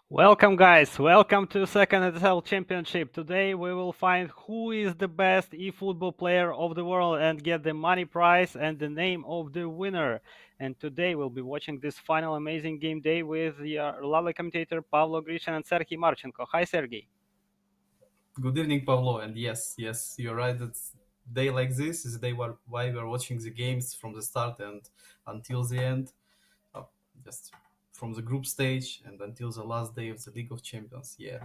Welcome, guys. Welcome to second ESEL Championship. Today we will find who is the best eFootball player of the world and get the money prize and the name of the winner. And today we'll be watching this final amazing game day with the lovely commentator Pavlo Grishin and Sergey Marchenko. Hi, Sergey. Good evening, Pablo. And yes, you're right. It's day like this is a day why we're watching the games from the start and until the end, uh, just from the group stage and until the last day of the League of Champions. Yeah.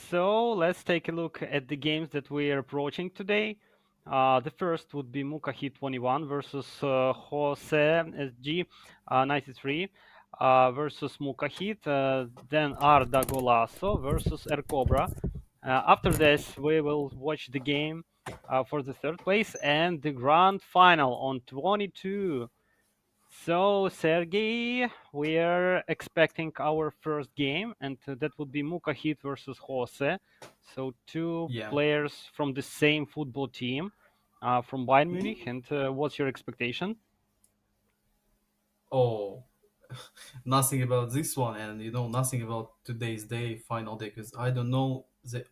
So let's take a look at the games that we are approaching today. The first would be Mukahit 21 versus Jose SG 93 versus Mukahit. Then Arda Golasso versus Ercobra. After this, we will watch the game for the third place and the grand final on 22. So, Sergey, we are expecting our first game, and that would be Mukahit versus Jose. So, two Yeah. players from the same football team from Bayern Munich. And what's your expectation? Oh, nothing about this one, and nothing about today's day, final day, because I don't know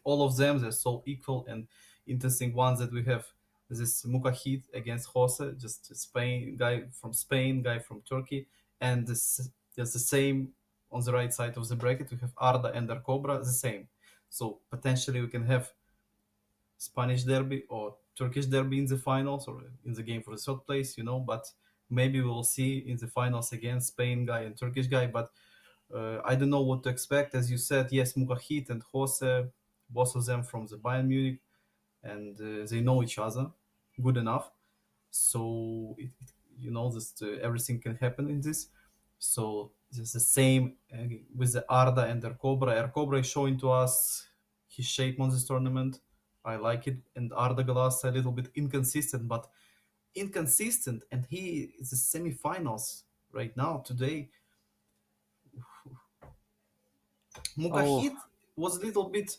all of them. They're so equal and interesting ones that we have. This Mukahid against Jose, just Spain guy from Spain, guy from Turkey, and this just the same on the right side of the bracket. We have Arda and Cobra, the same. So potentially we can have Spanish derby or Turkish derby in the finals or in the game for the third place, but maybe we'll see in the finals again Spain guy and Turkish guy. But I don't know what to expect. As you said, yes, Mukahit and Jose, both of them from the Bayern Munich, and they know each other good enough. So, just everything can happen in this. So, it's the same with the Arda and Ercobra. Ercobra is showing to us his shape on this tournament. I like it. And Arda Glass a little bit inconsistent, but inconsistent. And he is the semifinals right now, today. Oh, Mukahid was a little bit,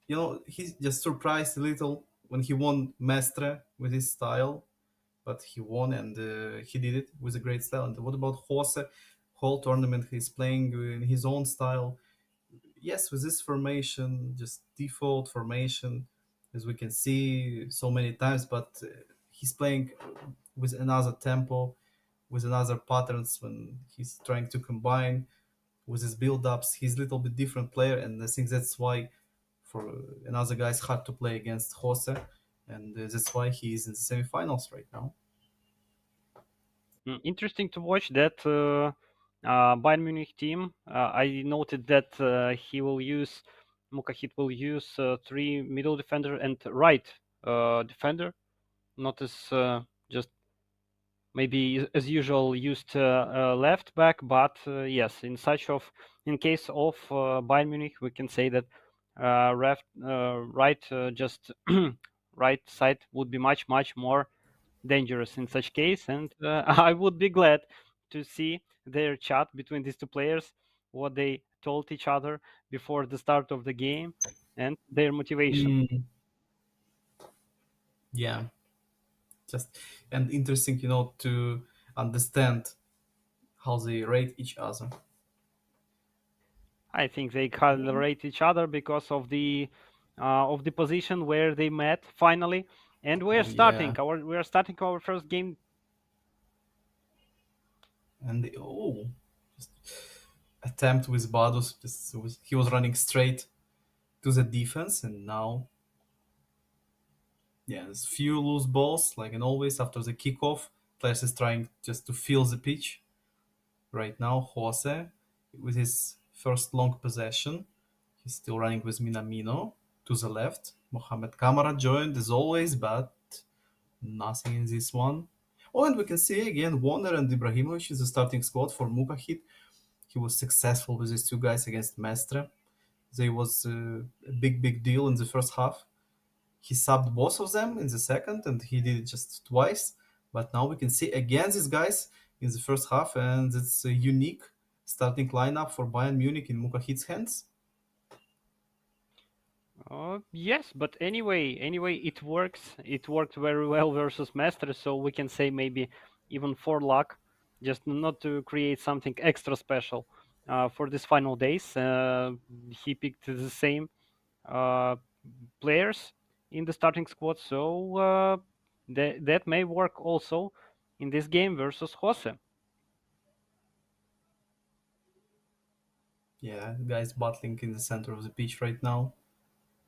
he just surprised a little when he won Mestre with his style, but he won and he did it with a great style. And what about Jose? Whole tournament he's playing in his own style. Yes, with this formation, just default formation, as we can see so many times, but he's playing with another tempo, with another patterns when he's trying to combine with his build-ups. He's a little bit different player, and I think that's why for another guy it's hard to play against Jose, and that's why he is in the semifinals right now. interesting to watch that Bayern Munich team. I noted that he will use Mukahit will use three middle defender and right defender, not as just maybe as usual used left back, but yes, in case of Bayern Munich, we can say that right just right side would be much more dangerous in such case, and I would be glad to see their chat between these two players, what they told each other before the start of the game, and their motivation. Mm, yeah, just and interesting, to understand how they rate each other. I think they tolerate each other because of the position where they met finally, and Oh yeah, we are starting our first game. and just attempt with Badus. He was running straight to the defense, and now yeah, there's few loose balls like and always after the kickoff. Players is trying just to fill the pitch. Right now, Jose with his first long possession. He's still running with Minamino to the left. Mohamed Kamara joined as always, but nothing in this one. Oh, and we can see again Warner and Ibrahimovic is the starting squad for Mukahit. He was successful with these two guys against Mestre. They was a big deal in the first half. He subbed both of them in the second, and he did it just twice. But now we can see again these guys in the first half, and it's a unique starting lineup for Bayern Munich in Mukahit's hands. Yes, but anyway, it works. It worked very well versus Mestre, so we can say maybe even for luck. just not to create something extra special for this final days. He picked the same uh, players in the starting squad, so that may work also in this game versus Jose. Yeah, guys battling in the center of the pitch right now.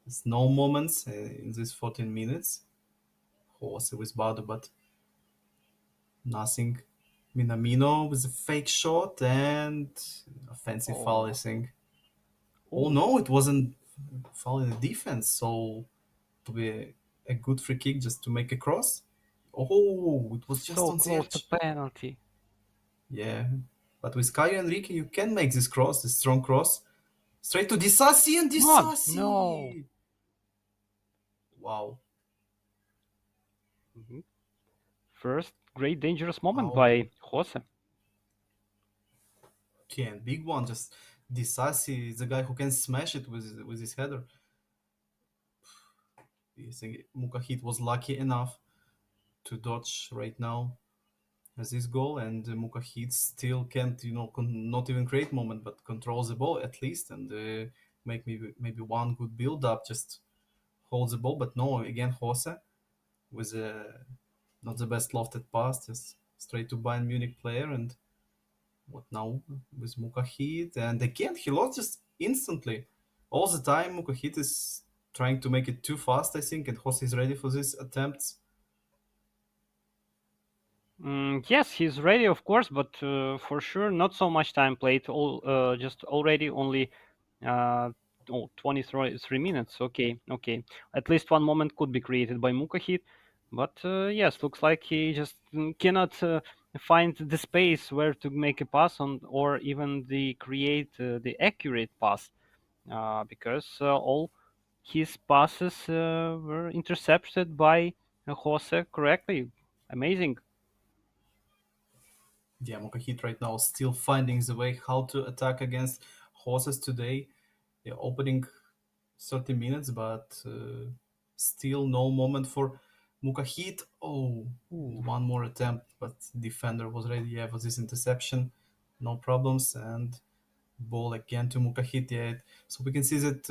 There's no moments in these 14 minutes. Jose with Bado, but nothing. Minamino with a fake shot and offensive foul, I Oh, think. Oh oh, no, it wasn't foul in the defense, so to be a good free kick just to make a cross. Oh, it was just so on the close to edge. penalty. Yeah, but with Caio Enrique, you can make this cross, this strong cross, straight to Disasi and Come on, no. Disasi. Wow, Mhm. First great dangerous moment how by Jose. can big one just Disasi is the guy who can smash it with his header. I think Mukahit was lucky enough to dodge right now as this goal, and Mukahit still can't, not even create moment, but controls the ball at least, and make maybe one good build up, just holds the ball. But no, again Jose with a not the best lofted pass, just straight to Bayern Munich player, and what now with Mukahit, and again he lost just instantly. All the time Mukahit is trying to make it too fast, I think, and Jose is ready for these attempts. Yes, he's ready, of course, but for sure not so much time played. Just already only uh, 23 minutes. Okay, okay. At least one moment could be created by Mukahit, but yes, looks like he just cannot find the space where to make a pass on, or even the create the accurate pass, because all his passes were intercepted by Jose correctly. Amazing. Yeah, Mukahit right now still finding the way how to attack against horses today. Yeah, opening 30 minutes, but still no moment for Mukahit. Oh, Ooh. one more attempt, but defender was ready. Yeah, for this interception, no problems, and ball again to Mukahit. Yeah, so we can see that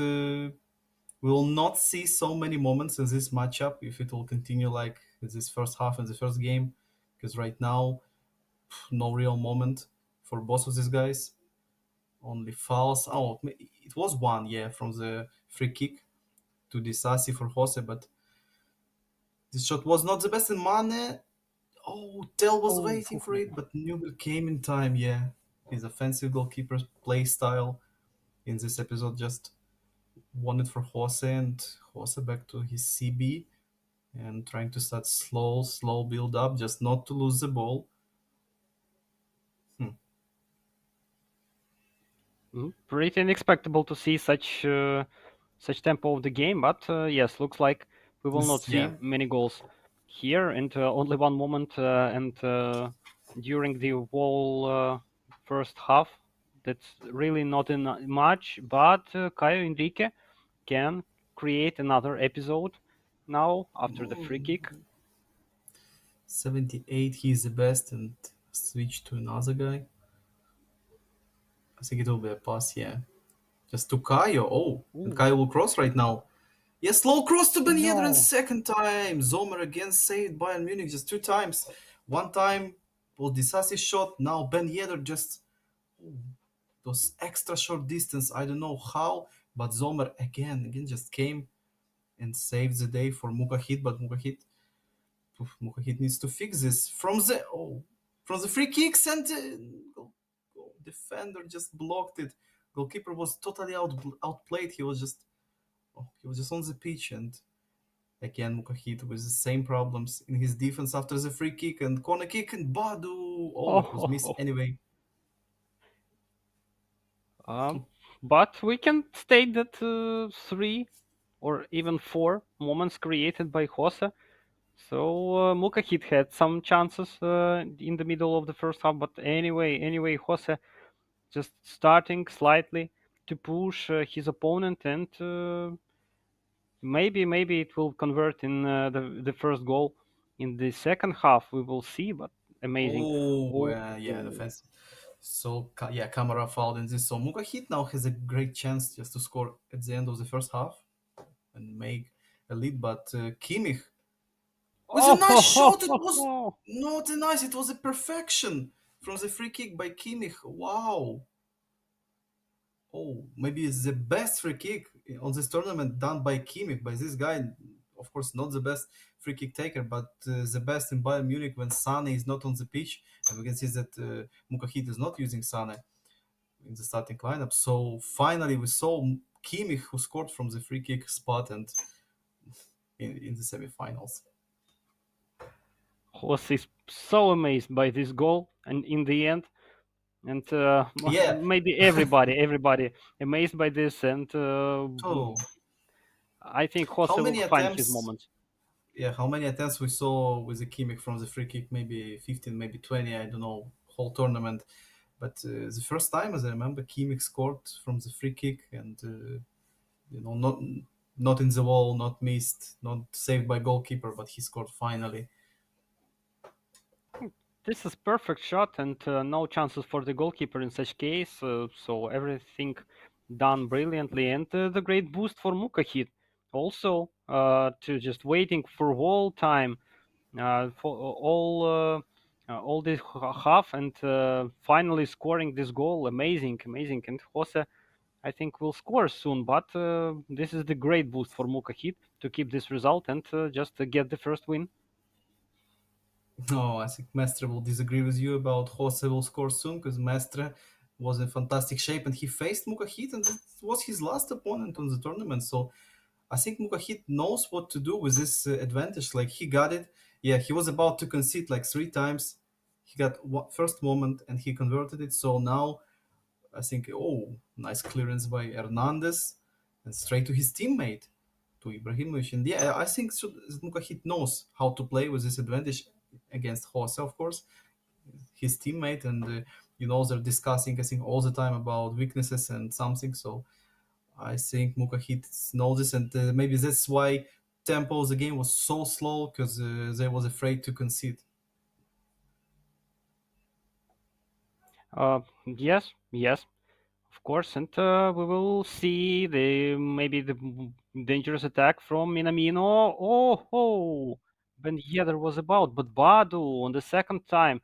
we will not see so many moments in this matchup if it will continue like this first half in the first game, because right now no real moment for both of these guys. Only fouls. Oh, it was one, yeah, from the free kick to Disasi for Jose, but this shot was not the best. And Mane, oh, Tel was Oh, waiting for it, but Newell came in time. Yeah, his offensive goalkeeper play style in this episode just won it for Jose, and Jose back to his CB and trying to start slow build up, just not to lose the ball. Hmm. pretty unexpectable to see such tempo of the game, but yes, looks like we will not see Yeah, many goals here, and only one moment, and during the whole first half, that's really not in much. But Caio Enrique can create another episode now after the free kick. 78. He's the best, and switch to another guy. I think it will be a pass. Yeah, just to Kaio. Oh, and Ooh, Kaio will cross right now. Yeah, slow cross to Ben Yedder and no! second time. Zomer again saved Bayern Munich just two times. One time was Disasi's shot. Now Ben Yedder just those extra short distance. I don't know how, but Zomer again just came and saved the day for Mukahit. But Mukahit needs to fix this from the free kicks, and defender just blocked it. Goalkeeper was totally outplayed. He was just on the pitch, and again Mukahit with the same problems in his defense after the free kick and corner kick, and Badu. Oh, it was missed Oh, anyway. um, but we can state that three or even four moments created by Jose. So Mukahit had some chances in the middle of the first half, but anyway, Jose just starting slightly to push his opponent, and maybe it will convert in the first goal in the second half. We will see, but amazing. Oh, Oh, yeah, defense. So yeah, Camera fouled in this. So Mukahit now has a great chance just to score at the end of the first half and make a lead. But Kimmich with a oh, nice ho, ho, shot. It ho, was ho. not a nice. It was a perfection from the free kick by Kimmich. Wow. Oh, maybe it's the best free kick on this tournament done by Kimmich, by this guy. Of course, not the best free kick taker, but the best in Bayern Munich when Sane is not on the pitch. And we can see that Mukahit is not using Sane in the starting lineup. So finally, we saw Kimmich who scored from the free kick spot and in the semifinals. Was is so amazed by this goal, and in the end, and Yeah. maybe everybody amazed by this, and So I think how Jose will many find his attempts? moment. Yeah, how many attempts we saw with the Kimmich from the free kick? Maybe 15, maybe 20. I don't know. Whole tournament. But the first time, as I remember, Kimmich scored from the free kick, and not in the wall, not missed, not saved by goalkeeper, but he scored finally. This is perfect shot, and no chances for the goalkeeper in such case. So everything done brilliantly, and the great boost for Mukahit. Also, to just waiting for whole time for all this half, and finally scoring this goal. Amazing, amazing. And Jose, I think, will score soon. But this is the great boost for Mukahit to keep this result and just get the first win. No, I think Mestre will disagree with you about Jose will score soon because Mestre was in fantastic shape and he faced Mukahit and it was his last opponent on the tournament. So I think Mukahit knows what to do with this advantage. Like he got it. Yeah, he was about to concede like 3 times. He got first moment and he converted it. So now I think, oh, nice clearance by Hernandez and straight to his teammate, to Ibrahimovic. And yeah, I think so, Mukahit knows how to play with this advantage against Jose, of course, his teammate. And, they're discussing, I think, all the time about weaknesses and something. So I think Mukahit knows this. And maybe that's why tempo of the game was so slow because they was afraid to concede. Yes, yes. Of course, and we will see the maybe the dangerous attack from Minamino. Oh, oh, Ben Yedder was about, but Badu on the second time,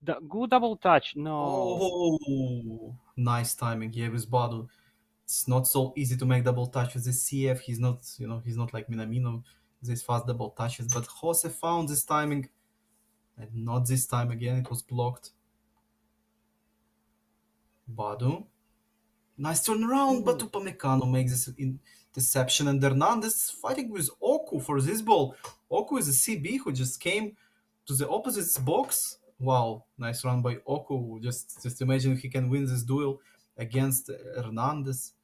the good double touch. No, Oh, nice timing. Yeah, with Badu. It's not so easy to make double touch with the CF. He's not like Minamino, these fast double touches. But Jose found this timing, and not this time again. It was blocked. Badu, nice turnaround, but ooh, Upamecano makes this interception, and Hernandez fighting with Oku for this ball. Oku is a CB who just came to the opposite box. Wow, nice run by Oku. Just imagine if he can win this duel against Hernandez.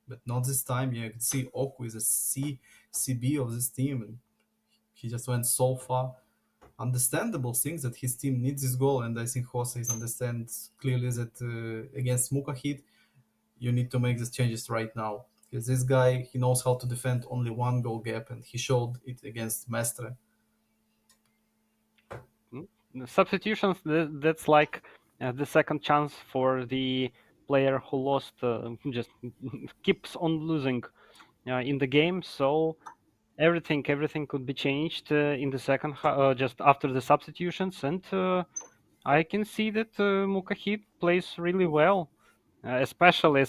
But not this time. Yeah, you can see Oku is a CB of this team, and he just went so far. Understandable things that his team needs this goal, and I think Jose understands clearly that against Mukahit, you need to make these changes right now because this guy he knows how to defend only one goal gap, and he showed it against Mestre. mm, substitutions. That's like the second chance for the player who lost. Just keeps on losing in the game. So everything could be changed in the just after the substitutions, and I can see that Mukahit plays really well, especially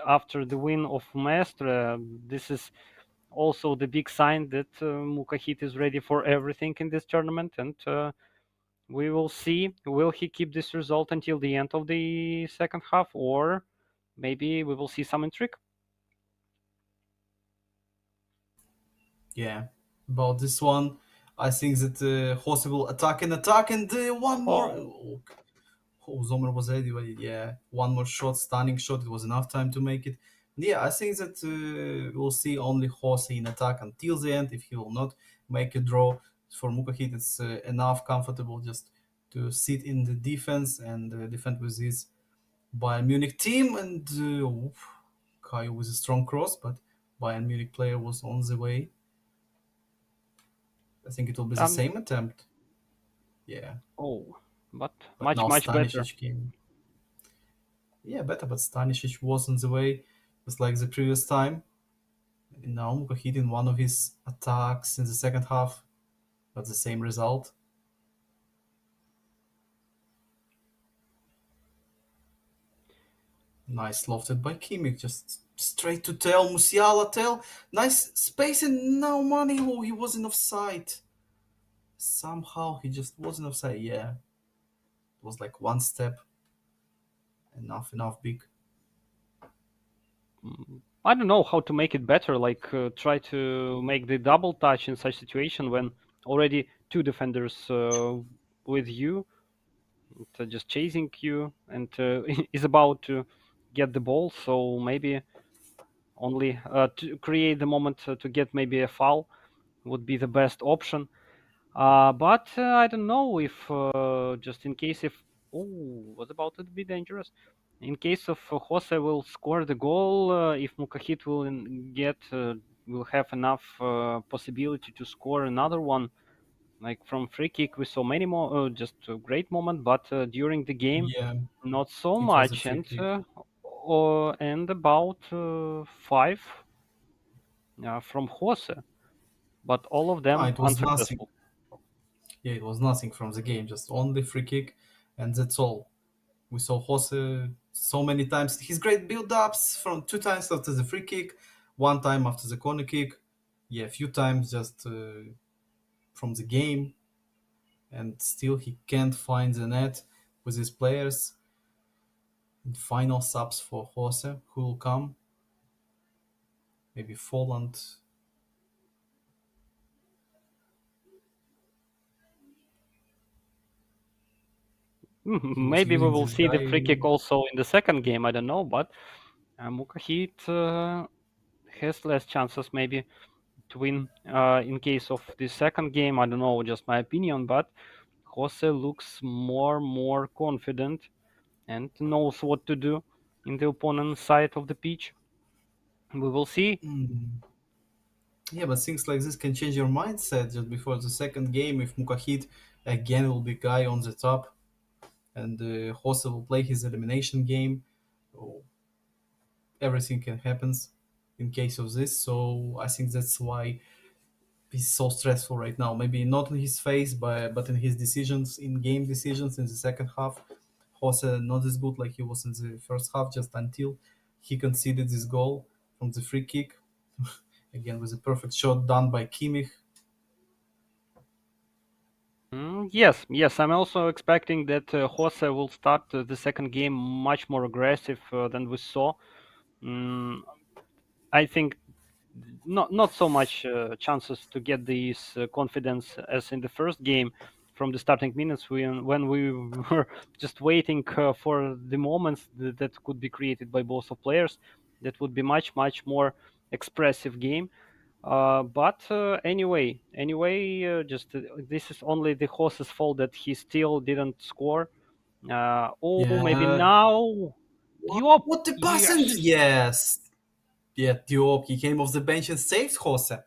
after the win of Maestre. This is also the big sign that Mukahit is ready for everything in this tournament, and we will see will he keep this result until the end of the second half, or maybe we will see some intrigue. Yeah, about this one, I think that Jose will attack and one more. Oh, Oh, Zomer was ready. Yeah, one more shot, stunning shot. It was enough time to make it. Yeah, I think that we'll see only Jose in attack until the end. If he will not make a draw for Mukahit, it's enough comfortable just to sit in the defense and defend with his Bayern Munich team. And Kaio with a strong cross, but Bayern Munich player was on the way. I think it will be the um, same attempt. Yeah, Oh, but but now much better. Stanisic came. Yeah, better, but Stanisic wasn't the way, just like the previous time. And now Muka hit in one of his attacks in the second half, but the same result. Nice lofted by Kimmich, just straight to Tel. Musiala, Tel. Nice space and now money. Oh, he wasn't offside. Somehow he just wasn't offside. Yeah, it was like one step. Enough big. I don't know how to make it better. Like try to make the double touch in such situation when already two defenders with you, just chasing you, and is about to get the ball. So maybe only to create the moment to get maybe a foul would be the best option. But I don't know if just in case if was about to be dangerous. In case of Jose will score the goal, if Mukahit will get will have enough possibility to score another one, like from free kick, we saw many more just a great moment, but during the game, Yeah, not so it was a much, free kick. and about five from Jose, but all of No, them it was nothing. unsuccessful. Yeah, it was nothing from the game. Just only free kick, and that's all. We saw Jose so many times. His great build-ups from two times after the free kick, one time after the corner kick. Yeah, a few times just from the game, and still he can't find the net with his players. And final subs for Jose, who will come. Maybe Folland. He was Maybe we using will this see the free guy. kick also in the second game. I don't know, but Mukahit has less chances maybe to win in case of the second game. I don't know, just my opinion, but Jose looks more confident and knows what to do in the opponent's side of the pitch. We will see. Mm. Yeah, but things like this can change your mindset just before the second game. If Mukahit again will be guy on the top, and Jose will play his elimination game, so everything can happen in case of this. So I think that's why he's so stressful right now. Maybe not in his face, but in his decisions, in game decisions in the second half. Jose not as good like he was in the first half, just until he conceded this goal from the free kick. Again, with a perfect shot done by Kimmich. Yes. I'm also expecting that Jose will start the second game much more aggressive than we saw. Mm, I think not so much chances to get this confidence as in the first game from the starting minutes when we were just waiting for the moments that could be created by both of players. That would be much more expressive game. But just this is only the horse's fault that he still didn't score. Maybe Yeah. now Diop. What the pass and Yes. yes. Yeah, Diop, he came off the bench and saved Jose.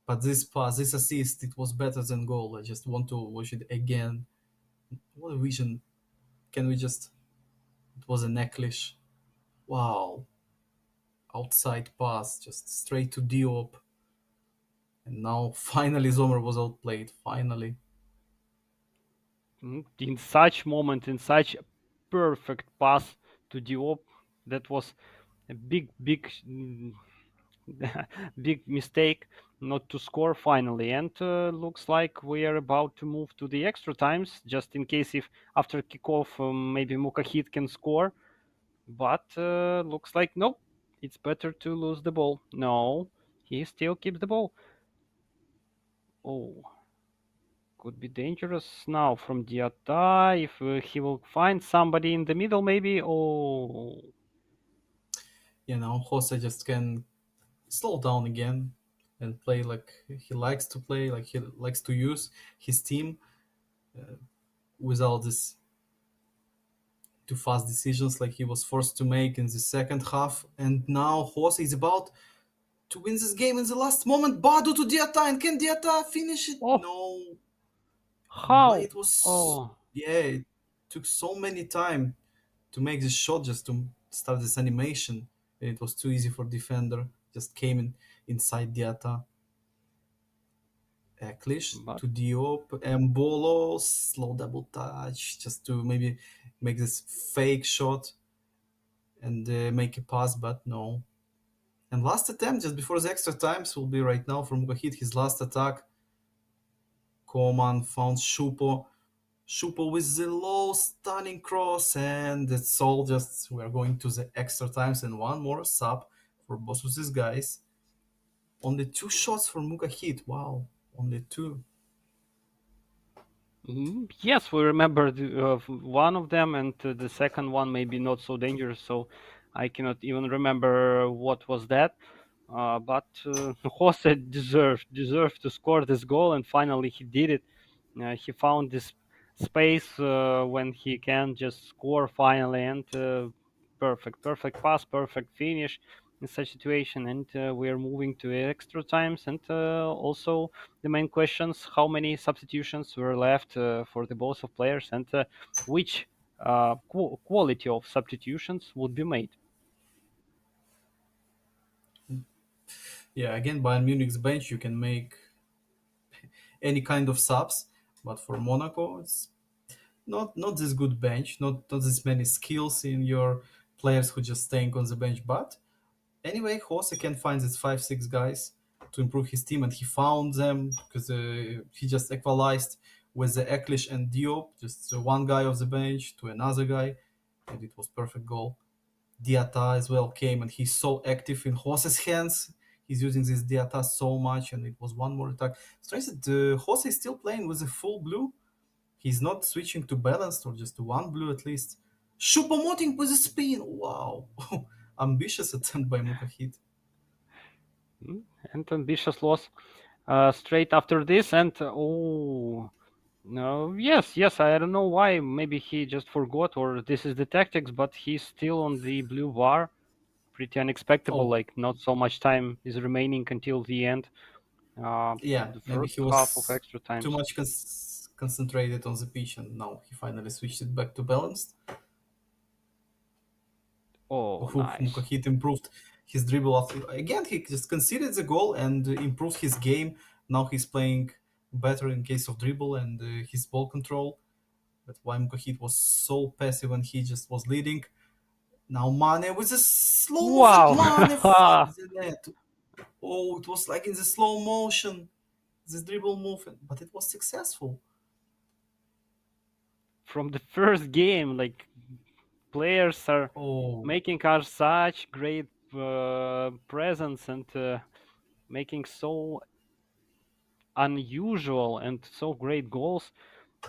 But this pass, this assist, it was better than goal. I just want to watch it again. What a vision. Can we just. It was a necklace. Wow. Outside pass, just straight to Diop. And now finally Zomer was outplayed. Finally. In such moment, in such perfect pass to Diop, that was a big mistake not to score finally. And looks like we are about to move to the extra times, just in case if after kickoff maybe Mukahit can score. But looks like nope, it's better to lose the ball. No, he still keeps the ball. Oh, could be dangerous now from Diata if he will find somebody in the middle, maybe. Oh, Jose just can slow down again and play like he likes to play, like he likes to use his team without this too fast decisions like he was forced to make in the second half. And now Jose is about to win this game in the last moment. Badu to Diata, and can Diata finish it? oh, No. but How? it was, Oh, yeah, it took so many time to make this shot, just to start this animation, and it was too easy for defender. Just came in inside the attack. Eklish but to Diop, Mbolo, slow double touch, just to maybe make this fake shot and make a pass, but no. And last attempt, just before the extra times, will be right now from Mukahit. His last attack, Koman found Shupo. Shupo with the low stunning cross, and that's all. Just we are going to the extra times and one more sub for both of these guys. Only two shots for Mukahit. Wow, only two. yes, we remember one of them, and the second one maybe not so dangerous. So I cannot even remember what was that. But Jose deserved to score this goal, and finally he did it. He found this space when he can just score finally, and perfect pass, perfect finish in such situation. And we are moving to extra times, and also the main questions: how many substitutions were left for the both of players, and which quality of substitutions would be made. Yeah, again, Bayern Munich's bench, you can make any kind of subs, but for Monaco, it's not this good bench, not this many skills in your players who just staying on the bench. But anyway, Jose can find these 5 6 guys to improve his team, and he found them because he just equalized with the Eklish and Diop, just one guy off the bench to another guy, and it was perfect goal. Diata as well came, and he's so active in Jose's hands. He's using this Diata so much, and it was one more attack. Strange that Jose is still playing with a full blue. He's not switching to balanced or just to one blue at least. Choupo-Moting with a spin. Wow. Ambitious attempt by Mukahit. Mm, and ambitious loss straight after this, and oh no, yes, I don't know why. Maybe he just forgot, or this is the tactics, but he's still on the blue bar. Pretty unexpected. Oh, Like not so much time is remaining until the end. yeah. The Maybe first he half of was extra too times. much concentrated on the pitch, and now he finally switched it back to balanced. Oh, nice. Mukahit improved his dribble after. Again, he just conceded the goal and improved his game. Now he's playing better in case of dribble and his ball control. That's why Mukahit was so passive when he just was leading. Now Mane with a slow movement. Wow. Mane fuck the net. Oh, it was like in the slow motion, this dribble movement, but it was successful. From the first game, like players are Oh, making us such great presence and making so unusual and so great goals.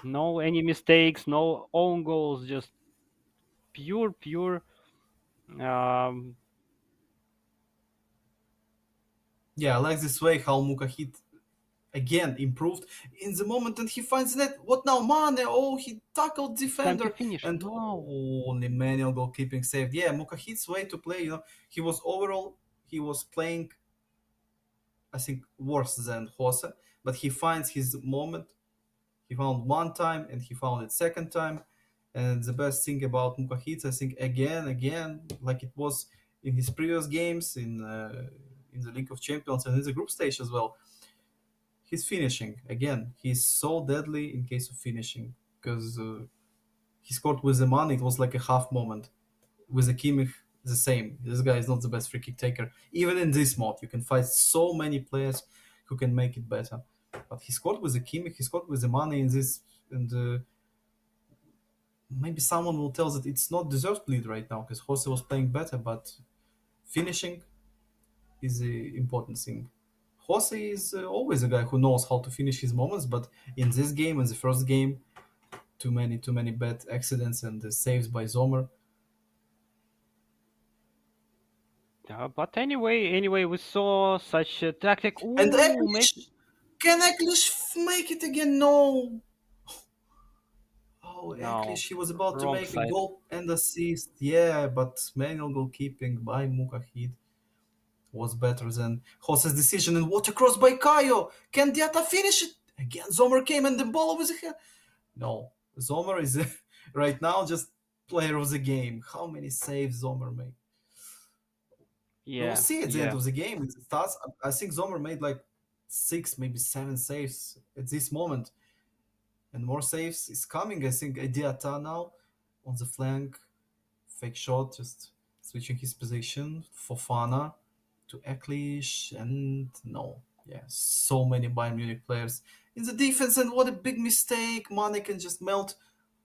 No any mistakes, no own goals, just pure. Um, yeah, I like this way how Mukahit again improved in the moment and he finds net. What now, Mane? Oh, he tackled it's time to defender finish. and No, only manual goalkeeping saved. Yeah, Mukahit's way to play. He was overall he was playing, I think, worse than Jose, but he finds his moment. He found one time and he found it second time. And the best thing about Mukahit, I think, again, like it was in his previous games in the League of Champions and in the group stage as well, he's finishing again. He's so deadly in case of finishing because he scored with the man. It was like a half moment. With the Kimmich, the same. This guy is not the best free kick taker. Even in this mod, you can find so many players who can make it better. But he scored with the Kimmich. He scored with the money in this, and maybe someone will tell that it's not deserved lead right now because Jose was playing better. But finishing is the important thing. Jose is always a guy who knows how to finish his moments, but in this game, in the first game, too many bad accidents and saves by Zomer. but anyway, we saw such a tactic. And Ooh, maybe Eklish, can Eklish make it again? No. Oh, no, Eklish, he was about to wrong make a side. goal and assist. Yeah, but manual goalkeeping by Mukahid was better than Jose's decision. And what a cross by Kayo! Can Diata finish it? Again, Zomer came and the ball was here. No, Zomer is right now just player of the game. How many saves Zomer made? We'll Yeah, see at the end yeah. of the game. It starts. I think Zomer made like six, maybe seven saves at this moment, and more saves is coming. I think Adiata now on the flank, fake shot, just switching his position. Fofana to Eklish, and no, yeah, so many Bayern Munich players in the defense, and what a big mistake! Mane can just melt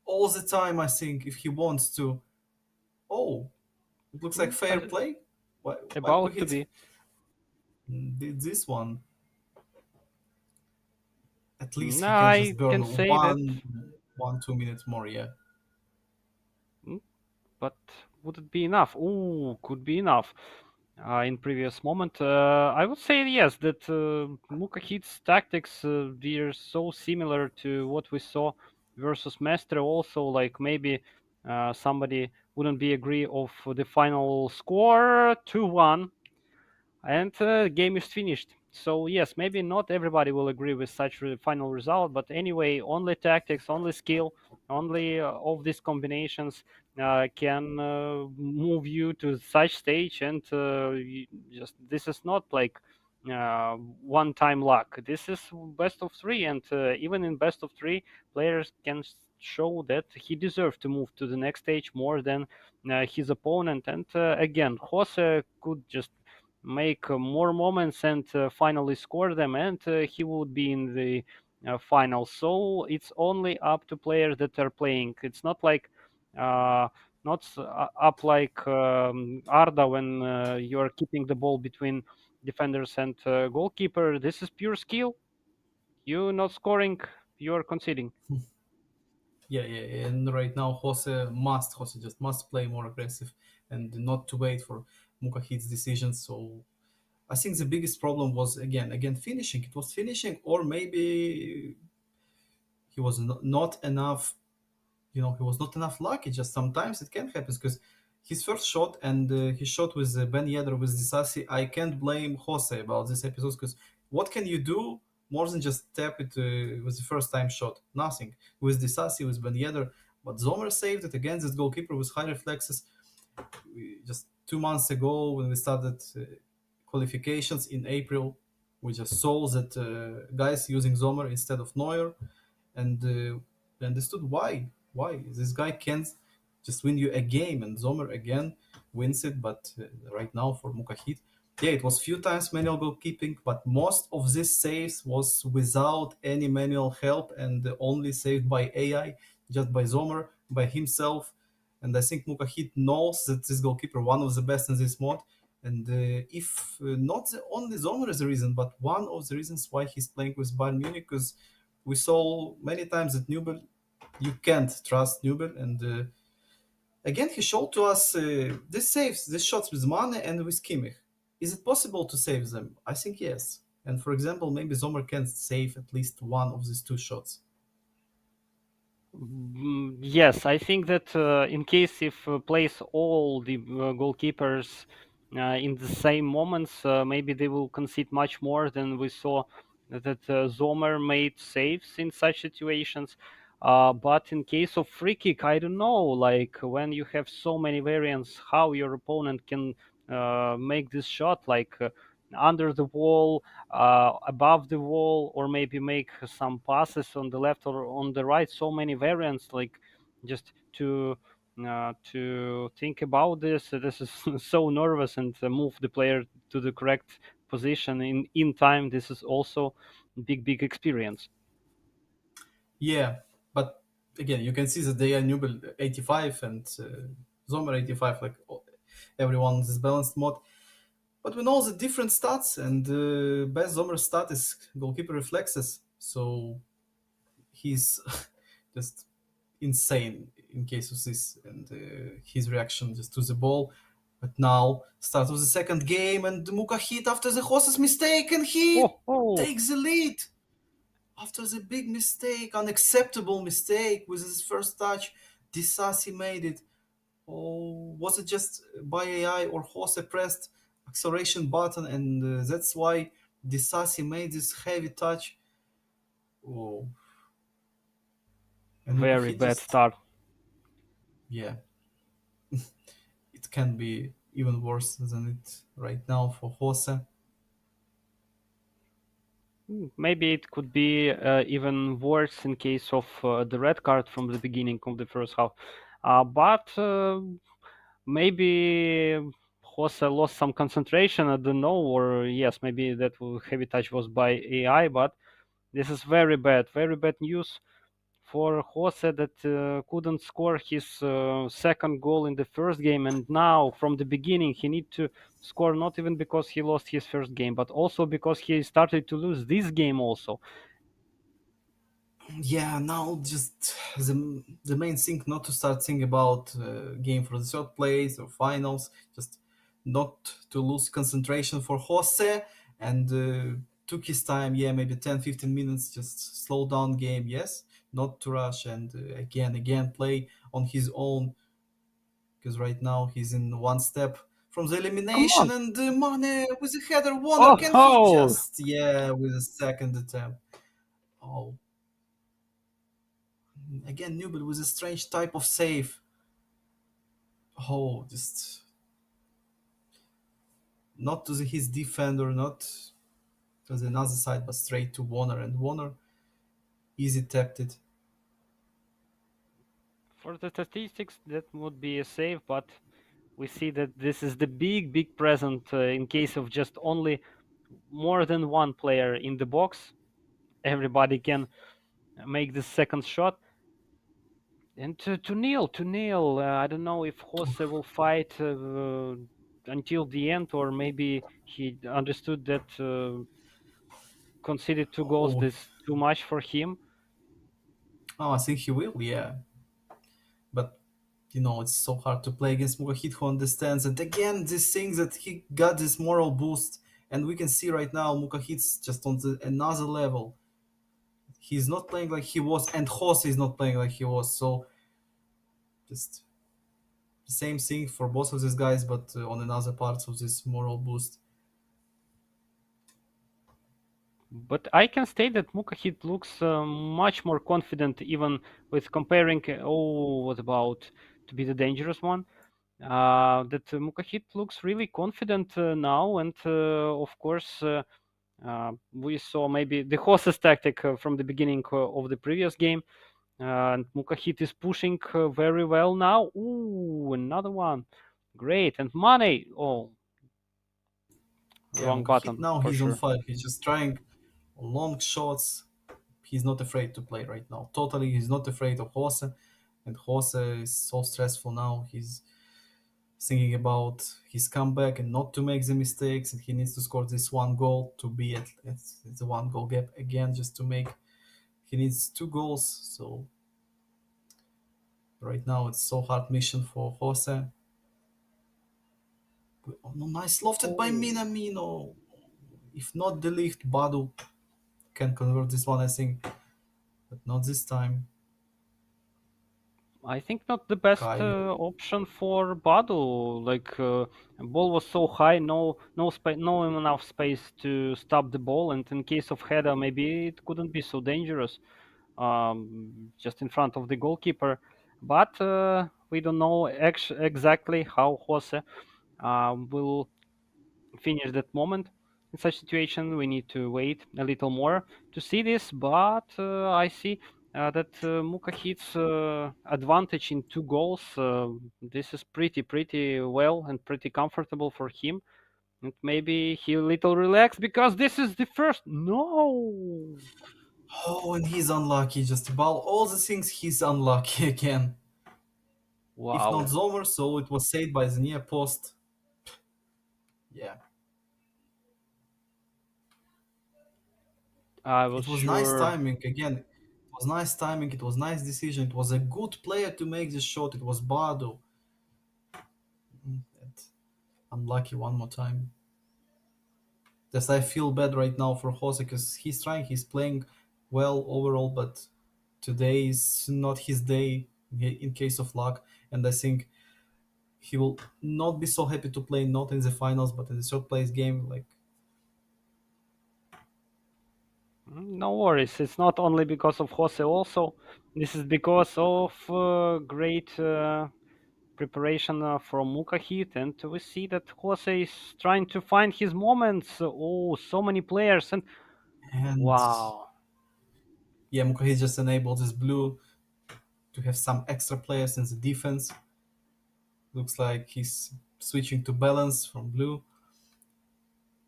all the time. I think if he wants to. Oh, it looks like Mm, fair play. Why about to Mukhit be. did this one? At least he can I just burn can say that. 2 minutes more. Yeah. Mm, but would it be enough? Ooh, could be enough. In previous moment, I would say yes that Mukahid's tactics they're so similar to what we saw versus Mestre. Also, like maybe somebody wouldn't be agree of the final score 2-1 and game is finished. So yes, maybe not everybody will agree with such final result, but anyway, only tactics, only skill, only of these combinations can move you to such stage, and just this is not like one-time luck. This is best of three, and even in best of three, players can show that he deserved to move to the next stage more than his opponent. And again, Jose could just make more moments and finally score them, and he would be in the final. So it's only up to players that are playing. It's not like uh, not up like Arda when you're keeping the ball between defenders and goalkeeper. This is pure skill. You not scoring, you're conceding. Yeah, yeah, and right now Jose just must play more aggressive and not to wait for Mukahid's decisions. So I think the biggest problem was again finishing. It was finishing, or maybe he was not enough. He was not enough lucky. Just sometimes it can happen because his first shot and his shot with Ben Yedder with Disasi, I can't blame Jose about this episode because what can you do more than just tap it with the first time shot? Nothing. With Disasi, with Ben Yedder, but Zomer saved it against this goalkeeper with high reflexes. Just 2 months ago when we started qualifications in April, we just saw that guys using Zomer instead of Neuer, and we understood why this guy can't just win you a game, and Zomer again wins it. But right now for Mukahit, yeah, it was few times manual goalkeeping, but most of this saves was without any manual help and only saved by AI, just by Zomer, by himself. And I think Mukahit knows that this goalkeeper one of the best in this mod. And if not the only Zomer is the reason, but one of the reasons why he's playing with Bayern Munich, because we saw many times that Nubel, you can't trust Nubel, and again he showed to us this saves, these shots with Mane and with Kimmich. Is it possible to save them? I think yes. And for example, maybe Zomer can save at least one of these two shots. Yes, I think that in case if place all the goalkeepers in the same moments, maybe they will concede much more than we saw that Zomer made saves in such situations. But in case of free kick, I don't know, like when you have so many variants, how your opponent can make this shot, like under the wall, above the wall, or maybe make some passes on the left or on the right. So many variants, like just to think about this. This is so nervous, and move the player to the correct position in time. This is also big experience. Yeah, but again, you can see that they are Nubel 85 and Zomer 85, like everyone is balanced mode. But we know the different stats, and best Zomer stat is goalkeeper reflexes. So he's just insane in case of this, and his reaction just to the ball. But now, start of the second game, and Muka hit after the horse's mistake, and he Oh, oh, takes the lead after the big mistake, unacceptable mistake with his first touch. Disasi made it. Oh, was it just by AI or Jose pressed acceleration button, and that's why Disasi made this heavy touch? Oh, and Very Mukahi bad just, start. yeah, it can be even worse than it right now for Jose. Maybe it could be even worse in case of the red card from the beginning of the first half. But maybe Jose lost some concentration. I don't know, or yes, maybe that heavy touch was by AI. But this is very bad news for Jose that couldn't score his second goal in the first game, and now from the beginning he need to score not even because he lost his first game, but also because he started to lose this game also. Yeah, now just the main thing, not to start thinking about game for the third place or finals, just not to lose concentration for Jose, and took his time. Yeah, maybe 10-15 minutes, just slow down game. Yes, not to rush, and again play on his own, because right now he's in one step from the Come elimination, on! and Mane with a header. Warner, Oh, can he oh! just, yeah, with a second attempt? Oh, again, Nubel with a strange type of save. Oh, just not to his defender, not to the another side, but straight to Warner, and Warner easy tapped it. For the statistics, that would be a save, but we see that this is the big present in case of just only more than one player in the box. Everybody can make the second shot. And to Neil, I don't know if Jose will fight until the end, or maybe he understood that conceded two goals Oh, this too much for him. oh, I think he will, yeah. But it's so hard to play against Mugahit, who understands. And again, this thing that he got this moral boost, and we can see right now Mukahit's just on another level. He's not playing like he was, and Jose is not playing like he was. So just the same thing for both of these guys, but on another parts of this moral boost. But I can state that Mukahit looks much more confident, even with comparing. Oh, what about to be the dangerous one? That Mukahit looks really confident now, and of course. We saw maybe the horses tactic from the beginning of the previous game, and Mukahit is pushing very well now. Ooh, another one, great, and money. Oh, Yeah, wrong Mukahit button now for he's on sure. fire. He's just trying long shots. He's not afraid to play right now. Totally, he's not afraid of Jose, and Jose is so stressful now. He's thinking about his comeback and not to make the mistakes, and he needs to score this one goal to be at the one goal gap again, just to make. He needs two goals, so right now it's so hard mission for Jose. Oh, no, nice lofted by Oh, Minamino. If not the lift, Badu can convert this one, I think, but not this time. I think not the best Kai. option for Badu. Like ball was so high, no space, no enough space to stop the ball, and in case of header, maybe it couldn't be so dangerous. Just in front of the goalkeeper. But we don't know exactly how Jose will finish that moment. In such situation, we need to wait a little more to see this. But I see that Muka hits advantage in two goals. This is pretty well and pretty comfortable for him. And maybe he a little relaxed because this is the first. No, Oh, and he's unlucky. Just about all the things he's unlucky again. If not wow. Zomer, so it was saved by the near post. Yeah, I was it was nice sure. timing again. It was nice timing. It was nice decision. It was a good player to make this shot. It was Bardo. And unlucky one more time. Just I feel bad right now for Jose because he's trying. He's playing well overall, but today is not his day in case of luck. And I think he will not be so happy to play not in the finals but in the third place game. Like, No worries. It's not only because of Jose. Also, this is because of great preparation from Mukahit, and we see that Jose is trying to find his moments. Oh, so many players, and And wow. yeah, Mukahi just enabled his blue to have some extra players in the defense. Looks like he's switching to balance from blue.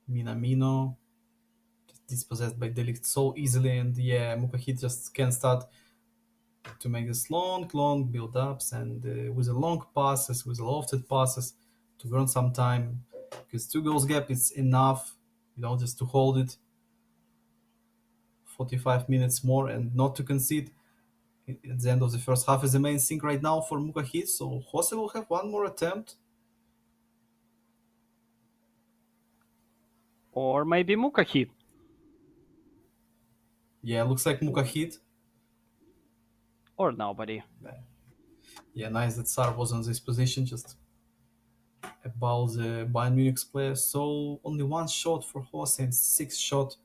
Minamino dispossessed by Delict so easily, and yeah, Mukahit just can start to make this long build ups and with the long passes, with the lofted passes to earn some time. Because 2 goals gap is enough, just to hold it 45 minutes more and not to concede at the end of the first half is the main thing right now for Mukahit. So Jose will have one more attempt. Or maybe Mukahit. Yeah, looks like Mukahit. Or nobody. Yeah, nice that Sar was on this position, just about the Bayern Munich's players. So only one shot for Jose and 6 shot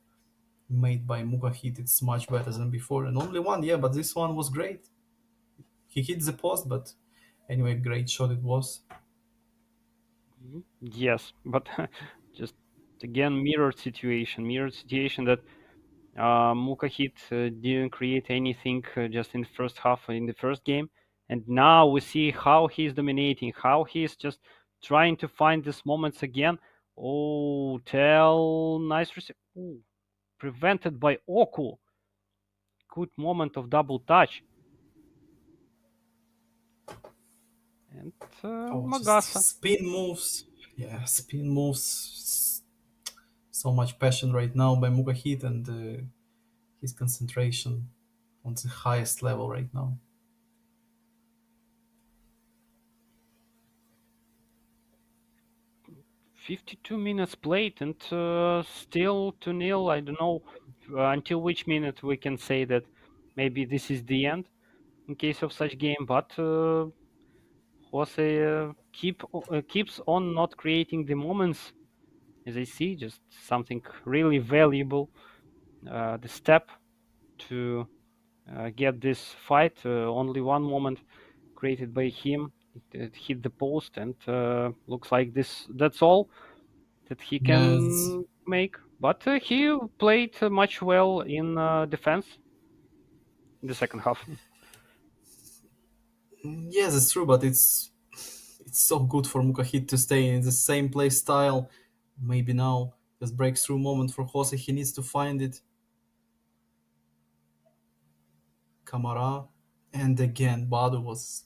made by Mukahit. It's much better than before. And only one, yeah, but this one was great. He hit the post, but anyway, great shot it was. Yes, but just again mirrored situation that Mukahit didn't create anything just in the first half in the first game, and now we see how he's dominating, how he's just trying to find these moments again. Oh, tell nice Ooh, prevented by Oku. Good moment of double touch and Oh, just Magasa. spin moves. Yeah, spin moves. So much passion right now by Mukahit and his concentration on the highest level right now. 52 minutes played and still 2-0. I don't know until which minute we can say that maybe this is the end in case of such game, but Jose keeps on not creating the moments as I see, just something really valuable. The step to get this fight, only one moment created by him. It hit the post, and looks like this. That's all that he Yes, can make. But he played much well in defense in the second half. yes, it's true, but it's so good for Mukahit to stay in the same play style. Maybe now this breakthrough moment for Jose, he needs to find it. Kamara, and again Badu was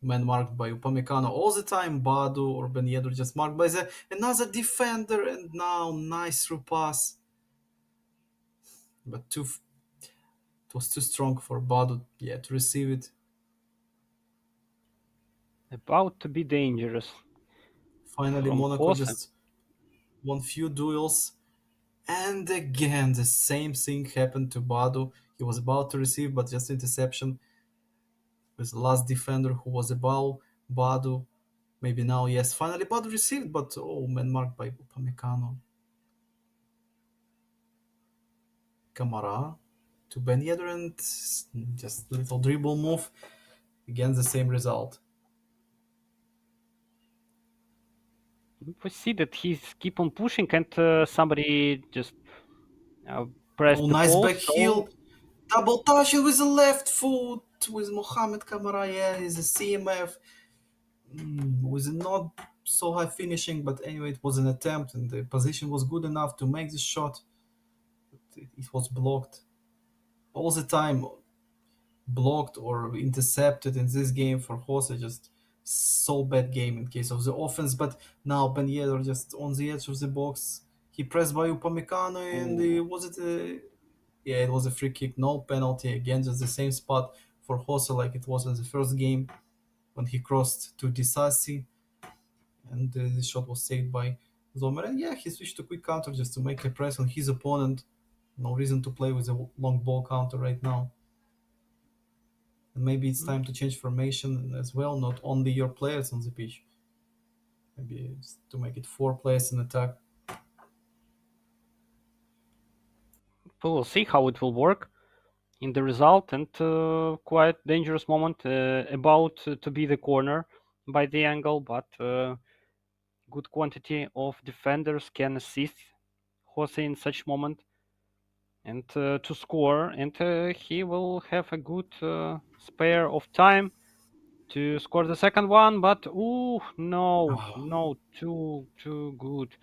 man marked by Upamecano all the time. Badu or Ben Yedder just marked by another defender, and now nice through pass, but it was too strong for Badu, yeah, to receive it. About to be dangerous Finally, from Monaco Jose. just won few duels, and again the same thing happened to Badu. He was about to receive, but just interception with the last defender who was above Badu. Maybe now, yes, finally Badu received, but oh man, marked by Upamecano. Kamara to Ben Yedder and just little dribble move. Again, the same result. We see that he's keep on pushing, and somebody just uh, Oh, pressed the nice back post. heel. So Double touch with the left foot with Mohamed Kamara. Yeah, he's a CMF. With not so high finishing, but anyway, it was an attempt and the position was good enough to make the shot. It was blocked all the time, blocked or intercepted in this game for Jose. Just so bad game in case of the offense. But now Ben Yedder just on the edge of the box. He pressed by Upamecano and oh, was it a yeah, it was a free kick, no penalty again, just the same spot for Jose like it was in the first game when he crossed to Disasi and the shot was saved by Zomer. And yeah, he switched to quick counter just to make a press on his opponent. No reason to play with a long ball counter right now. And maybe it's time to change formation as well, not only your players on the pitch. Maybe to make it 4 players in attack. We will see how it will work in the result, and quite dangerous moment about to be the corner by the angle, but good quantity of defenders can assist Jose in such moment and to score, and he will have a good spare of time to score the second one. But ooh, no, Oh, no, too good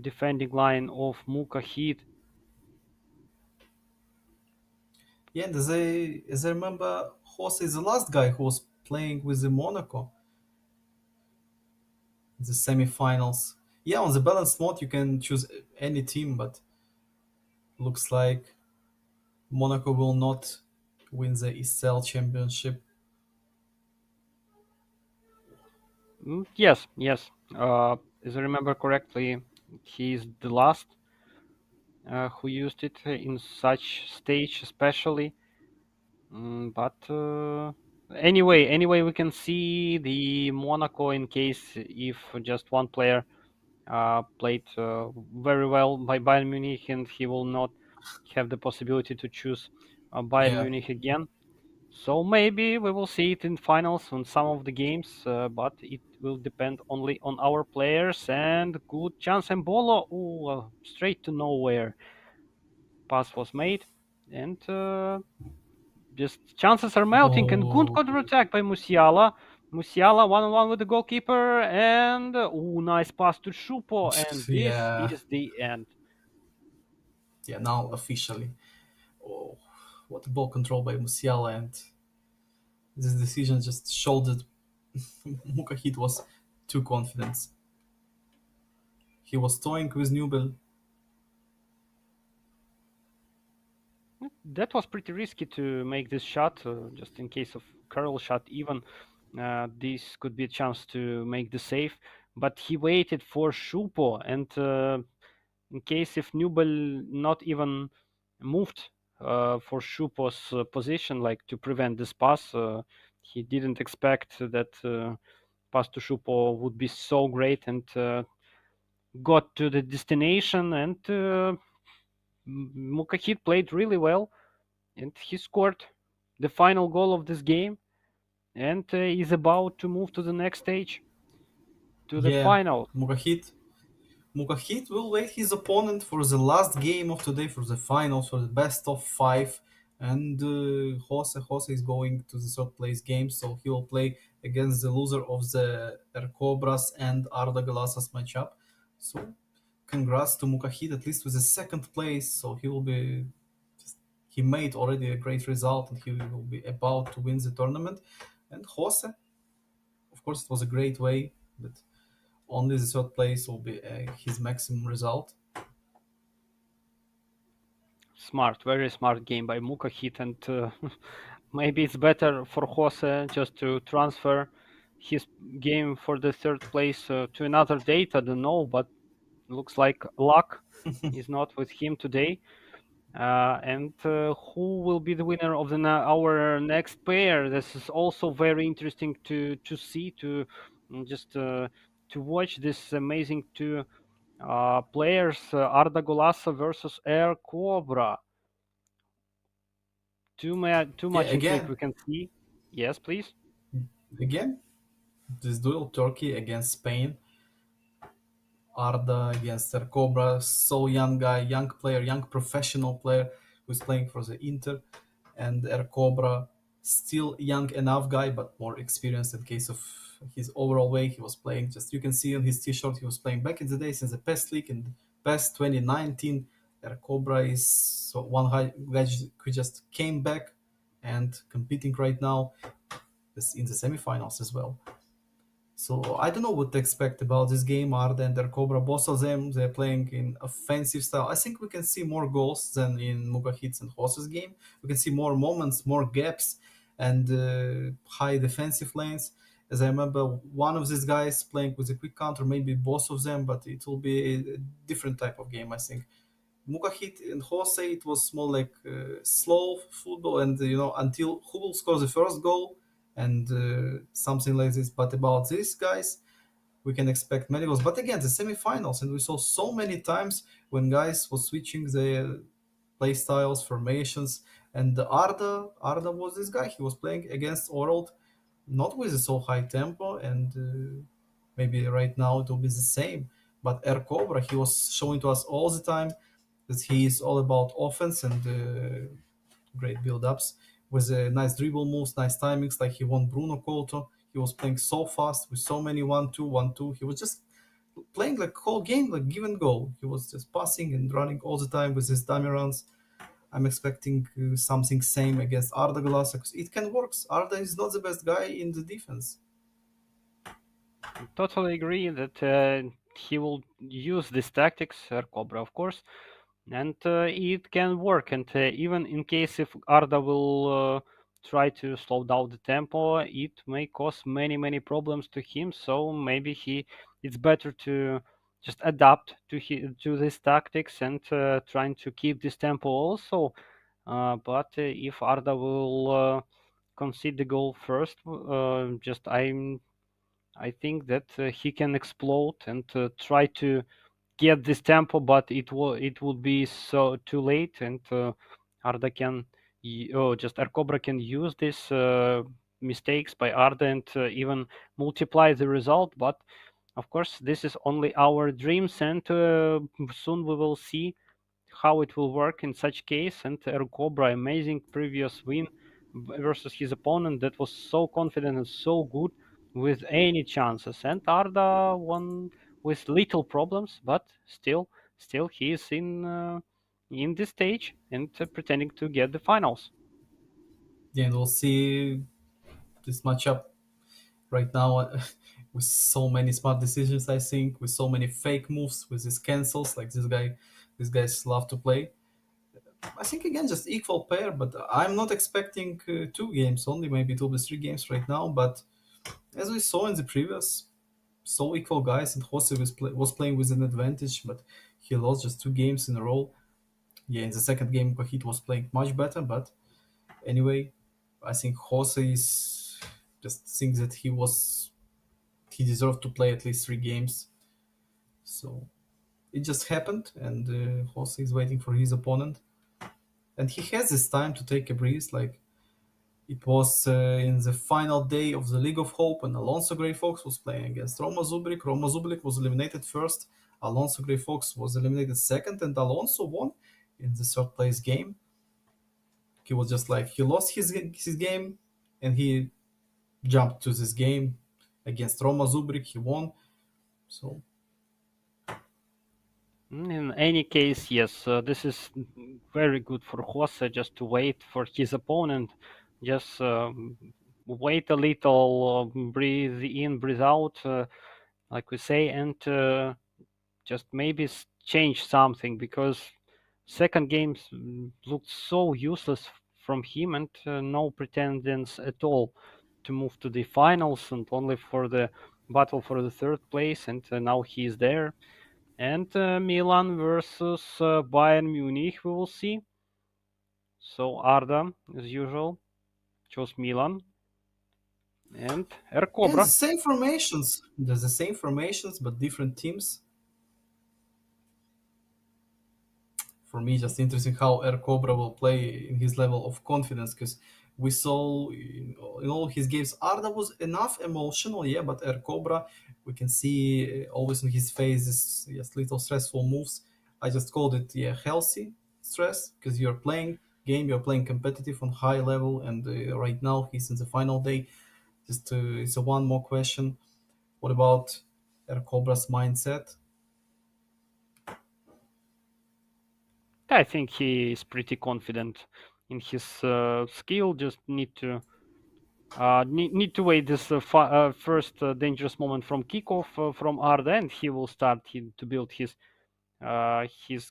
defending line of Mukahid. yeah, and as I remember, Jose is the last guy who was playing with the Monaco in the semi-finals. Yeah, on the balanced mode you can choose any team, but looks like Monaco will not win the ESEL championship. Yes, yes. As I remember correctly, he is the last who used it in such stage, especially. But anyway, we can see the Monaco in case if just one player played very well by Bayern Munich, and he will not have the possibility to choose Bayern Yeah. Munich again. So maybe we will see it in finals on some of the games, but it will depend only on our players. And good chance, and Bolo, ooh, straight to nowhere. Pass was made, and just chances are melting. And good Oh, counter attack by Musiala. Musiala 1-on-1 with the goalkeeper, and ooh, nice pass to Shupo. And this yeah, is the end. yeah. Now officially, oh, what a ball control by Musiala, and this decision just showed that Mukahit was too confident. He was toying with Newbel. That was pretty risky to make this shot, just in case of curl shot. Even this could be a chance to make the save, but he waited for Shupo, and in case if Nubel not even moved for Shupo's position, like to prevent this pass, he didn't expect that pass to Shupo would be so great, and got to the destination, and Mukahid played really well, and he scored the final goal of this game, and is about to move to the next stage, to the Yeah, final. Mukahit. Mukahit will wait his opponent for the last game of today, for the finals, for the best of five. And Jose is going to the third place game, so he will play against the loser of the Cobras and Arda Galasas matchup. So congrats to Mukahit, at least with the second place. So he will be, he made already a great result, and he will be about to win the tournament. And Jose, of course, it was a great way, but only the third place will be his maximum result. Smart, very smart game by Mukahit, and maybe it's better for Jose just to transfer his game for the third place to another date. I don't know, but looks like luck is not with him today. And who will be the winner of our next pair? This is also very interesting to see, to just to watch this amazing two players, Arda Golasa versus Air Cobra. Too Yeah, much intrigue again, we can see. Yes, please. again, this duel, Turkey against Spain, Arda against Cobra, so young guy, young player, young professional player who's playing for the Inter, and Cobra, still young enough guy, but more experienced in case of his overall way. He was playing, just you can see on his t-shirt, he was playing back in the days in the PES League in PES 2019. Cobra is so one guy who just came back and competing right now in the semifinals as well. So I don't know what to expect about this game. Arda and their Cobra, both of them, they're playing in offensive style. I think we can see more goals than in Mugahit's and Hoss's game. We can see more moments, more gaps, and high defensive lanes. As I remember, one of these guys playing with a quick counter, maybe both of them, but it will be a different type of game, I think. Mukahit and Jose, it was more like slow football, and until who will score the first goal and something like this. But about these guys, we can expect many goals. But again, the semifinals, and we saw so many times when guys were switching their play styles, formations, and Arda was this guy. He was playing against Orald, not with a so high tempo, and maybe right now it will be the same. But Air Cobra, he was showing to us all the time that he is all about offense and great build-ups with nice dribble moves, nice timings. Like he won Bruno Couto. He was playing so fast with so many 1-2, 1-2. He was just playing like whole game, like give and go. He was just passing and running all the time with his dummy runs. I'm expecting something same against Arda Glass because it can work. Arda is not the best guy in the defense. Totally agree that he will use these tactics, Cobra, of course, and it can work. And even in case if Arda will try to slow down the tempo, it may cause many problems to him. So maybe it's better to just adapt to these tactics and trying to keep this tempo also. But if Arda will concede the goal first, just I think that he can explode and try to get this tempo, but it would be so too late, and Arda can just Arcobra can use these mistakes by Arda and even multiply the result. But of course, this is only our dreams, and soon we will see how it will work in such case. And Cobra, amazing previous win versus his opponent that was so confident and so good with any chances. And Arda won with little problems, but still he is in this stage and pretending to get the finals. Yeah, and we'll see this matchup right now with so many smart decisions. I think with so many fake moves, with his cancels, like this guy, these guys love to play. I think again just equal pair, but I'm not expecting 2 games only. Maybe it will be 3 games right now. But as we saw in the previous, so equal guys, and Jose was playing with an advantage, but he lost just 2 games in a row. Yeah, in the second game, Kahit was playing much better. But anyway, I think Jose is just thinks that he deserved to play at least 3 games. So it just happened, and Jose is waiting for his opponent, and he has this time to take a breeze. Like it was in the final day of the League of Hope, and Alonso Grey Fox was playing against Roma Zubrik. Roma Zubrik was eliminated first. Alonso Grey Fox was eliminated second, and Alonso won in the third place game. He was just like he lost his game, and he jumped to this game against Roma Zubrik. He won. So In any case, yes, this is very good for Jose just to wait for his opponent. Just wait a little, breathe in, breathe out, like we say, and just maybe change something because second games looked so useless from him and no pretensions at all to move to the finals and only for the battle for the third place, and now he is there. And Milan versus Bayern Munich, we will see. So Arda, as usual, chose Milan and Air yeah, the Cobra. same formations. There's the same formations, but different teams. For me, just interesting how Air Cobra will play in his level of confidence because we saw in all his games Arda was enough emotional, yeah, but Air Cobra we can see always in his face this just little stressful moves. I just called it yeah healthy stress because you're playing game, you're playing competitive on high level, and right now he's in the final day. Just it's a one more question. What about Air Cobra's mindset? I think he is pretty confident in his skill. Just need to wait this first dangerous moment from kickoff from Arda, and he will start to build his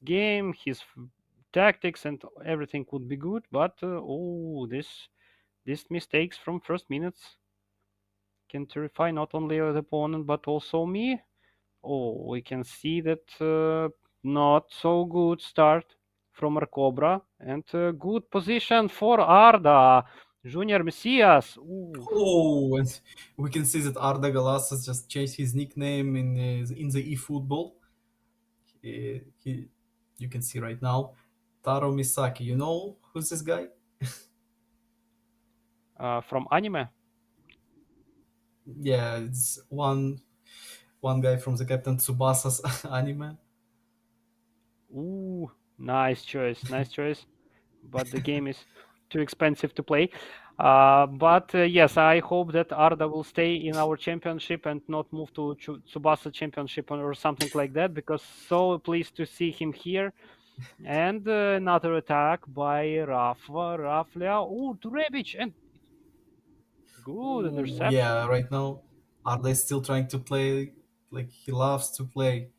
game, his tactics, and everything would be good. But these mistakes from first minutes can terrify not only the opponent but also me. Oh, we can see that not so good start from Cobra and good position for Arda. Junior Messias. Ooh. Oh, and we can see that Arda Galasas just changed his nickname in the eFootball. You can see right now. Taro Misaki. You know who's this guy? From anime. Yeah, it's one guy from the Captain Tsubasa's anime. Ooh, nice choice, nice choice. But the game is too expensive to play. But yes, I hope that Arda will stay in our championship and not move to Tsubasa championship or something like that, because so pleased to see him here. And another attack by Rafa, Raflia. Ooh, to Rebic, and good Ooh, yeah, interception. right now Arda is still trying to play like he loves to play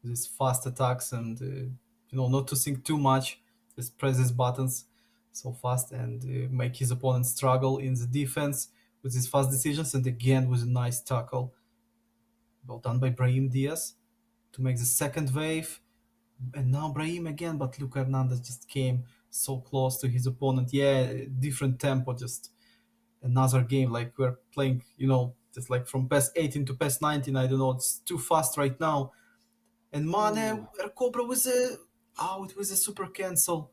these fast attacks and not to think too much. Just press his buttons so fast and make his opponent struggle in the defense with his fast decisions. And again with a nice tackle, well done by Brahim Diaz to make the second wave. And now Brahim again, but Luke Hernandez just came so close to his opponent. Yeah, different tempo, just another game. Like we're playing, just like from PES 18 to PES 19. I don't know, it's too fast right now. And Mane, Ooh, Cobra was a it was a super cancel.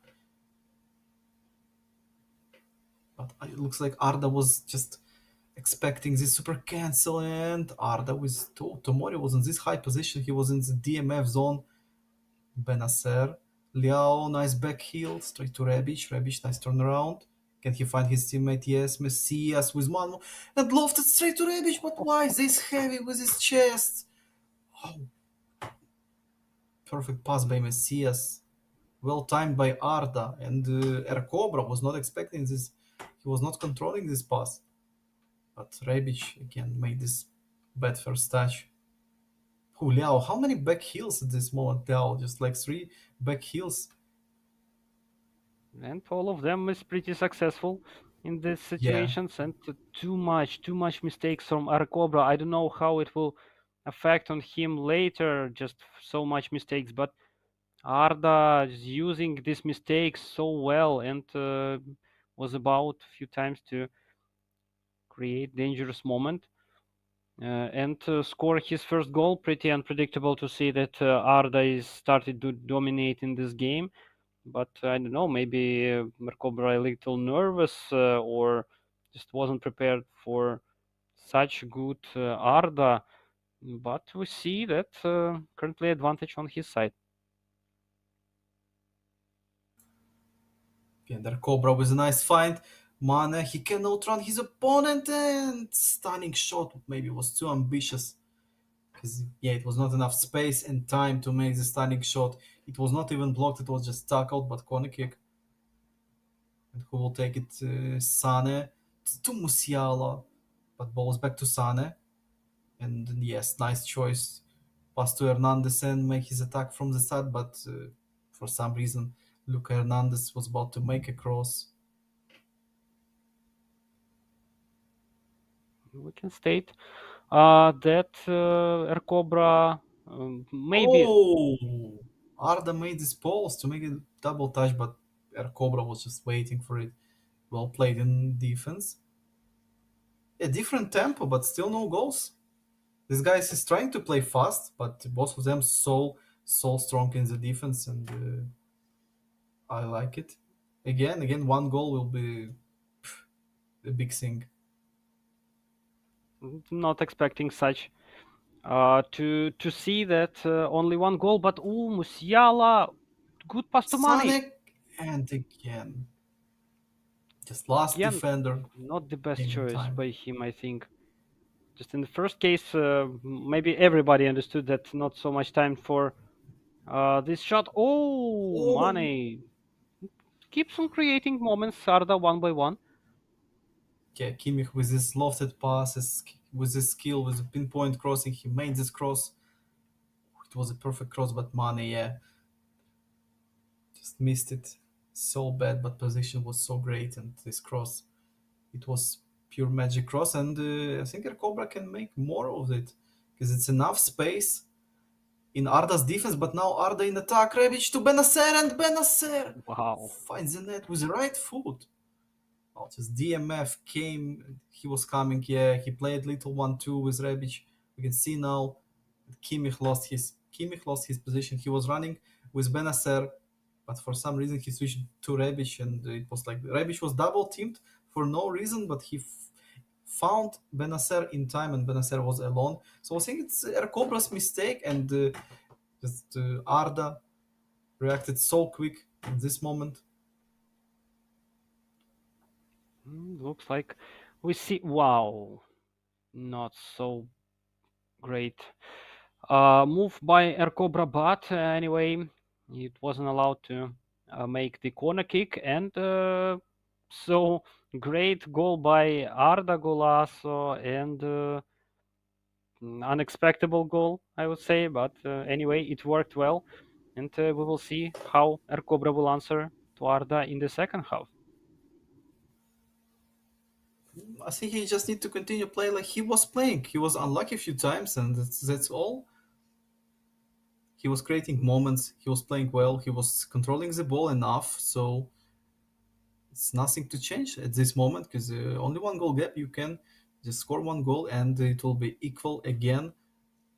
But it looks like Arda was just expecting this super cancel, and Arda was Tomori was in this high position. He was in the DMF zone. Benacer, Liao, nice back heel, straight to Rebic. Rebic, nice turnaround. Can he find his teammate? Yes, Messias with one more. And lofted straight to Rebic, but why is this heavy with his chest? Oh, perfect pass by Messias. Well timed by Arda, and Cobra was not expecting this. He was not controlling this pass. But Rebic again made this bad first touch. Oh, Liao, how many back heels at this moment, Liao? Just like three back heels. and all of them is pretty successful in these Yeah, situations, and too much mistakes from Arcobra. I don't know how it will affect on him later, just so much mistakes, but Arda is using these mistakes so well, and was about a few times to create dangerous moment, and score his first goal. Pretty unpredictable to see that Arda is started to dominate in this game, but I don't know, maybe Mercobra a little nervous, or just wasn't prepared for such good Arda. But we see that currently advantage on his side. and Cobra with a nice find. Mane, he can outrun his opponent, and stunning shot maybe was too ambitious. Because, yeah, it was not enough space and time to make the stunning shot. It was not even blocked, it was just tackled, but corner kick. And who will take it? Sane to Musiala. But ball's back to Sane. And yes, nice choice. Pass to Hernandez and make his attack from the side, but for some reason, Luca Hernandez was about to make a cross. We can state that Ercobra maybe Oh! Arda made this pause to make it double touch, but Cobra was just waiting for it. Well played in defense. A different tempo, but still no goals. This guy is trying to play fast, but both of them so strong in the defense, and I like it. Again, one goal will be a big thing. not expecting such. To see that only one goal, but Musiala, good pass to Mane. Sonic, and again, just last Again, defender not the best came in choice time. by him, I think. Just in the first case, maybe everybody understood that not so much time for this shot. Oh, Oh, Mane keeps on creating moments, Arda, one by one. yeah, Kimmich with his lofted passes, with his skill, with the pinpoint crossing, he made this cross. It was a perfect cross, but Mane, yeah, just missed it so bad. But position was so great, and this cross, it was pure magic cross. And I think Cobra can make more of it because it's enough space in Arda's defense. But now Arda in attack, Rebic to Benacer, and Benacer Wow. finds the net with the right foot. Oh, just DMF came. He was coming. Yeah, he played little 1-2 with Rebic. We can see now Kimmich lost his position. He was running with Benacer, but for some reason he switched to Rebic, and it was like Rebic was double teamed for no reason, but he found Benacer in time, and Benacer was alone. So I think it's Ercobra's mistake, and just Arda reacted so quick in this moment. Looks like we see. Wow, not so great. Move by Ercobra, but anyway, it wasn't allowed to make the corner kick, and so great goal by Arda Golasso, and unexpected goal, I would say, but anyway, it worked well, and we will see how Ercobra will answer to Arda in the second half. I think he just need to continue play like he was playing. He was unlucky a few times, and that's all. He was creating moments. He was playing well. He was controlling the ball enough. So it's nothing to change at this moment because only one goal gap. You can just score one goal and it will be equal again.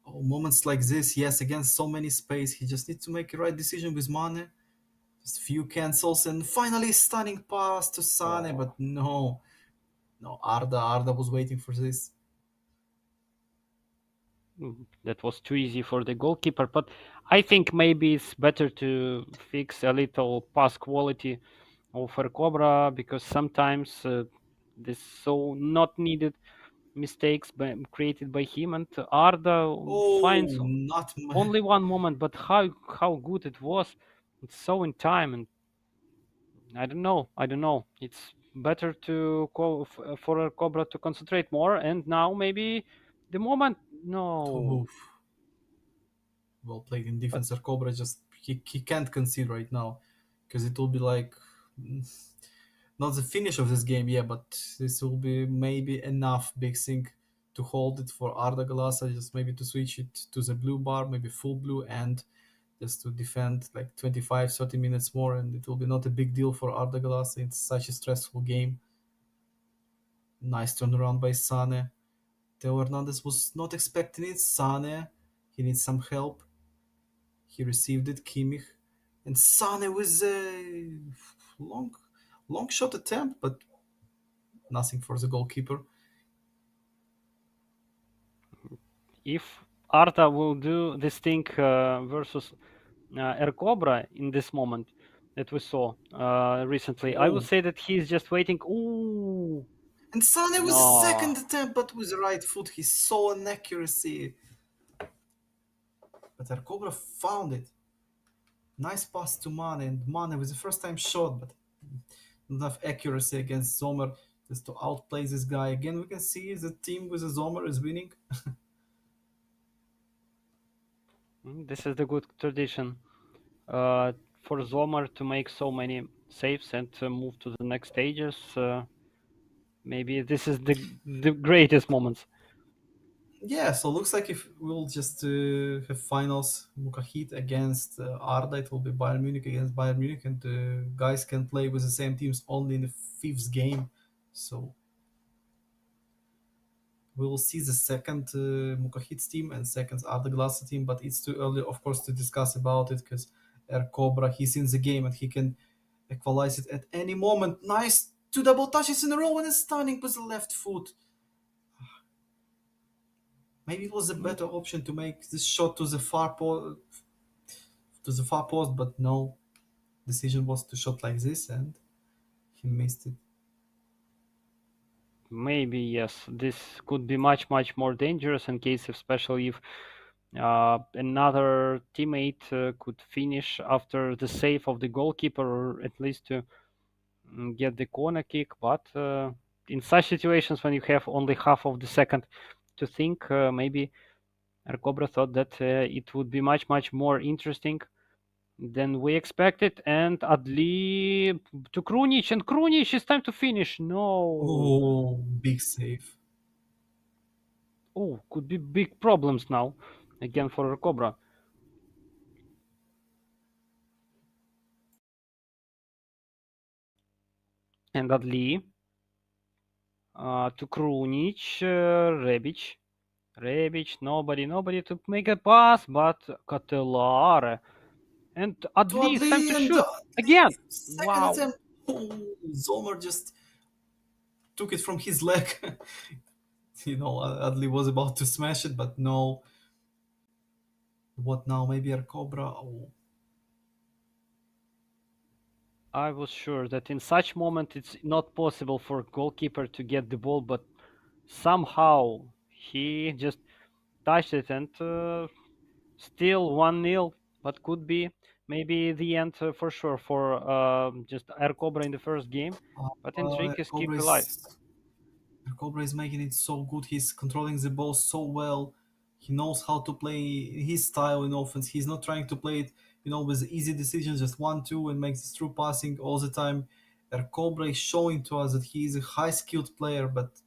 Oh, moments like this, yes, again, so many space. He just needs to make a right decision with Mane. Just few cancels and finally stunning pass to Sane, Oh, but no, Arda was waiting for this. that was too easy for the goalkeeper, but I think maybe it's better to fix a little pass quality of Cobra because sometimes this so not needed mistakes created by him, and Arda finds Oh, not only one moment, but how good it was. It's so in time, and I don't know. It's better to for a Cobra to concentrate more, and now maybe the moment. No, oh, well played in but defense. Cobra just he can't concede right now because it will be like mm, not the finish of this game, yeah, but this will be maybe enough big thing to hold it for Arda Galasa, just maybe to switch it to the blue bar, maybe full blue, and just to defend like 25, 30 minutes more, and it will be not a big deal for Arda Galasa. It's such a stressful game. Nice turnaround by Sane. Theo Hernandez was not expecting it. Sane, he needs some help. He received it. Kimmich and Sane with a long, long shot attempt, but nothing for the goalkeeper. if Arta will do this thing versus Air Cobra in this moment that we saw recently, I would Oh, say that he's just waiting. Ooh, and Sane with a no. second attempt, but with the right foot, he saw an accuracy. But Arcobra found it. Nice pass to Mane, and Mane with the first time shot, but not enough accuracy against Zomer just to outplay this guy. Again, we can see the team with the Zomer is winning. This is the good tradition for Zomer to make so many saves and move to the next stages. Maybe this is the greatest moments. Yeah, so looks like if we'll just have finals Mukahit against Arda, it will be Bayern Munich against Bayern Munich, and guys can play with the same teams only in the fifth game. So we will see the second Mukahit's team and second Arda Glaser team, but it's too early, of course, to discuss about it because Air Cobra, he's in the game and he can equalize it at any moment. Nice, two double touches in a row and a stunning with the left foot. Maybe it was a Mm, better option to make this shot to the far post, but no. Decision was to shot like this, and he missed it. Maybe yes, this could be much more dangerous in case, especially if another teammate could finish after the save of the goalkeeper, or at least to get the corner kick. But in such situations, when you have only half of the second to think, maybe Cobra thought that it would be much more interesting than we expected. And Adli to Krunic, and Krunic is time to finish. No. Oh, big save. Oh, could be big problems now again for Cobra. And Adli to Krunic, Rebic. Rebic, nobody to make a pass, but Catelare. And To Adli is time to Adli and shoot again. second Wow. attempt. Oh, Zomer just took it from his leg. Adli was about to smash it, but no. What now? Maybe a Cobra? Oh, I was sure that in such moment it's not possible for goalkeeper to get the ball, but somehow he just touched it and still 1-0, but could be maybe the end for sure for just Air Cobra in the first game. But intrigue is keep Cobra alive. is Cobra is making it so good. He's controlling the ball so well. He knows how to play his style in offense. He's not trying to play it, with easy decisions, just 1-2 and makes it through passing all the time. Cobra is showing to us that he is a high skilled player, but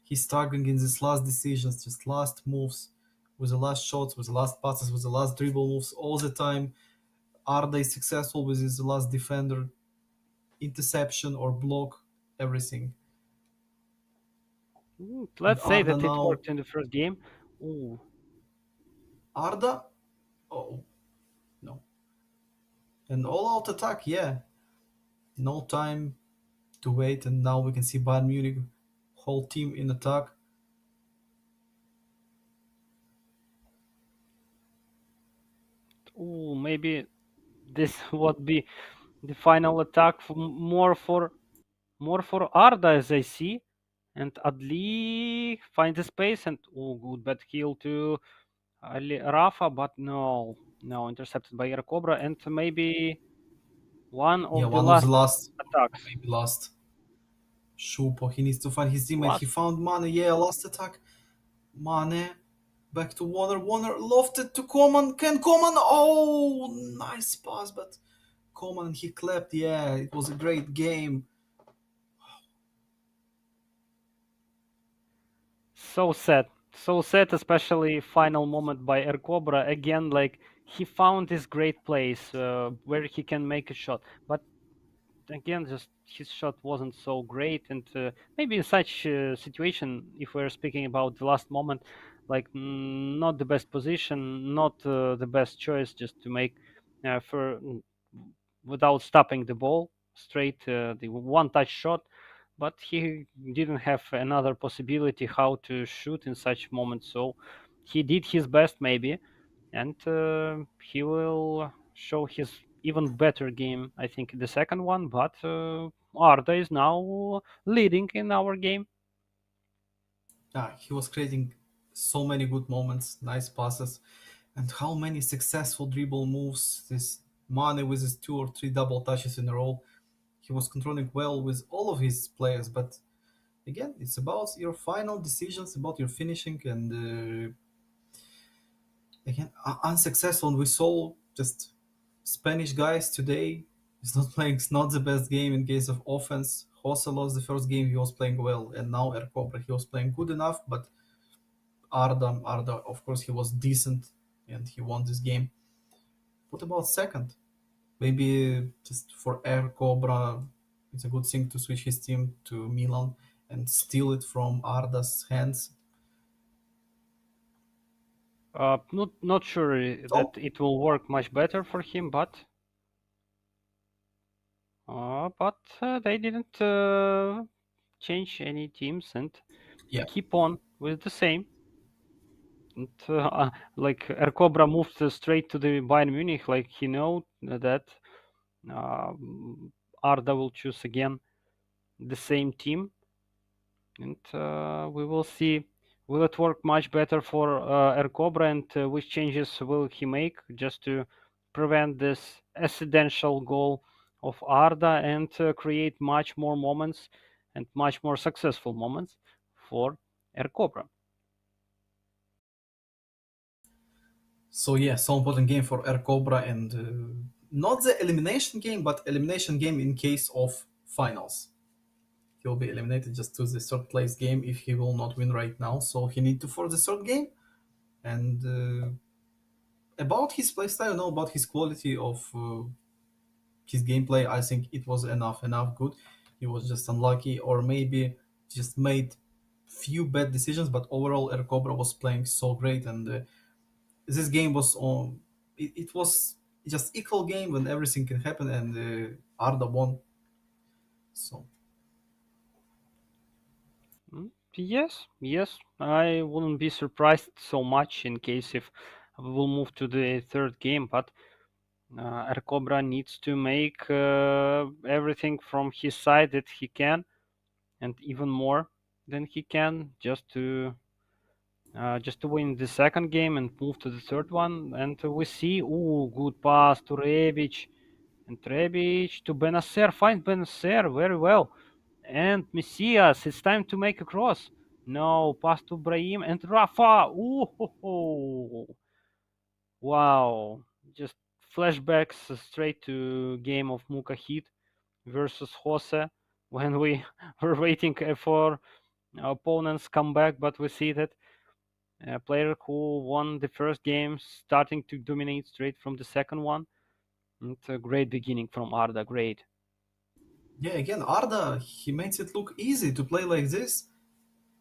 he's struggling in these last decisions, just last moves, with the last shots, with the last passes, with the last dribble moves all the time. Arda is successful with his last defender, interception or block, everything. And Let's say Arda that it now, worked in the first game. Ooh, Arda, oh no, an all-out attack, yeah. No time to wait, and now we can see Bayern Munich whole team in attack. ooh, maybe this would be the final attack more for Arda as I see. And Adli finds the space and oh, good bad kill to Rafa, but no, intercepted by Air Cobra and maybe one Yeah, of the one of the last last, attacks. maybe last. Shupo, he needs to find his teammate. He Last. found Mane. Yeah, last attack. Mane back to Warner. Warner lofted to Coman. Can Coman? Oh, nice pass, but Coman he clapped. Yeah, it was a great game. So sad. So sad, especially final moment by Air Cobra. Again, like he found this great place where he can make a shot. But again, just his shot wasn't so great. And maybe in such situation, if we're speaking about the last moment, like not the best position, not the best choice just to make without stopping the ball straight, the one touch shot, but he didn't have another possibility how to shoot in such moments. So he did his best maybe, and he will show his even better game, I think, the second one. But Arda is now leading in our game. Yeah, he was creating so many good moments, nice passes, and how many successful dribble moves. This Mane with his two or three double touches in a row. He was controlling well with all of his players, but again, it's about your final decisions, about your finishing, and again, unsuccessful. And we saw just Spanish guys today. He's not playing. It's not the best game in case of offense. Jose lost the first game. He was playing well, and now El Cobra. He was playing good enough, but Arda, of course, he was decent, and he won this game. What about second? Maybe just for Air Cobra, it's a good thing to switch his team to Milan and steal it from Arda's hands. Not sure that So it will work much better for him, but they didn't change any teams and yeah, keep on with the same. And, like Ercobra moved straight to the Bayern Munich, like he know that Arda will choose again the same team, and we will see. Will it work much better for Ercobra, and which changes will he make just to prevent this accidental goal of Arda and create much more moments and much more successful moments for Ercobra? so yeah, so important game for Air Cobra and not the elimination game, but elimination game in case of finals. He will be eliminated just to the third place game if he will not win right now. So he need to for the third game. And about his playstyle, about his quality of his gameplay, I think it was enough good. He was just unlucky, or maybe just made few bad decisions. But overall, Air Cobra was playing so great, and this game was on. It was just equal game when everything can happen, and Arda won. So Yes, yes. I wouldn't be surprised so much in case if we will move to the third game, but Cobra needs to make everything from his side that he can, and even more than he can, just to win the second game and move to the third one. And we see, ooh, good pass to Rebic, and Rebic to Benacer. Find Benacer very well. And Messias, it's time to make a cross. No, pass to Brahim and Rafa. Ooh, ho, ho. Wow. Just flashbacks straight to game of Mukahit versus Jose when we were waiting for opponents come back, but we see that a player who won the first game starting to dominate straight from the second one. It's a great beginning from Arda. Great. yeah, again, Arda, he makes it look easy to play like this,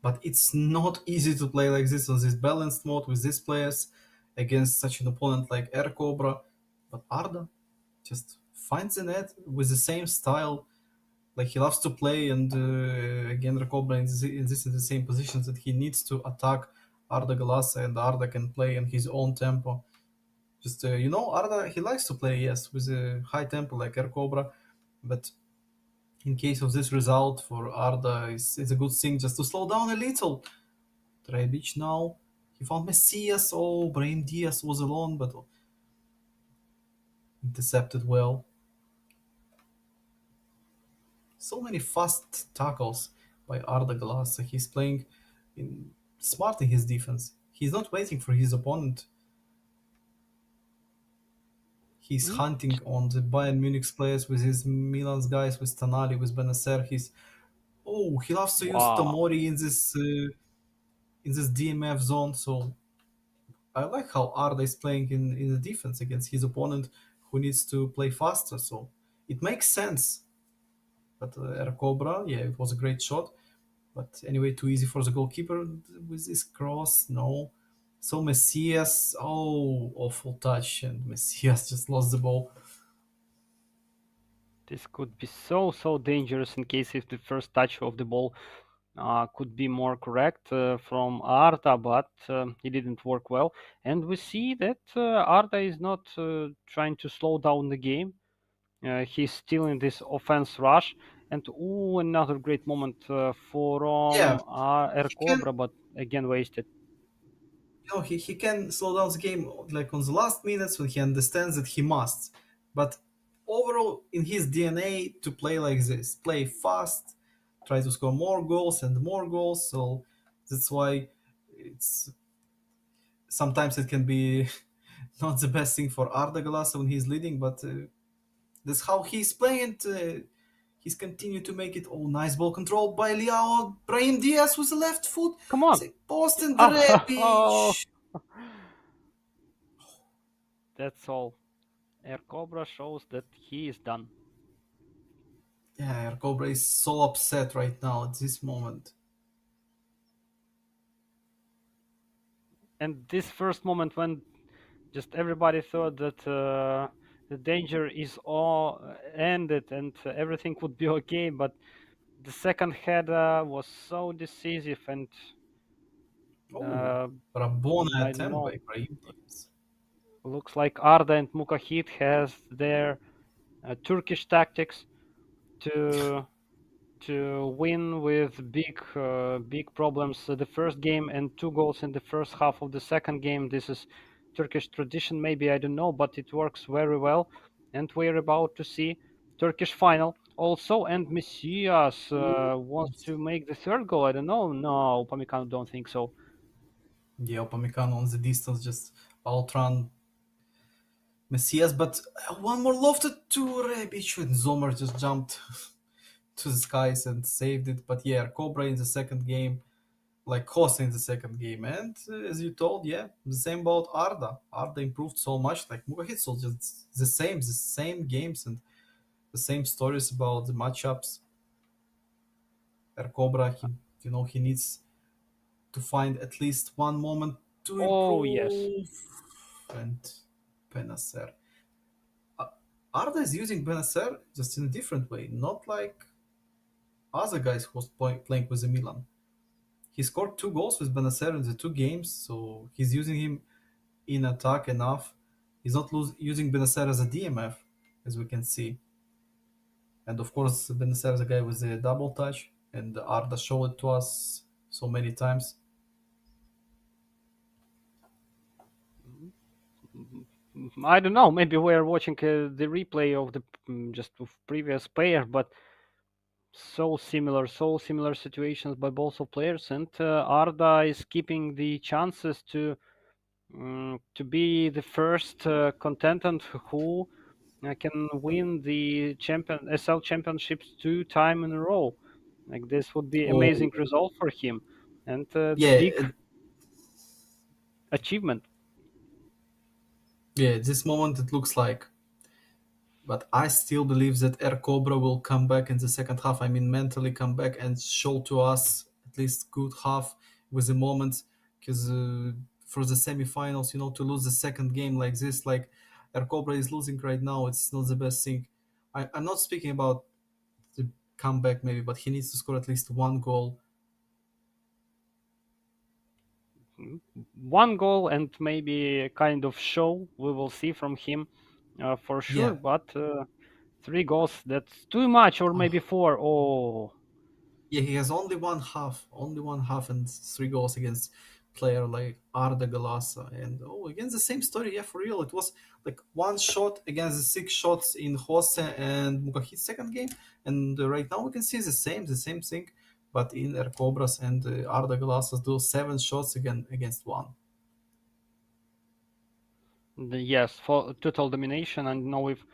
but it's not easy to play like this on this balanced mode with these players against such an opponent like Air Cobra. But Arda just finds the net with the same style, like he loves to play, and again, Air Cobra in the same positions that he needs to attack Arda Galasa, and Arda can play in his own tempo. Just Arda, he likes to play, yes, with a high tempo like Air Cobra, but in case of this result for Arda, it's a good thing just to slow down a little. Trebic now, he found Messias. Oh, Brahim Diaz was alone, but intercepted well. So many fast tackles by Arda Glass. He's playing smart in his defense. He's not waiting for his opponent. He's Mm, hunting on the Bayern Munich's players with his Milan's guys, with Tonali, with Benacer. He loves to use wow. Tomori in this DMF zone. So I like how Arda is playing in the defense against his opponent who needs to play faster. So it makes sense. But Air Cobra, yeah, it was a great shot. But anyway, too easy for the goalkeeper with this cross. No. So Messias, oh, awful touch, and Messias just lost the ball. This could be so dangerous in case if the first touch of the ball could be more correct from Arda, but it didn't work well. And we see that Arda is not trying to slow down the game. He's still in this offense rush. And ooh, another great moment Yeah, from Air he can, Cobra, but again wasted. he can slow down the game like on the last minutes when he understands that he must. But overall, in his DNA, to play like this, play fast, try to score more goals and more goals. So that's why it's sometimes it can be not the best thing for Arda Galasa when he's leading, but that's how he's playing. He's continued to make it. Oh, nice ball control by Liao. Brahim Diaz with the left foot. Come on. Say post and Oh, Rebic. that's all. Air Cobra shows that he is done. Yeah, Cobra is so upset right now at this moment. And this first moment when just everybody thought that the danger is all ended and everything would be okay, but the second header was so decisive, and Oh, uh, Rabona I don't attempt know. by Brahim Diaz. Looks like Arda and Mukahit has their Turkish tactics to win with big problems. The first game and 2 goals in the first half of the second game. This is Turkish tradition, maybe, I don't know, but it works very well. And we're about to see Turkish final also. And Messias wants to make the third goal. I don't know. No, Upamecano don't think so. Yeah, Upamecano on the distance just outrun Messias, but one more lofted to Rebic, and Zomer just jumped to the skies and saved it. But yeah, Cobra in the second game, like Jose in the second game. And as you told, yeah, the same about Arda. Arda improved so much, like Mugahitzel, just the same games and the same stories about the matchups. Cobra, he needs to find at least one moment to Oh, yes. improve. And Benacer. Arda is using Benacer just in a different way, not like other guys who was playing with the Milan. He scored 2 goals with Benacer in the 2 games, so he's using him in attack enough. He's not using Benacer as a DMF, as we can see. And of course, Benacer is a guy with a double touch, and Arda showed it to us so many times. I don't know. Maybe we're watching the replay of the just of previous player, but so similar situations by both of players, and Arda is keeping the chances to be the first contestant who can win the champion SL championships 2 times in a row. Like this would be Oh, amazing result for him, and the yeah, big achievement. yeah. At this moment, it looks like, but I still believe that Air Cobra will come back in the second half. I mean, mentally come back and show to us at least good half with the moments. Because for the semifinals, to lose the second game like this, like Air Cobra is losing right now, it's not the best thing. I'm not speaking about the comeback maybe, but he needs to score at least 1 goal. Mm, One goal and maybe a kind of show we will see from him for sure, Yeah. but 3 goals, that's too much, or maybe four. Oh, Yeah, he has only one half, and 3 goals against player like Arda Galasa. And against the same story, yeah, for real. It was like one shot against the 6 shots in Jose and Mukahit's second game, and right now we can see the same thing, but in Air Cobras and Arda Galasas do 7 shots again against one. yes, for total domination. And know if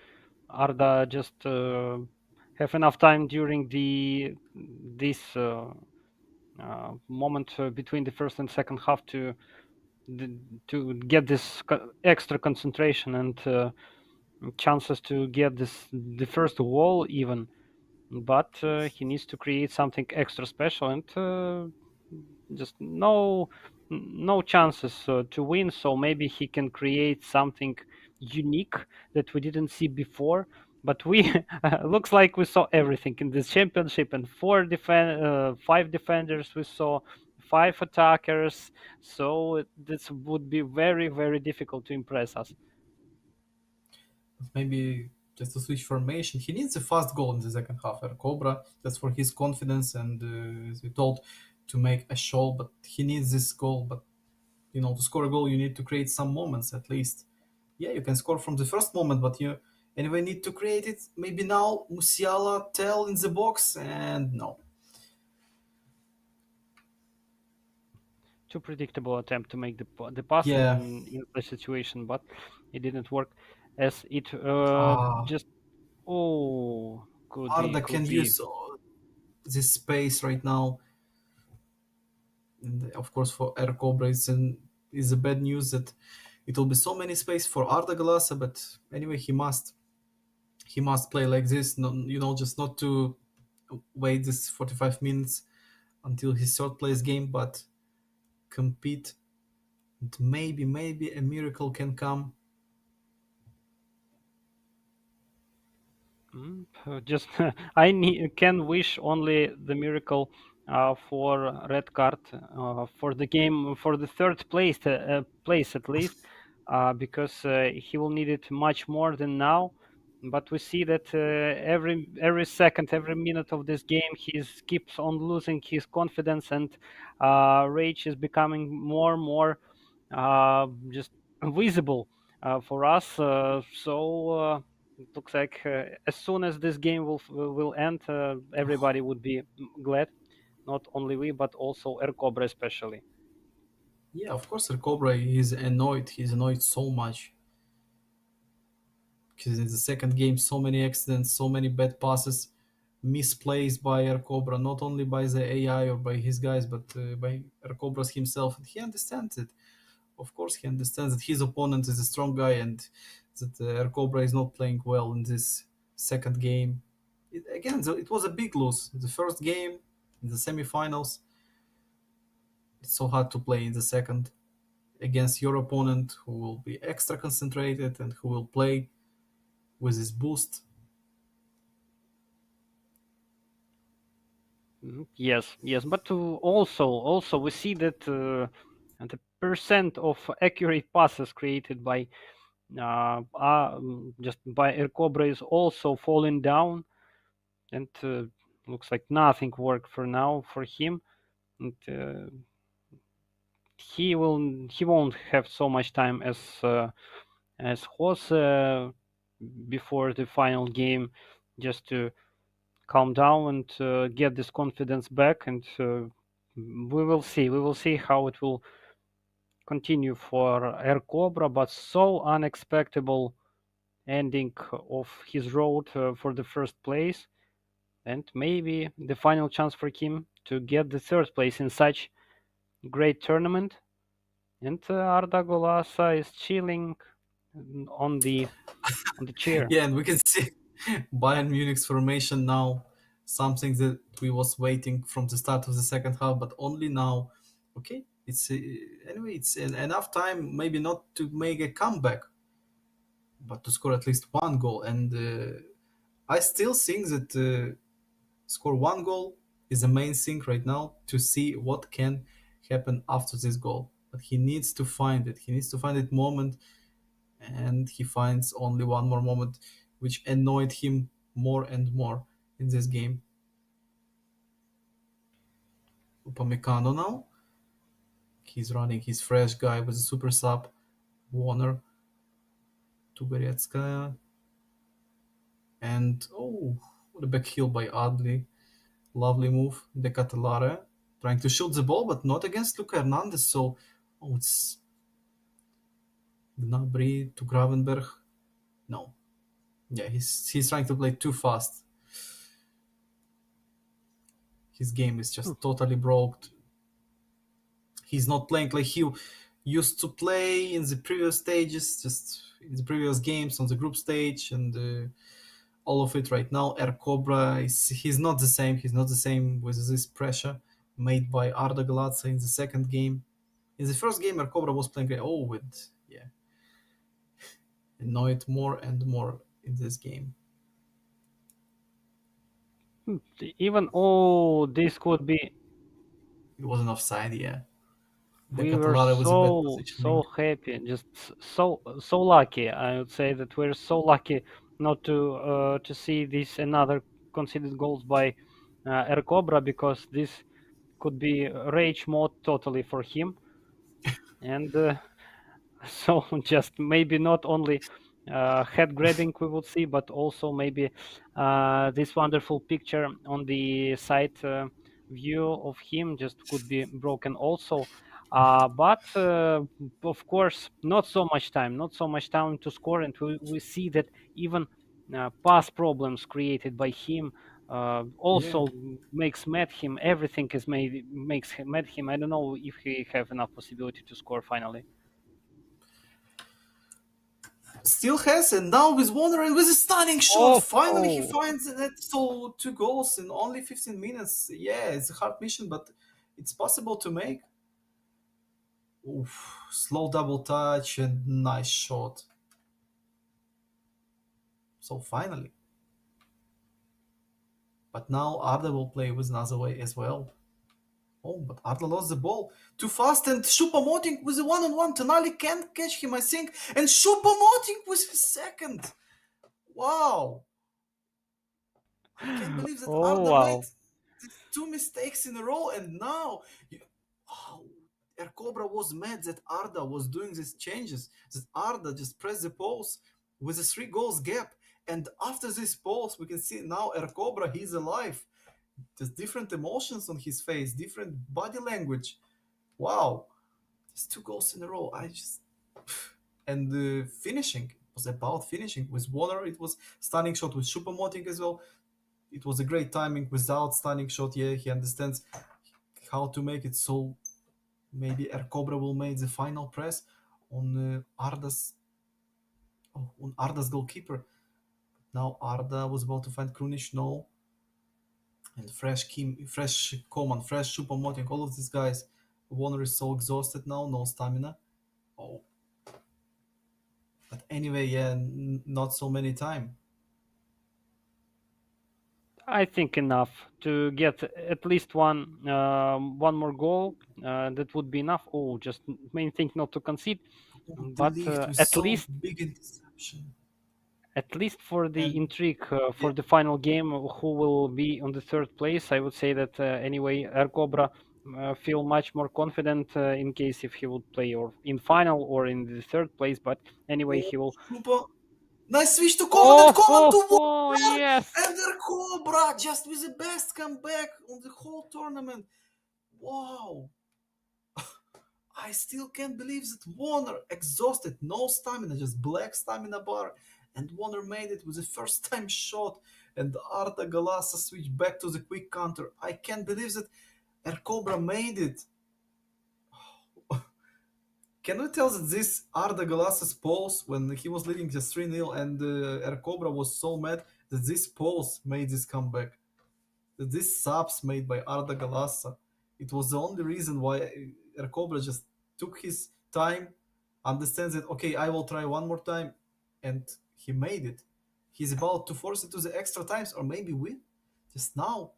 Arda just have enough time during the this moment between the first and second half to get this extra concentration and chances to get this the first wall even, but he needs to create something extra special, and just no chances to win. So maybe he can create something unique that we didn't see before. But we looks like we saw everything in this championship, and five defenders we saw, five attackers. So this would be very difficult to impress us. Maybe just to switch formation. He needs a fast goal in the second half. Cobra, that's for his confidence and, as we told, to make a show. But he needs this goal. But to score a goal, you need to create some moments at least. Yeah, you can score from the first moment, but you anyway need to create it. Maybe now Musiala tell in the box, and no. Too predictable attempt to make the pass Yeah, in the situation, but it didn't work as it uh, just. Oh, Arda could can be. use this space right now. And of course, for Air Cobra, is a bad news that it will be so many space for Arda Galasa. But anyway, he must play like this. No, just not to wait this 45 minutes until his third place game, but compete. And maybe a miracle can come. Just can wish only the miracle for red card for the game for the third place at least, because he will need it much more than now. But we see that every second, every minute of this game, he keeps on losing his confidence, and rage is becoming more and more just visible for us. It looks like as soon as this game will end, everybody would be glad. Not only we, but also Air Cobra especially. Yeah, of course, Cobra is annoyed. He's annoyed so much because in the second game, so many accidents, so many bad passes, misplays by Air Cobra, not only by the AI or by his guys, but by Air Cobras himself. And he understands it. Of course, he understands that his opponent is a strong guy and that Air Cobra is not playing well in this second game. It was a big lose. The first game in the semifinals, it's so hard to play in the second against your opponent who will be extra concentrated and who will play. with his boost. Yes, yes, but also we see that the percent of accurate passes created by just by Air Cobra is also falling down, and looks like nothing worked for now for him. And he won't have so much time as Jose before the final game, just to calm down and get this confidence back. And we will see how it will continue for Air Cobra, but so unexpected ending of his road for the first place, and maybe the final chance for him to get the third place in such great tournament. And Arda Golasa is chilling on the on the chair. Yeah, and we can see Bayern Munich's formation now, something that we was waiting from the start of the second half, but only now. Okay, it's anyway, it's enough time, maybe not to make a comeback, but to score at least one goal. And I still think that score one goal is the main thing right now to see what can happen after this goal. But he needs to find it. He needs to find it moment, and he finds only one more moment, which annoyed him more and more in this game. Upamecano now, he's running his fresh guy with a super sub, Warner to Goretzka, and oh, what a back heel by Adli. Lovely move. De Catalare trying to shoot the ball, but not against Luca Hernandez. So, oh, it's Gnabry to Gravenberg. No. Yeah, he's trying to play too fast. His game is just totally broke. He's not playing like he used to play in the previous stages, just in the previous games on the group stage, and all of it right now. Air Cobra he's not the same. He's not the same with this pressure made by Arda Gladze in the second game. In the first game, Air Cobra was playing with yeah, annoyed more and more in this game. Even oh, this could be. It wasn't offside, yeah. The We were Catalara was a bad positioning. so happy, just so lucky. I would say that we're so lucky not to see this another conceded goals by Air Cobra, because this could be rage mode totally for him. And so just maybe not only head grabbing we would see, but also maybe this wonderful picture on the side view of him just could be broken also. But of course, not so much time to score, and we see that even pass problems created by him Yeah. also makes mad him. Everything is made makes him mad him. I don't know if he have enough possibility to score finally. Still has, and now with Warner and with a stunning shot. Oh, Finally, he oh, finds that. So two goals in only 15 minutes. Yeah, it's a hard mission, but it's possible to make. Oof, slow double touch and nice shot. So finally, but now Arda will play with another way as well. Oh, but Arda lost the ball too fast, and Choupo-Moting with a one-on-one. Tonali can't catch him, I think, and Choupo-Moting with his second. Wow, I can't believe that oh Arda made wow. these two mistakes in a row, and now, oh, Air Cobra was mad that Arda was doing these changes. That Arda just pressed the pause with a 3 goals gap, and after this pause, we can see now Air Cobra, he's alive. There's different emotions on his face, different body language. Wow, it's 2 goals in a row. I just and the finishing was about finishing with Warner. It was stunning shot with Choupo-Moting as well. It was a great timing without stunning shot. Yeah, he understands how to make it. So maybe Air Cobra will make the final press on Arda's goalkeeper. Now Arda was about to find Krunic. No, and fresh Coman, fresh Choupo-Moting, all of these guys. Warner is so exhausted now, no stamina. Oh, But anyway, yeah, not so many time. I think enough to get at least one more goal. That would be enough. Oh, just main thing not to concede, Won't but believe with so big interception. at least for the And intrigue yeah, for the final game, who will be on the third place, I would say that anyway, Air Cobra feel much more confident in case if he would play or in final or in the third place. But anyway, oh, he will. super nice switch to Common and Oh, Common to oh, oh, Warner yes! and their Cobra just with the best comeback on the whole tournament. Wow, I still can't believe that Warner exhausted, no stamina, just black stamina bar, and Warner made it with a first time shot. And Arda Galassa switched back to the quick counter. I can't believe that Air Cobra made it. Can we tell that this Arda Galassa's pose when he was leading just 3-0 and Air Cobra was so mad that this pose made this comeback? That this subs made by Arda Galassa, it was the only reason why Air Cobra just took his time, understands that, okay, I will try one more time, and he made it. He's about to force it to the extra times or maybe win just now.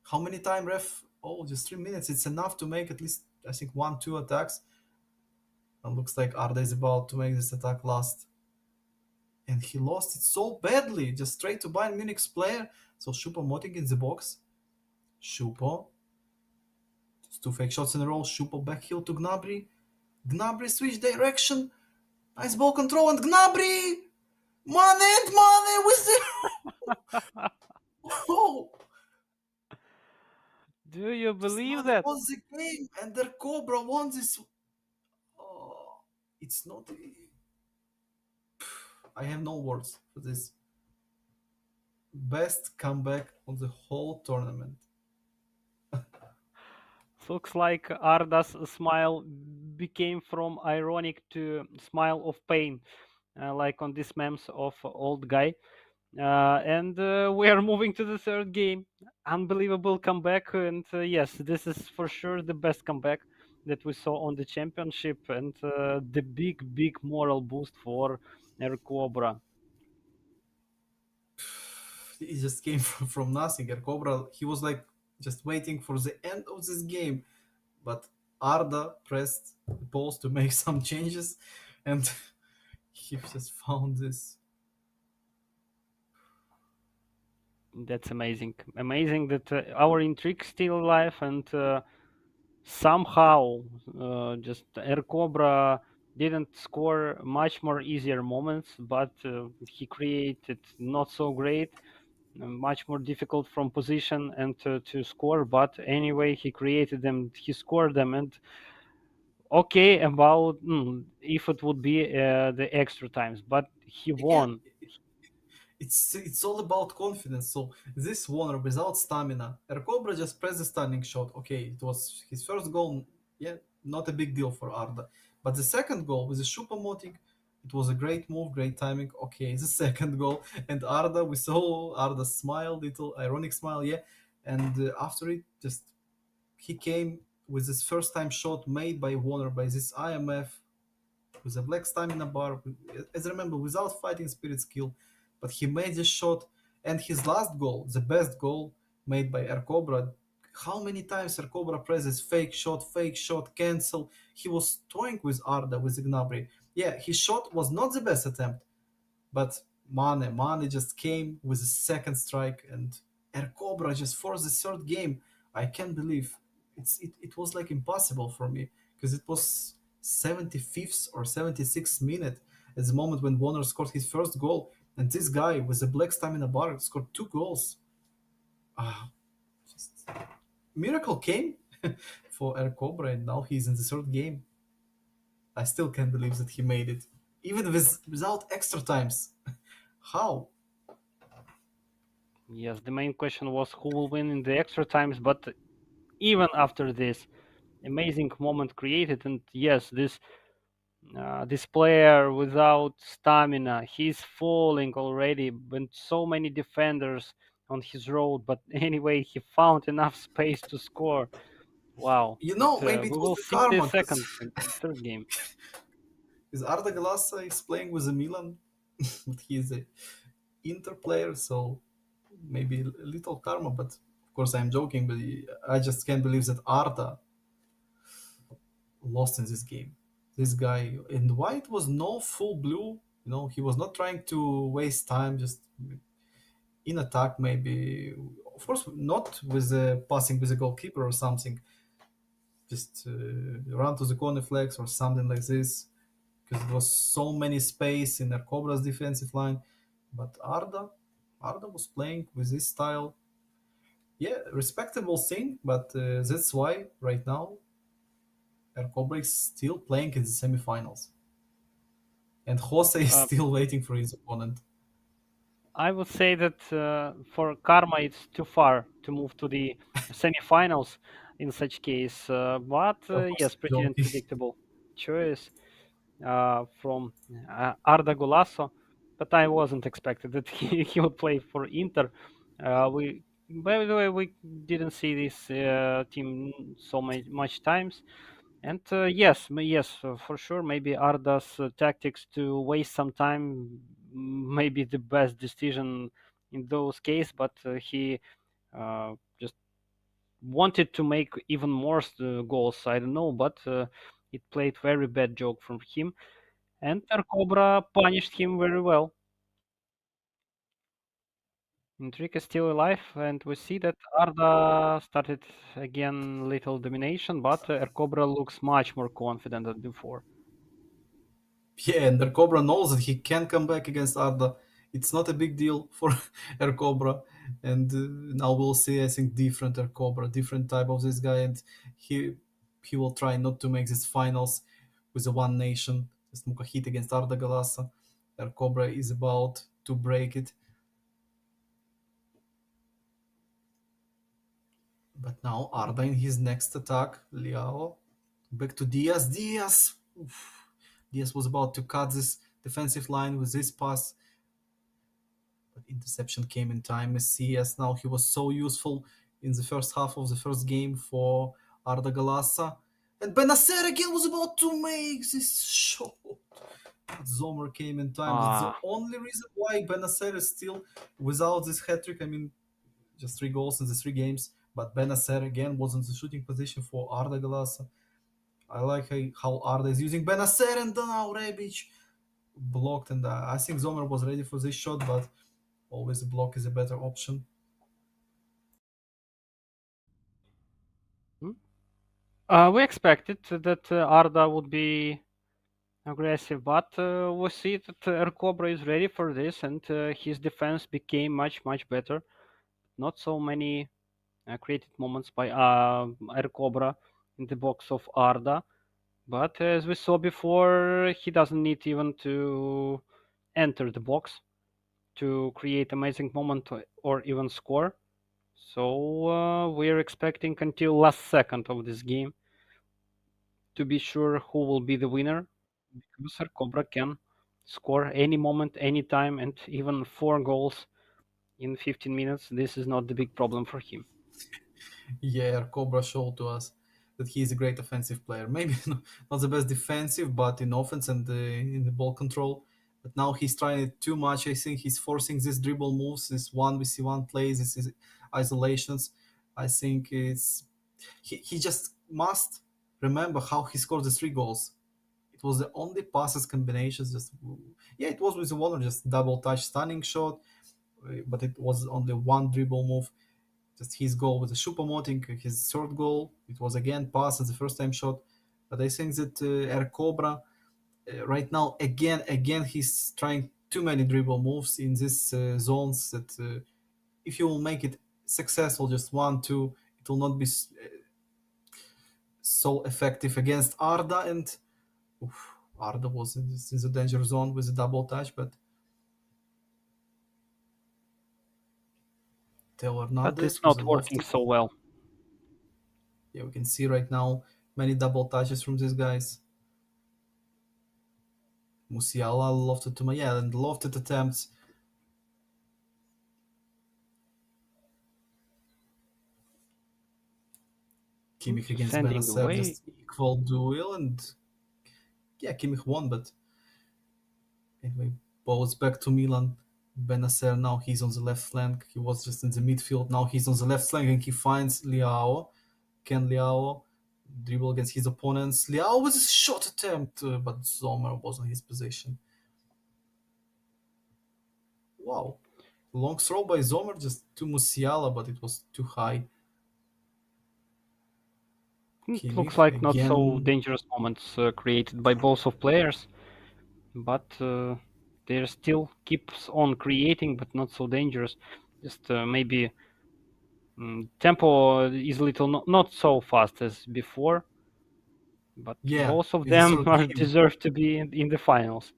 How many time, ref? Oh, just 3 minutes. It's enough to make at least, I think, one, two attacks. And looks like Arda is about to make this attack last. And he lost it so badly, just straight to Bayern Munich's player. So Schupo Moting in the box. Schupo. Just two fake shots in a row. Schupo back heel to Gnabry. Gnabry switch direction. Nice ball control and Gnabry! Mane and Mane with the... Oh! Do you Just believe Mane that? won the game and their Cobra won this... Oh, it's not... I have no words for this. Best comeback on the whole tournament. Looks like Arda's smile became from ironic to smile of pain, like on these memes of old guy. And we are moving to the third game. Unbelievable comeback, and yes, this is for sure the best comeback that we saw on the championship, and the big moral boost for Air Cobra. He just came from nothing. And Cobra, he was like just waiting for the end of this game. But Arda pressed the pause to make some changes and he just found this. That's amazing. Amazing that our intrigue still alive, and somehow just Air Cobra didn't score much more easier moments, but he created not so great, much more difficult from position and to score. But anyway, he created them, he scored them, and okay about if it would be the extra times, but he Again, won. it's all about confidence. So this Warner without stamina, Cobra just pressed the stunning shot. Okay, it was his first goal. Yeah, not a big deal for Arda. But the second goal with the Choupo-Moting, it was a great move, great timing. Okay, the second goal and Arda, we saw Arda smile, little ironic smile, yeah. And after it, just he came with his first time shot made by Warner by this IMF with a black stamina bar, as I remember, without fighting spirit skill. But he made this shot, and his last goal, the best goal made by Air Cobra. How many times Air Cobra presses fake shot, cancel? He was toying with Arda, with Gnabry. Yeah, his shot was not the best attempt, but Mane just came with a second strike, and Air Cobra just forced the third game. I can't believe it was like impossible for me because it was 75th or 76th minute at the moment when Warner scored his first goal, and this guy with a black stamina bar scored two goals. Ah, just miracle came for Air Cobra, and now he's in the third game. I still can't believe that he made it, even without extra times. How? Yes, the main question was who will win in the extra times, but even after this amazing moment created, and yes, this player without stamina, he's falling already, and so many defenders on his road, but anyway, he found enough space to score. Wow! You But know, maybe it we was will the see the karma, because second and third game. Is Arda Galassa is playing with the Milan, but he is a Inter player, so maybe a little karma. But of course, I'm joking. But I just can't believe that Arda lost in this game. This guy, and why it was no full blue. He was not trying to waste time, just in attack, maybe. Of course, not with passing with a goalkeeper or something. Just run to the corner flags or something like this, because it was so many space in their Cobra's defensive line. But Arda was playing with this style. Yeah, respectable thing, but that's why right now Cobra is still playing in the semifinals, and Jose is Uh, still waiting for his opponent. I would say that for Karma, it's too far to move to the semifinals in such case. But Of course, yes, I'm pretty joking. unpredictable choice from Arda Golasso. But I wasn't expected that he would play for Inter. By the way, we didn't see this team so much times. And yes, yes, for sure, maybe Arda's tactics to waste some time may be the best decision in those cases, but he just wanted to make even more goals. I don't know, but it played very bad joke from him, and Cobra punished him very well. Intrigue is still alive, and we see that Arda started again little domination, but Cobra looks much more confident than before. Yeah, and their Cobra knows that he can come back against Arda. It's not a big deal for Air Cobra, and now we'll see. I think different Air Cobra, different type of this guy, and he he will try not to make this finals with the one nation. Just Mukahit against Arda Galassa. Air Cobra is about to break it, but now Arda in his next attack, Liao back to Diaz. Diaz, oof. Diaz was about to cut this defensive line with this pass, but interception came in time. Messias, now he was so useful in the first half of the first game for Arda Galassa. And Benacer again was about to make this shot. Zomer came in time. That's the Ah, only reason why Benacer is still without this hat trick. I mean, just 3 goals in the 3 games. But Benacer again was in the shooting position for Arda Galassa. I like how Arda is using Benacer, and now Rebic blocked. And I think Zomer was ready for this shot, but always a block is a better option. hmm? We expected that Arda would be aggressive, but we see that Cobra is ready for this, and his defense became much better. Not so many created moments by Cobra in the box of Arda, but as we saw before, he doesn't need even to enter the box to create amazing moment or even score. So we're expecting until last second of this game to be sure who will be the winner, because Cobra can score any moment, anytime, and even 4 goals in 15 minutes. This is not the big problem for him. Yeah, Cobra showed to us that he is a great offensive player. Maybe not the best defensive, but in offense and in the ball control. But now he's trying it too much. I think he's forcing these dribble moves, this 1v1 plays, this is isolations. I think he just must remember how he scored the 3 goals. It was the only passes combinations. Just yeah, it was with the Waller, just double touch, stunning shot, but it was only one dribble move. Just his goal with the Choupo-Moting, his third goal. It was again pass as the first time shot. But I think that Air Cobra right now again he's trying too many dribble moves in these zones that if you will make it successful, just one, two, it will not be so effective against Arda. And oof, Arda was in the danger zone with a double touch, but Theo But it's Hernandez with not a working lofted. so well. Yeah, we can see right now many double touches from these guys. Musiala lofted to Mayel and lofted attempts. Kimmich against Sending Benacer away. just equal duel, and yeah, Kimmich won, but Anyway, balls back to Milan. Benacer now he's on the left flank. He was just in the midfield. Now he's on the left flank and he finds Liao. Ken Liao dribble against his opponents. Liao with a shot attempt, but Zomer was in his position. Wow. Long throw by Zomer just to Musiala, but it was too high. It looks Kimmich like not so again. dangerous moments created by both of players, but they still keeps on creating, but not so dangerous. Just maybe tempo is a little not so fast as before, but Yeah, both of in the them third are game. deserve to be in the finals.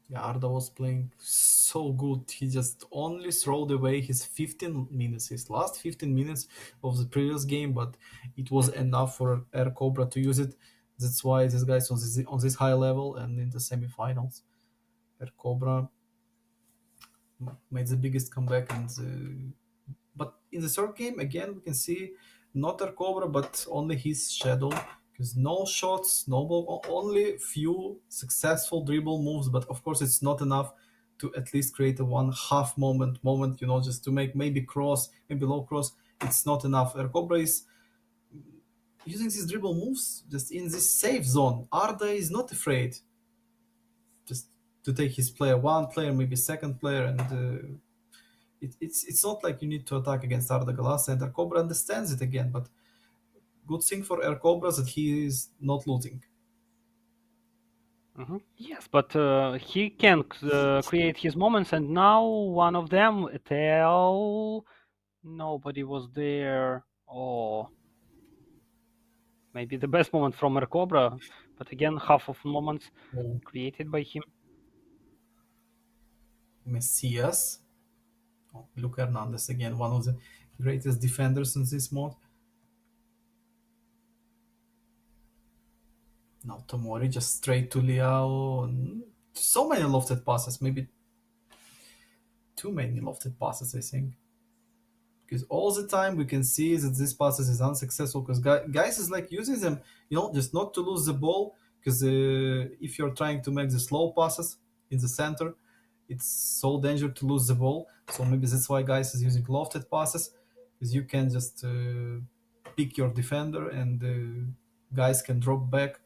Yeah, Arda was playing so good. He just only throwed away his 15 minutes, his last 15 minutes of the previous game, but it was enough for Air Cobra to use it. That's why this guy's on this high level and in the semifinals. Air Cobra made the biggest comeback, and but in the third game again we can see not Air Cobra but only his shadow, because no shots, no ball, only few successful dribble moves. But of course, it's not enough to at least create a one half moment. Just to make maybe cross, maybe low cross. It's not enough. Air Cobra is using these dribble moves just in this safe zone. Arda is not afraid just to take his player, one player, maybe second player, and it's not like you need to attack against Arda Galas, and Air Cobra understands it again. But good thing for Air Cobra that he is not losing. Yes, but he can create his moments, and now one of them, Tell, nobody was there. Oh, maybe the best moment from Mercobra, but again, half of moments Oh, created by him. Messias, Luke Hernandez again, one of the greatest defenders in this mode. Now Tomori just straight to Liao. So many lofted passes, maybe too many lofted passes, I think. Because all the time we can see that this passes is unsuccessful because guys is like using them, just not to lose the ball. Because if you're trying to make the slow passes in the center, it's so dangerous to lose the ball. So maybe that's why guys is using lofted passes, because you can just pick your defender and guys can drop back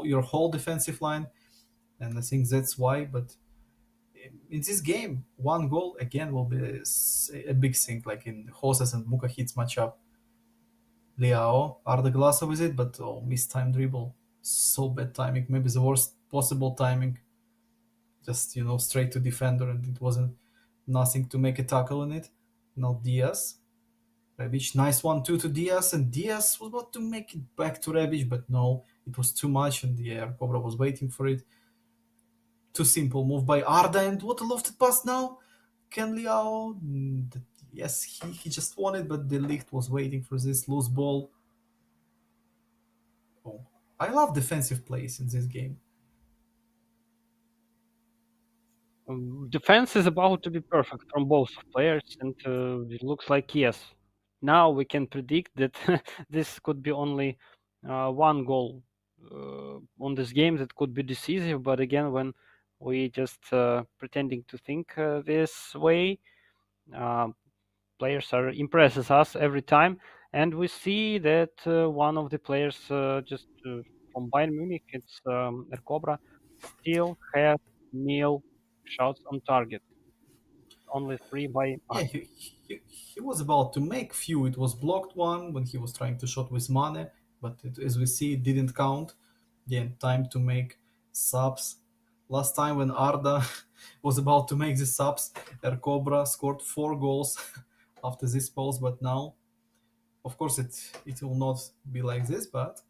your whole defensive line, and I think that's why. But in this game, one goal again will be a big thing, like in Hoses and Muka hits matchup. Leao are the glass with it, but missed time dribble. So bad timing, maybe the worst possible timing. Just straight to defender, and it wasn't nothing to make a tackle in it. Now Diaz, Rebic, nice one two to Diaz, and Diaz was about to make it back to Rebic, but no, it was too much, and the air Cobra was waiting for it. Too simple move by Arda, and what a lofted pass now. Ken Liao, yes, he just won it, but the Ligt was waiting for this loose ball. Oh, I love defensive plays in this game. Defense is about to be perfect from both players, and it looks like yes. Now we can predict that this could be only one goal on this game that could be decisive. But again, when we just pretending to think this way, uh, players are impresses us every time, and we see that one of the players just from Bayern Munich, it's Cobra, still has nil shots on target, only three by Yeah, Art. he was about to make few. It was blocked one when he was trying to shot with Mane, but as we see, it didn't count. Then time to make subs. Last time when Arda was about to make the subs, Air Cobra scored 4 goals after this pause. But now, of course, it will not be like this. But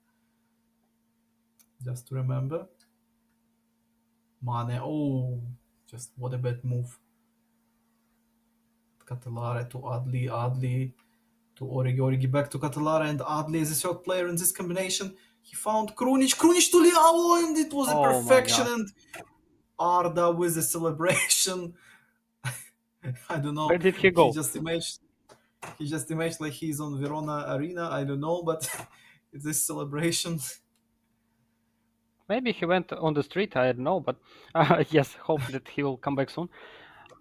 just to remember, Mane. Oh, just what a bad move. Catalare to Adli to Origi. Origi back to Catalara, and Adli is a shot player in this combination. He found Krunic to Liao, and it was a Oh my perfection. God! And Arda with a celebration. I don't Where know. did he He go? just imaged. He just imaged like he's on Verona Arena. I don't know, but this celebration. Maybe he went on the street. I don't know, but yes, hope that he will come back soon.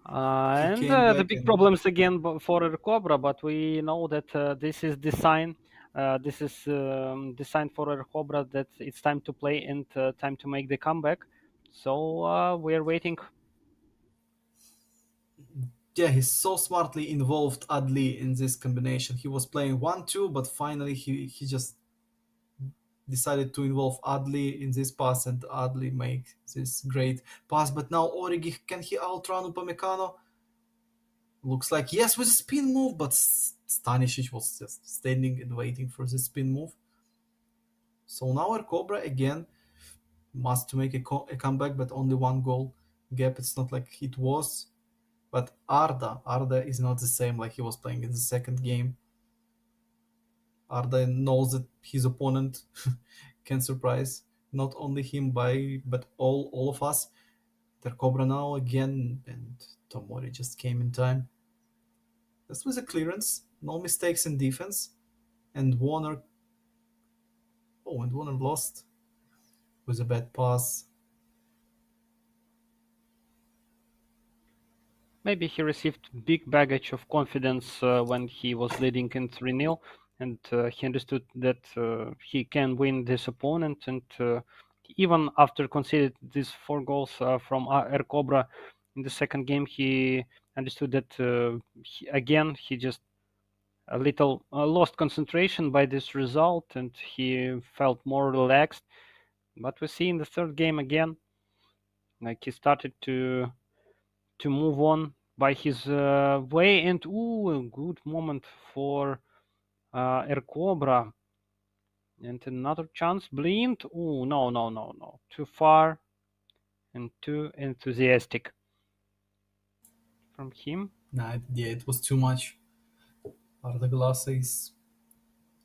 He And came the back big and problems again for Cobra, but we know that this is the sign. This is the sign for Cobra that it's time to play and time to make the comeback. So we are waiting. yeah, he so smartly involved Adli in this combination. He was playing 1-2, but finally he just decided to involve Adli in this pass, and Adli make this great pass. But now Origi, can he outrun Upamecano? Looks like yes with a spin move, but Stanisic was just standing and waiting for the spin move. So now our Cobra again must to make a comeback, but only one goal gap. It's not like it was. But Arda is not the same like he was playing in the second game. Arda knows that his opponent can surprise not only him but all of us. They're Cobra now again, and Tomori just came in time. This was a clearance, no mistakes in defense, and Warner lost with a bad pass. Maybe he received big baggage of confidence when he was leading in 3-0, and he understood that he can win this opponent. And even after conceded these 4 goals from Air Cobra in the second game, he understood that he just a little lost concentration by this result, and he felt more relaxed. But we see in the third game again, like he started to move on by his way, and a good moment for Air Cobra, and another chance. Blind. Oh, no, no, no, no, too far and too enthusiastic from him. Nah, yeah, it was too much. Arda Glass is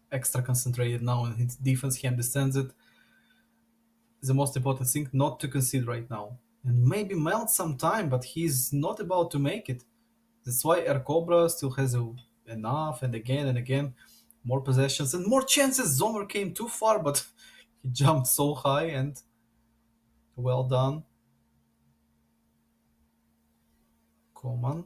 extra concentrated now on his defense. He understands it. The most important thing not to concede right now. And maybe melt some time, but he's not about to make it. That's why Air Cobra still has enough and again, more possessions and more chances. Zomer came too far, but he jumped so high and well done. Coman.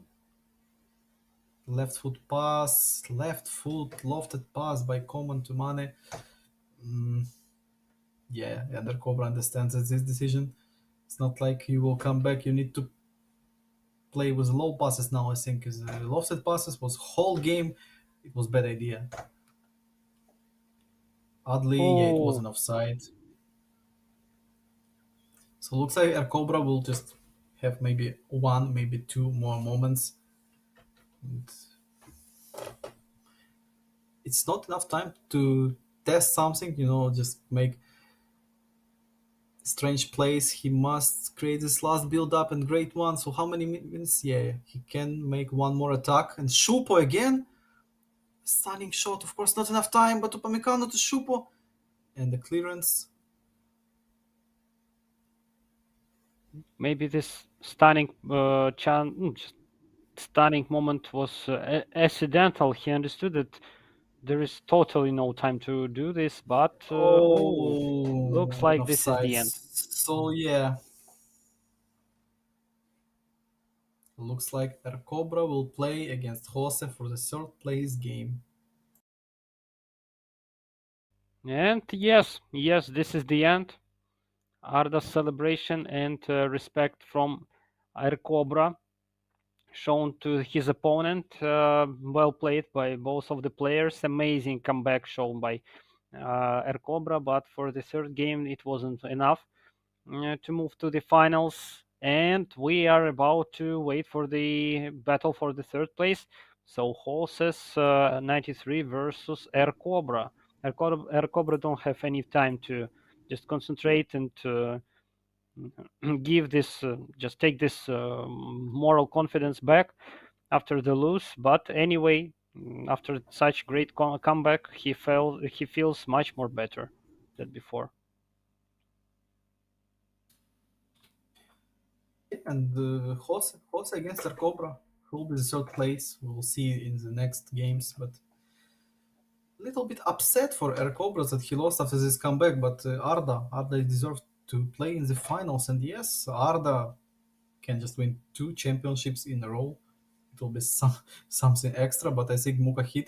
Left foot pass, left foot lofted pass by Coman to Mane. Mm, yeah, and Air Cobra understands that this decision. It's not like you will come back. You need to play with low passes now. I think is lofted passes was whole game. It was bad idea. Oddly, yeah, it was Oh, an offside. So looks like Air Cobra will just have maybe one, maybe two more moments. And it's not enough time to test something. Just make strange plays. He must create this last build up and great one. So how many minutes? Yeah, he can make one more attack and Shupo again. Stunning shot, of course, not enough time, but Upamecano to Shupo and the clearance. maybe this stunning just stunning moment was accidental. He understood that there is totally no time to do this, but looks Oh, an like this is offside. the end. So yeah, looks like Air Cobra will play against Jose for the third place game. And yes, yes, this is the end. Arda's celebration and respect from Air Cobra shown to his opponent. Well played by both of the players. Amazing comeback shown by Air Cobra, but for the third game it wasn't enough to move to the finals. And we are about to wait for the battle for the third place. So Horses 93 versus Air Cobra. Air Cobra don't have any time to just concentrate and give this just take this moral confidence back after the lose. But anyway, after such great comeback, he feels much more better than before. And Jose against Air Cobra will be the third place. We'll see in the next games, but a little bit upset for Air Cobra that he lost after this comeback. But Arda deserved to play in the finals. And yes, Arda can just win two championships in a row. It will be something extra, but I think Mukahit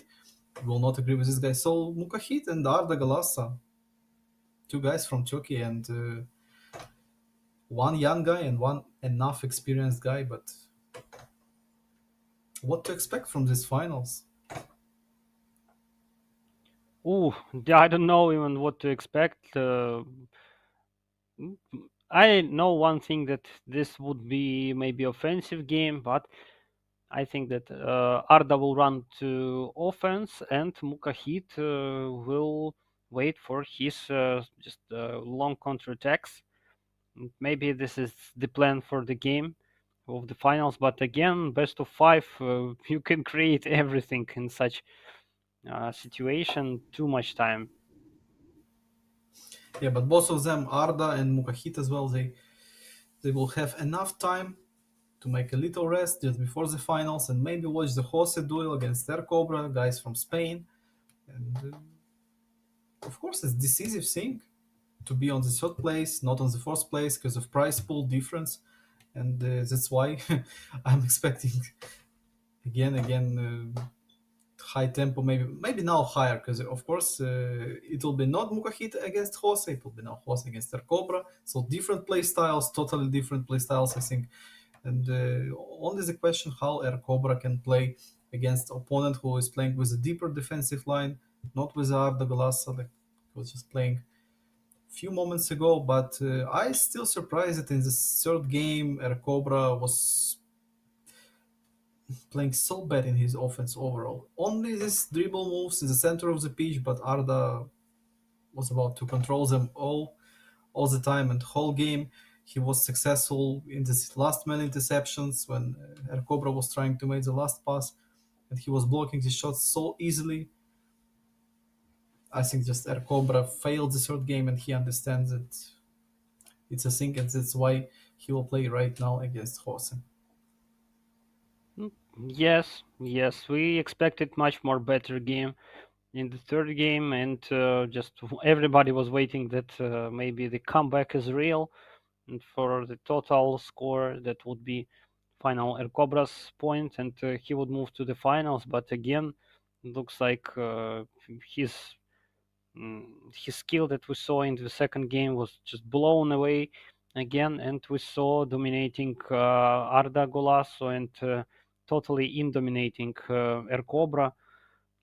will not agree with this guy. So Mukahit and Arda Galasa, two guys from Turkey, and one young guy and one enough experienced guy. But what to expect from these finals? Ooh, I don't know even what to expect. Mm, I know one thing that this would be maybe offensive game, but I think that Arda will run to offense and Mukahit will wait for his just long counterattacks. Maybe this is the plan for the game of the finals, but again, best of five, you can create everything in such situation. Too much time. Yeah, but both of them, Arda and Mukahit as well, they will have enough time to make a little rest just before the finals and maybe watch the Jose duel against Air Cobra, guys from Spain. And of course, it's decisive thing to be on the third place, not on the fourth place, because of price pool difference. And that's why I'm expecting again high tempo, maybe now higher, because of course it will be not Mukahit against Jose, it will be now Jose against Air Cobra. So different play styles, totally different play styles, I think. And only the question how Air Cobra can play against opponent who is playing with a deeper defensive line, not with Arda Galasa, like he was just playing few moments ago. But I still surprised that in the third game, Air Cobra was playing so bad in his offense overall. Only these dribble moves in the center of the pitch, but Arda was about to control them all the time and whole game. He was successful in this last man interceptions when Air Cobra was trying to make the last pass, and he was blocking the shots so easily. I think just Air Cobra failed the third game, and he understands that it's a thing, and that's why he will play right now against Jose. Mm, yes, yes, we expected much more better game in the third game, and just everybody was waiting that maybe the comeback is real, and for the total score that would be final El Cobra's point, and he would move to the finals. But again, looks like his his skill that we saw in the second game was just blown away again, and we saw dominating Arda Golasso and totally in dominating El Cobra.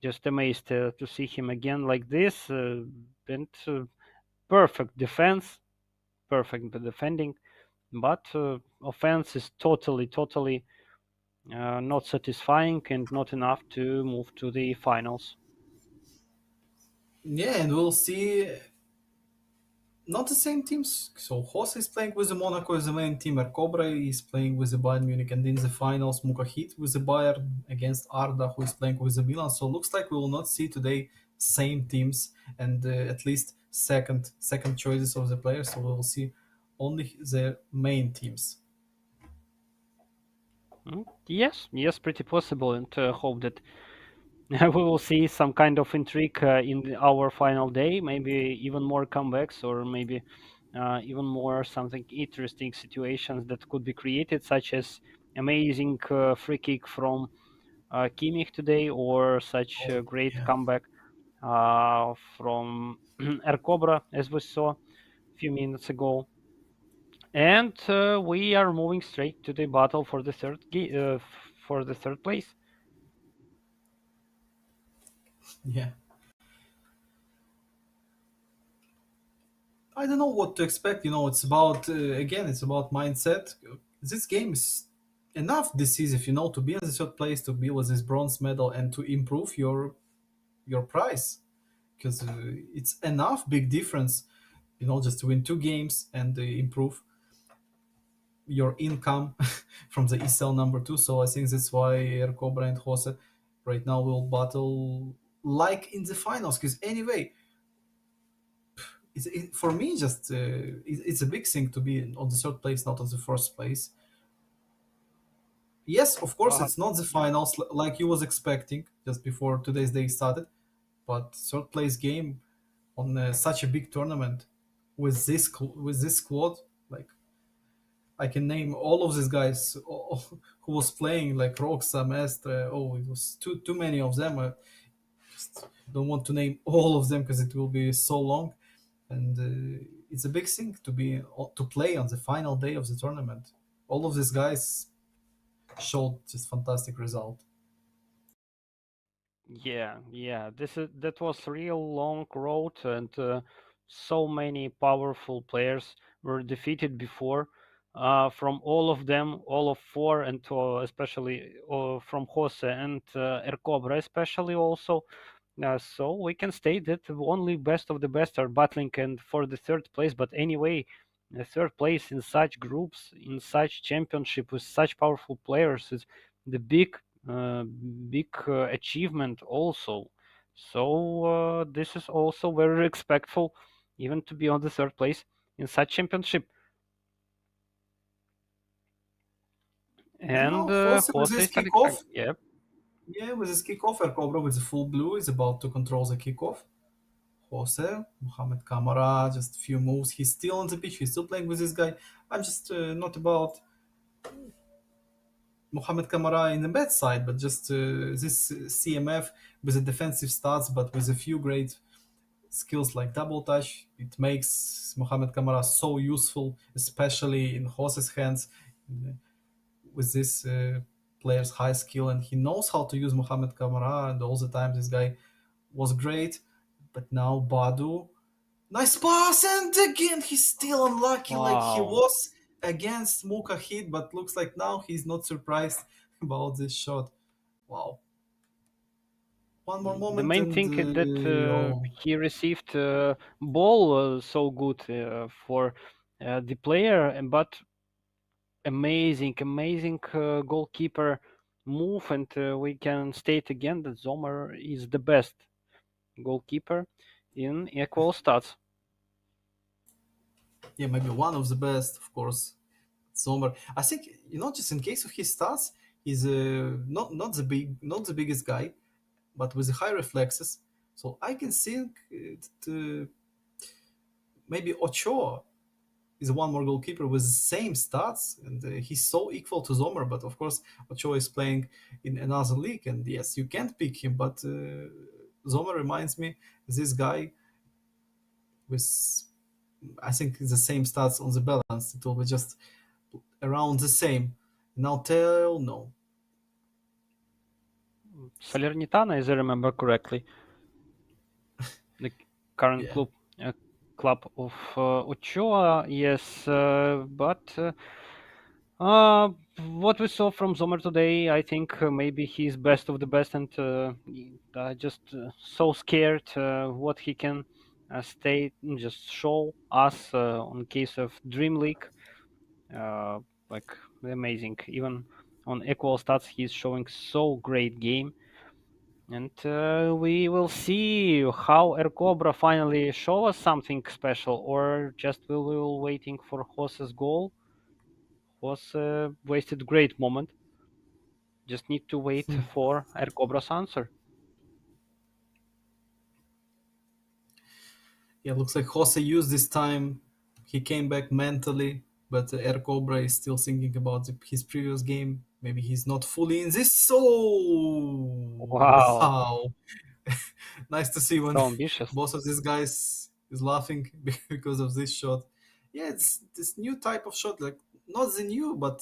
Just amazed to see him again like this, and perfect defense, perfect defending, but offense is totally not satisfying and not enough to move to the finals. Yeah, and we'll see not the same teams. So Jose is playing with the Monaco as the main team. Cobra is playing with the Bayern Munich, and in the finals, Mukahit with the Bayern against Arda, who is playing with the Milan. So looks like we will not see today same teams and at least second choices of the players. So we will see only the main teams. Yes, yes, pretty possible, and hope that we will see some kind of intrigue in our final day, maybe even more comebacks, or maybe even more something interesting situations that could be created, such as amazing free kick from Kimmich today, or such Oh a great yeah, comeback from Ercobra, as we saw a few minutes ago. And we are moving straight to the battle for the for the third place. yeah. I don't know what to expect. It's about again, it's about mindset. This game is enough decisive, to be in the third place, to be with this bronze medal, and to improve your price, because it's enough big difference, just to win two games and improve your income from the ESEL number two. So I think that's why Air Cobra and Jose right now will battle like in the finals. Because anyway, for me, just it's a big thing to be on the third place, not on the first place. Yes, of course, Uh, it's not the finals like you was expecting just before today's day started, but third place game on such a big tournament. with with this squad. Like I can name all of these guys who was playing, like Roxa, Mestre. Oh, it was too many of them. I just don't want to name all of them because it will be so long. And it's a big thing to play on the final day of the tournament. All of these guys showed this fantastic result. Yeah, yeah. That was real long road, and so many powerful players were defeated before. From all of them, all of four, and especially from Jose and Ercobra, especially also. So we can state that only best of the best are battling and for the third place. But anyway, the third place in such groups, in such championship with such powerful players is the big achievement also. So this is also very respectful, even to be on the third place in such championship. And And now Jose with Jose his is starting strong. kickoff, Yeah. yeah, with his kickoff, Cobra with the full blue is about to control the kickoff. Jose, Mohamed Kamara, just a few moves. He's still on the pitch. He's still playing with this guy. I'm just not about Mohamed Kamara in the bad side, but just this CMF with the defensive stats, but with a few great skills like double touch. It makes Mohamed Kamara so useful, especially in Jose's hands with this player's high skill, and he knows how to use Mohamed Kamara. And all the time, this guy was great. But now Badu, nice pass, and again he's still unlucky, like he Wow. was against Mukahid. But looks like now he's not surprised about this shot. Wow, one more The moment, main and thing is that oh, he received ball so good for the player, but amazing goalkeeper move, and we can state again that Zomer is the best goalkeeper in equal stats. yeah, maybe one of the best, of course. Sommer. I think just in case of his stats, he's not the biggest guy, but with high reflexes. So I can think that maybe Ochoa is one more goalkeeper with the same stats, and he's so equal to Zomer. But of course, Ochoa is playing in another league, and yes, you can't pick him. But Zomer reminds me this guy with, I think, the same stats on the balance. It will be just around the same. Now tell no. Salernitana, as I remember correctly, the current Yeah. club of Ochoa. Yes, but what we saw from Zomer today, I think maybe he's best of the best, and just so scared what he can just show us on case of Dream League. Uh, like amazing, even on equal stats, he's showing so great game. And we will see how Ercobra finally show us something special, or just we will waiting for Jose's goal. Was a wasted great moment. Just need to wait for Ercobra's answer. Yeah, looks like Jose used this time. He came back mentally, but Air Cobra is still thinking about his previous game. Maybe he's not fully in this. Oh, Wow, wow. Nice to see when so ambitious. both of these guys is laughing because of this shot. Yeah, it's this new type of shot, like not the new, but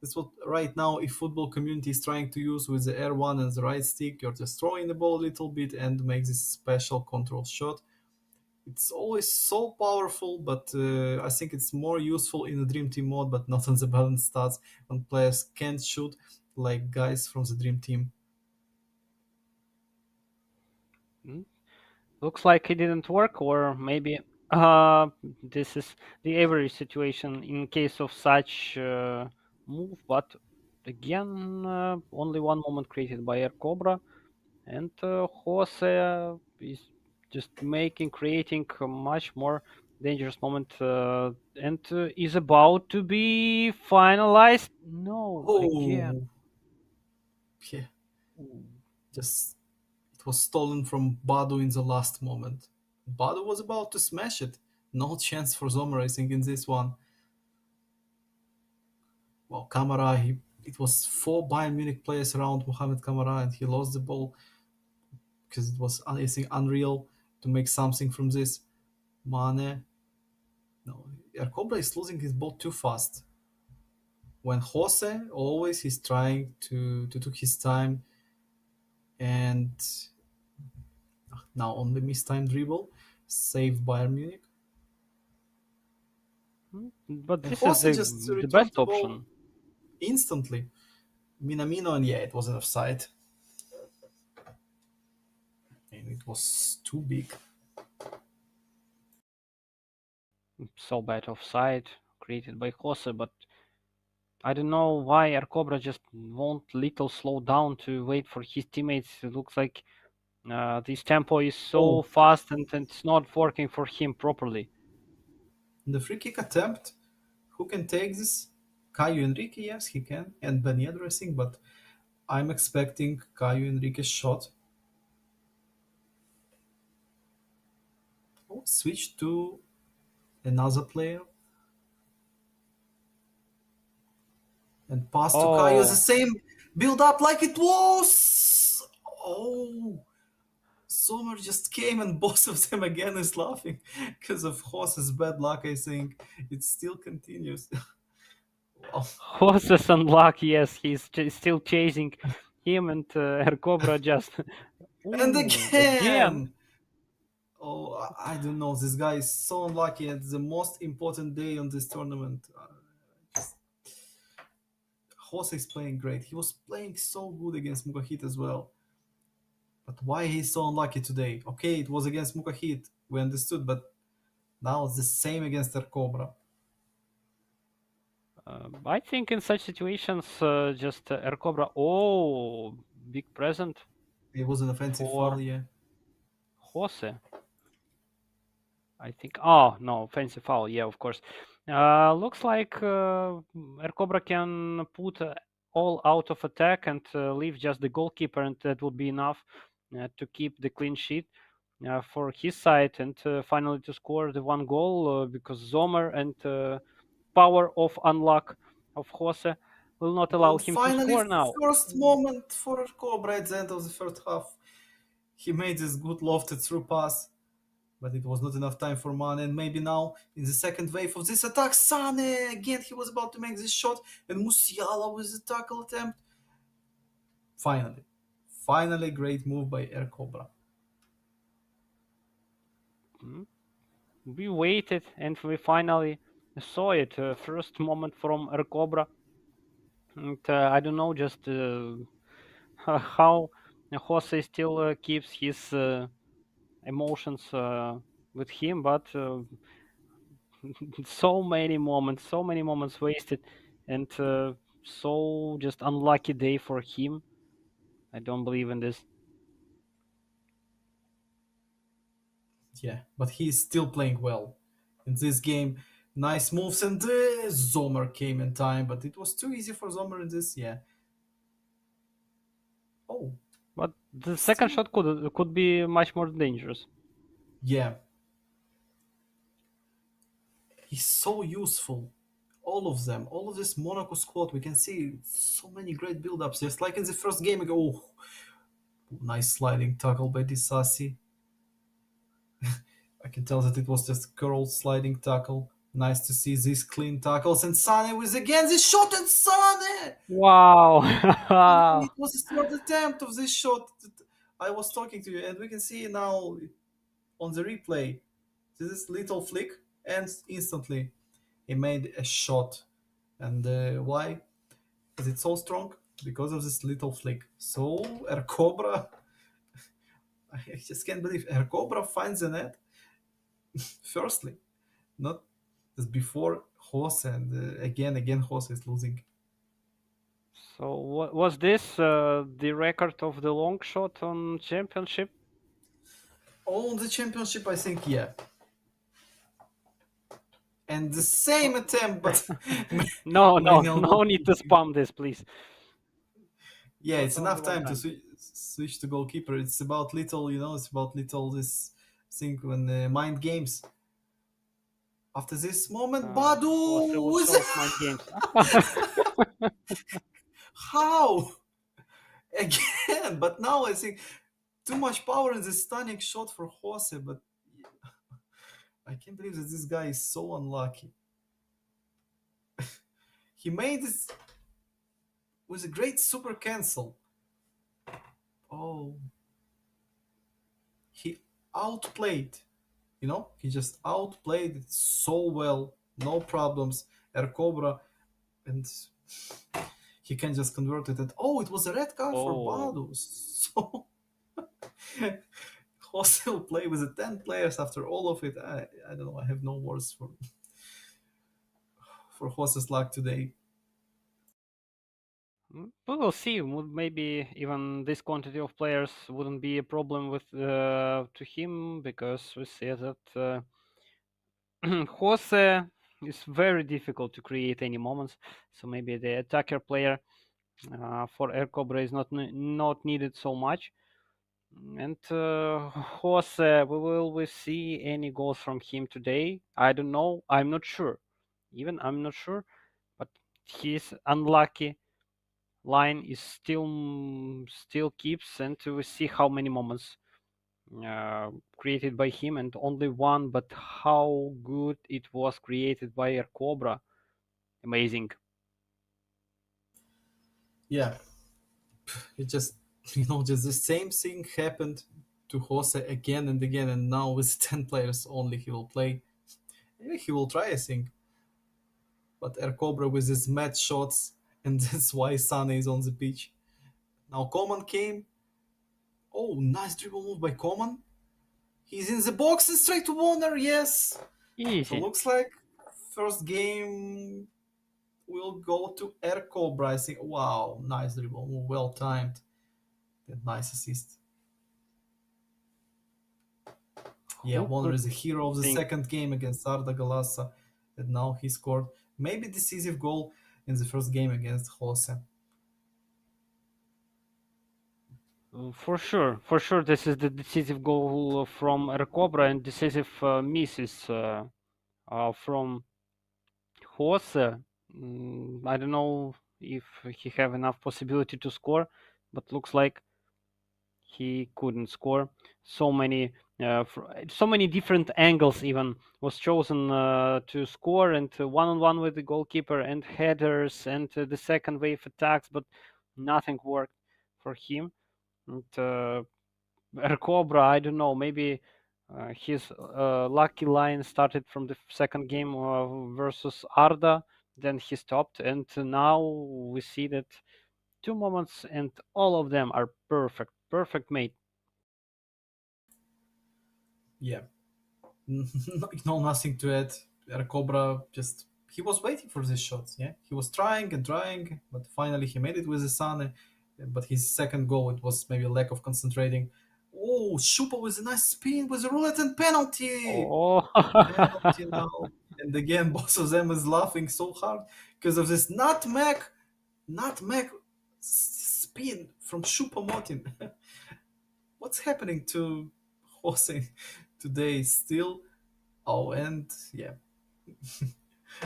that's what right now if football community is trying to use with the R1 and the right stick. You're just throwing the ball a little bit and make this special control shot. It's always so powerful, but I think it's more useful in the Dream Team mode, but not on the balance stats when players can't shoot like guys from the Dream Team. Hmm? Looks like it didn't work, or maybe uh, this is the average situation in case of such move. But again, only one moment created by Air Cobra, and Jose is just creating a much more dangerous moment, and is about to be finalized. No, again. Oh, yeah, just it was stolen from Badu in the last moment. Badu was about to smash it. No chance for Zomer, I think, in this one. Well, Kamara, it was four Bayern Munich players around Mohamed Kamara, and he lost the ball because it was, I think, unreal to make something from this. Mane, no, Erkobra is losing his ball too fast. When Jose always he's trying to took his time, and now on the mistime dribble saved Bayern Munich. But And this is Jose the just the returned best the ball option. instantly. Minamino, and yeah, it wasn't offside, and it was too big. So bad offside created by Jose, but I don't know why Arcobra just won't little slow down to wait for his teammates. It looks like this tempo is so Oh, fast and it's not working for him properly. the free kick attempt. Who can take this? Caio Enrique, yes, he can, and Ben Yedder, I think, but I'm expecting Caio Enrique's shot. Oh, switch to another player and pass to Caio. The Oh, same build up like it was. Oh, Sommer just came and both of them again is laughing because of Horse's bad luck. I think it still continues. Wow. Jose's unlucky. Yes, he's still chasing him, and Arcobra just. And Ooh, again. again. Oh, I don't know. This guy is so unlucky at the most important day on this tournament. Jose is playing great. He was playing so good against Mukahit as well. But why he's so unlucky today? Okay, it was against Mukahit. We understood, but now it's the same against their Cobra. I think in such situations, just Arcobra. Oh, big present It was an offensive foul, for yeah. Jose. I think. Oh no, offensive foul. Yeah, of course. Looks like Ercobra can put all out of attack and leave just the goalkeeper, and that would be enough to keep the clean sheet for his side, and finally to score the one goal because Zomer and power of unluck of Jose will not allow And him to finally, score now. first moment for Cobra at the end of the first half. He made this good lofted through pass, but it was not enough time for Mane. And maybe now, in the second wave of this attack, Sane again, he was about to make this shot, and Musiala with the tackle attempt. Finally, finally, great move by Air Cobra. Mm. We waited and we finally saw it. First moment from Ercobra. And I don't know just how Jose still keeps his emotions with him, but so many moments wasted, and so just unlucky day for him. I don't believe in this. Yeah, but he's still playing well in this game. Nice moves, and Zomer came in time, but it was too easy for Zomer in this. Yeah. Oh, But the second still. shot could be much more dangerous. Yeah, he's so useful. All of them, all of this Monaco squad, we can see so many great build-ups. Just like in the first game ago. Oh, nice sliding tackle by Disasi. I can tell that it was just curl sliding tackle. Nice to see these clean tackles. And Sane with again this shot, and Sane! Wow. It was the third attempt of this shot that I was talking to you, and we can see now on the replay. This little flick, and instantly he made a shot. And why is it so strong? Because of this little flick. So Air Cobra, I just can't believe Air Cobra finds the net. Firstly, not as before Jose, and again Jose is losing. So was this the record of the long shot on championship? On the championship, I think, yeah. And the same attempt, but No, no, manual no need to goalkeeping. spam this, please. Yeah, Not it's only enough one time to time. switch to goalkeeper. It's about little, it's about little this think when mind games. After this moment, Jose Badu was was short of mind games. how again? But now I think too much power in this stunning shot for Jose. But I can't believe that this guy is so unlucky. He made this with a great super cancel. Oh, he outplayed. He just outplayed it so well. No problems. Air Cobra, and he can just convert it. And oh, it was a red card for Oh. Badu. So Jose will play with the 10 players after all of it. I don't know. I have no words for Jose's luck today. We will see. Maybe even this quantity of players wouldn't be a problem with to him because we see that Jose is very difficult to create any moments. So maybe the attacker player for Air Cobra is not needed so much. And Jose, will we see any goals from him today? I don't know. I'm not sure. Even I'm not sure. But he's unlucky line is still keeps, and we see how many moments uh, created by him, and only one, but how good it was created by Air Cobra. Amazing. Yeah, it just just the same thing happened to Jose again and again, and now with 10 players only he will play. Maybe he will try, I think. But Air Cobra with his mad shots, and that's why Sane is on the pitch. Now Coman came. Oh, nice dribble move by Coman. He's in the box and straight to Warner, yes. So Easy. looks like first game will go to Air Cobra. I think, wow, nice dribble move, well timed. And nice assist. Yeah, Who Warner could is a hero of the think? second game against Arda Galassa. And now he scored maybe decisive goal in the first game against Jose. For sure, this is the decisive goal from Air Cobra and decisive misses from Jose. I don't know if he have enough possibility to score, but looks like he couldn't score. So many, so many different angles even was chosen to score, and one on one with the goalkeeper, and headers, and the second wave attacks, but nothing worked for him. And Cobra, I don't know, maybe his lucky line started from the second game versus Arda, then he stopped, and now we see that two moments, and all of them are perfect, perfect made. Yeah, no, nothing to add. Air Cobra just he was waiting for this shot. Yeah, he was trying and trying, but finally he made it with the Sane. But his second goal, it was maybe a lack of concentrating. Oh, Shupa with a nice spin with a roulette and penalty. Oh, Penalty now. And again, both of them is laughing so hard because of this nutmeg spin from Shupa Motin. What's happening to Jose today still? Oh, and yeah,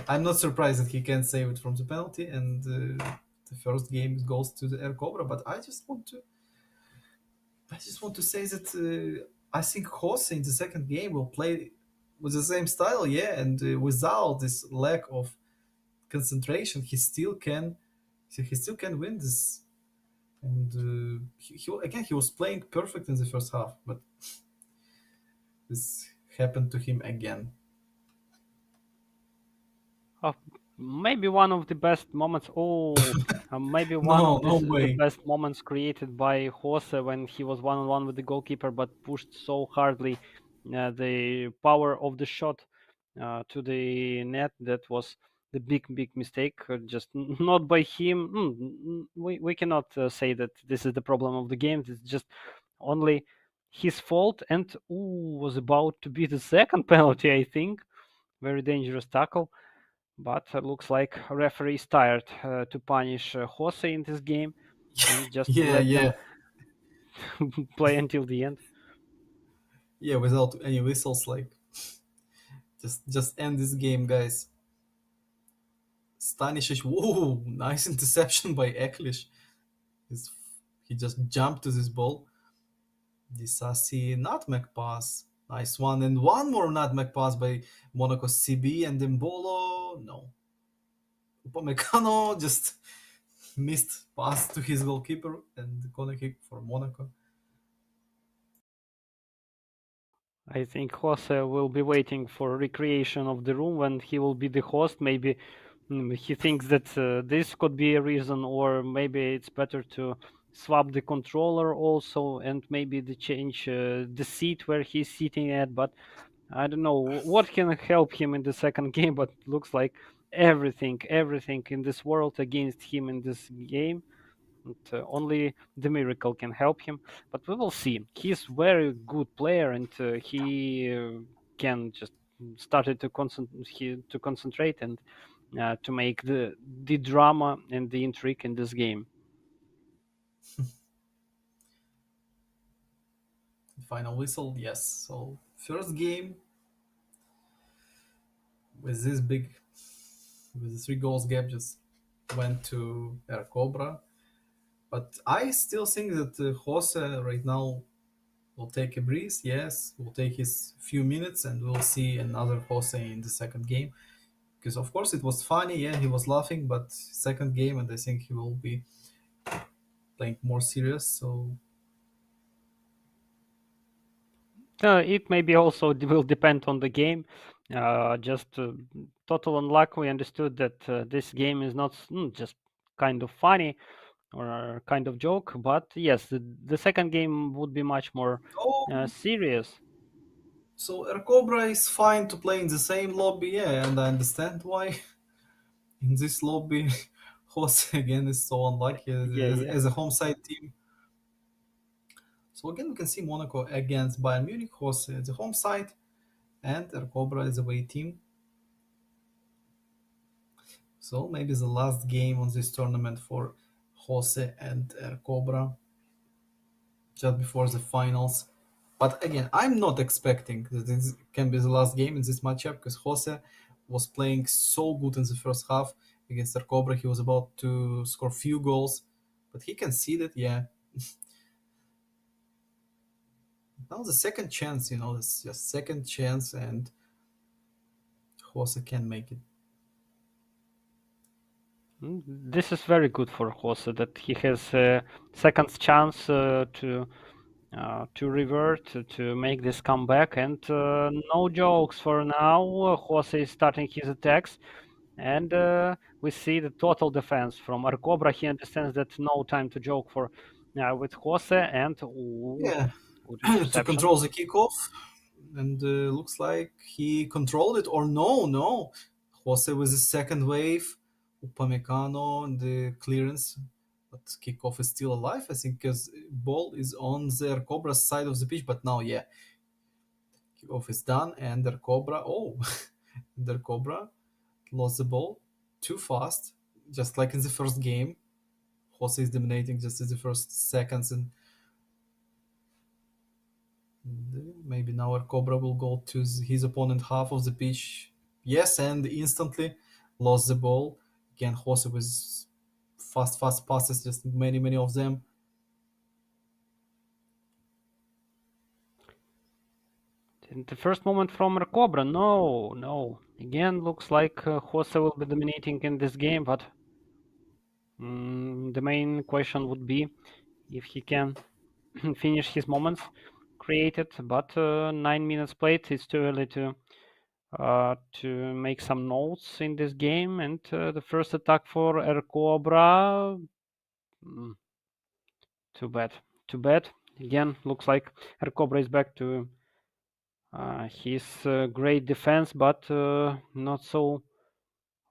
I'm not surprised that he can't save it from the penalty, and the first game goes to the Air Cobra. But I just want to say that I think Jose in the second game will play with the same style, yeah, and without this lack of concentration, he still can win this. And again, he was playing perfect in the first half, but this happened to him again. uh, maybe one of the best moments. Oh, maybe one No, of no the way. best moments created by Jose when he was one on one with the goalkeeper, but pushed so hardly the power of the shot to the net. That was the big mistake. Just not by him. We cannot say that this is the problem of the game. It's just only his fault. And was about to be the second penalty, I think. Very dangerous tackle, but looks like referee is tired to punish Jose in this game and just Yeah, let them yeah. play until the end. Yeah, without any whistles, like just end this game, guys. Stanisic, whoa, nice interception by Eklish. He's, he just jumped to this ball. Disasi nutmeg pass. Nice one. And one more nutmeg pass by Monaco CB and Mbolo. No. Upamecano just missed pass to his goalkeeper and the corner kick for Monaco. I think Jose will be waiting for recreation of the room when he will be the host. Maybe he thinks that this could be a reason, or maybe it's better to swap the controller also, and maybe to change the seat where he's sitting at. But I don't know what can help him in the second game. But looks like everything in this world against him in this game. And, only the miracle can help him, but we will see. He's very good player, and he can just started to concentrate and to make the drama and the intrigue in this game. Final whistle, yes. So first game with this big, with the 3 goals gap, just went to Air Cobra. But I still think that Jose right now will take a breeze. Yes, will take his few minutes, and we'll see another Jose in the second game. Because of course it was funny, yeah, he was laughing, but second game, and I think he will be playing more serious. So It maybe also will depend on the game. Just total unluck. We understood that this game is not just kind of funny or kind of joke, but yes, the second game would be much more oh, serious. so Air Cobra is fine to play in the same lobby, yeah, and I understand why in this lobby Jose again is so unlucky Yeah, yeah. as a home side team. So again, we can see Monaco against Bayern Munich, Jose at the home side, and Air Cobra is away team. So maybe the last game on this tournament for Jose and Air Cobra just before the finals. But again, I'm not expecting that this can be the last game in this matchup because Jose was playing so good in the first half against Air Cobra. He was about to score few goals, but he conceded. Yeah, now the second chance, it's just second chance, and Jose can make it. This is very good for Jose that he has a second chance to revert to make this comeback. And no jokes for now. Jose is starting his attacks, and we see the total defense from Arcobra. He understands that no time to joke for with Jose, and ooh, Yeah, good to interception. control the kickoff, and looks like he controlled it. Or no, no, Jose with the second wave, Upamecano and the clearance, but kickoff is still alive. I think because ball is on their Cobra's side of the pitch, but now yeah, kickoff is done, and their Cobra, oh, their Cobra lost the ball too fast, just like in the first game. Jose is dominating just in the first seconds, and maybe now our Cobra will go to his opponent half of the pitch. Yes, and instantly lost the ball. Again, Jose with fast passes, just many of them. In the first moment from Arcobra, no, no. Again, looks like Jose will be dominating in this game, but the main question would be if he can finish his moments created. But 9 minutes played, it's too early to make some notes in this game. And the first attack for Air Cobra, mm, too bad, too bad. Again, looks like Air Cobra is back to his great defense, but not so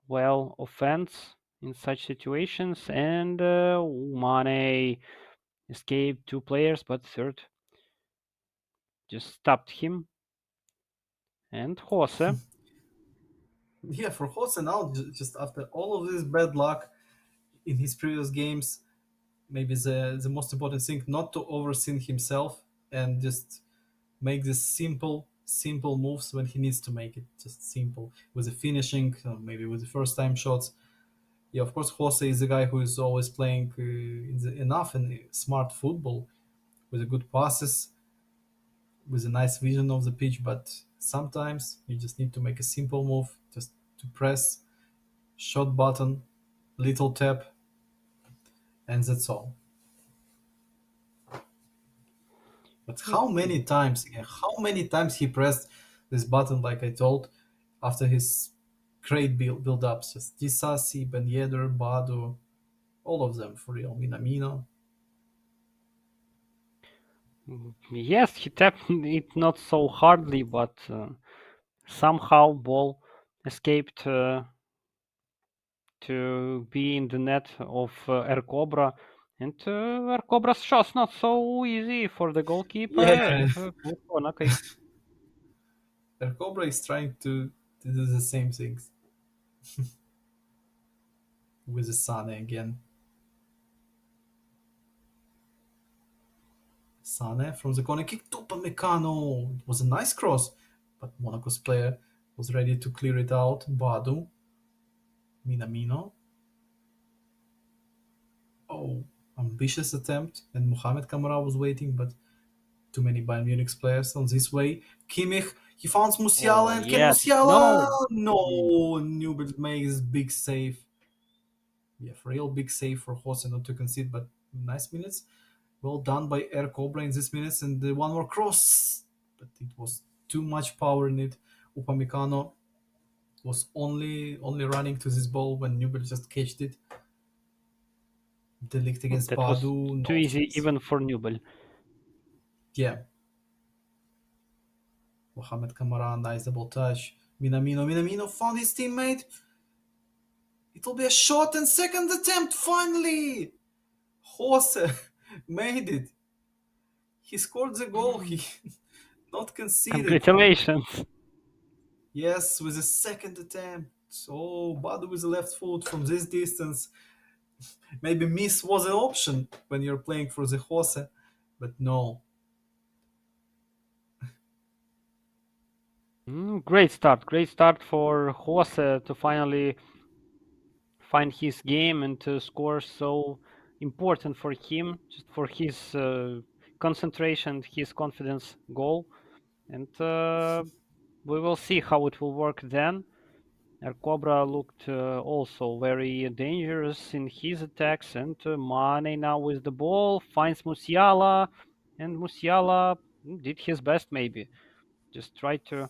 well offense in such situations. And Mane escaped 2 players, but third just stopped him. And Jose, Yeah, for Jose now, just after all of this bad luck in his previous games, maybe the most important thing not to overthink himself and just make this simple moves when he needs to make it. Just simple with the finishing, maybe with the first time shots. Yeah, of course, Jose is the guy who is always playing enough and smart football with the good passes, with a nice vision of the pitch. But sometimes you just need to make a simple move, just to press shot button, little tap, and that's all. But how many times, again, how many times he pressed this button, like I told, after his great build ups? Just Disasi, Ben Yedder, Badu, all of them for real. Minamino. Yes, he tapped it not so hardly, but somehow ball escaped to be in the net of Air Cobra. And Air Cobra's shot's not so easy for the goalkeeper, and Yeah, good for Nakai. their Cobra is trying to do the same things with the Sane again. Sane from the corner kick to Upamecano. It was a nice cross, but Monaco's player was ready to clear it out. Badu, Minamino. Oh, ambitious attempt, and Mohamed Kamara was waiting, but too many Bayern Munich's players on this way. Kimmich, he found Oh, Musiala, and can yes. Musiala? No. No, Newell makes big save. Yeah, real big save for Jose not to concede, but nice minutes. Well done by Air Cobra in this minutes, and one more cross, but it was too much power in it. Upamecano was only running to this ball when Newell just catched it. Delict against That was Badu, too no easy chance. even for Nubel. Yeah, Mohamed Kamara, nice double touch. Minamino found his teammate. It will be a shot and second attempt, finally! Jose made it. He scored the goal. He not conceded. Congratulations. Yes, with a second attempt. Oh, Badu with the left foot from this distance. Maybe miss was an option when you're playing for the Jose, but no. Great start. Great start for Jose to finally find his game and to score so important for him, just for his concentration, his confidence goal. And we will see how it will work then. Cobra looked also very dangerous in his attacks, and Mane now with the ball finds Musiala, and Musiala did his best maybe. Just try to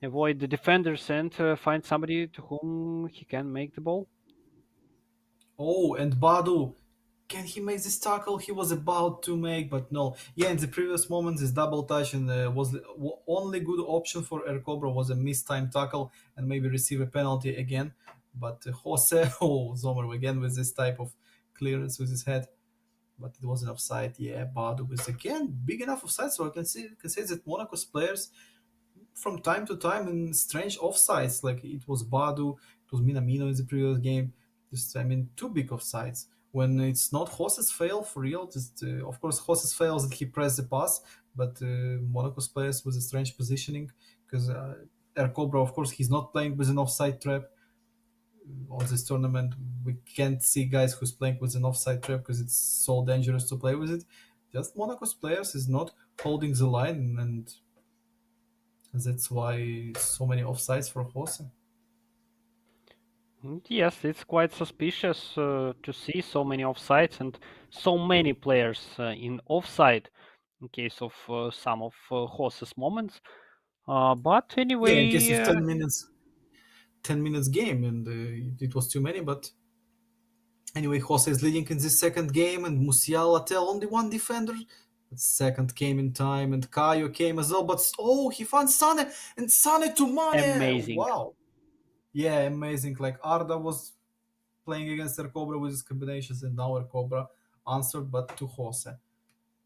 avoid the defenders and find somebody to whom he can make the ball. Oh, and Badu, can he make this tackle he was about to make? But no. Yeah, in the previous moment, this double touch and was the only good option for Air Cobra was a missed time tackle and maybe receive a penalty again. But Jose, oh, Zomer again with this type of clearance with his head. But it wasn't offside. Yeah, Badu was again big enough offside, so I can say that Monaco's players from time to time in strange offsides. Like it was Badu, it was Minamino in the previous game. Just I mean, two big offsides. When it's not Jose's fail for real, just of course Jose's fails that he pressed the pass, but Monaco's players with a strange positioning because Air Cobra, of course, he's not playing with an offside trap on this tournament. We can't see guys who's playing with an offside trap because it's so dangerous to play with it. Just Monaco's players is not holding the line, and that's why so many offsides for Jose. Yes, it's quite suspicious to see so many offsides and so many players in offside in case of some of Jose's moments. But Yeah, in case anyway, of 10 minutes game, and it was too many. But anyway, Jose is leading in this second game, and Musiala tell only one defender. The second came in time, and Kayo came as well. But oh, he found Sane, and Sane to Mane. amazing. Wow, yeah, amazing. Like Arda was playing against their Cobra with his combinations, and now our Cobra answered, but to Jose.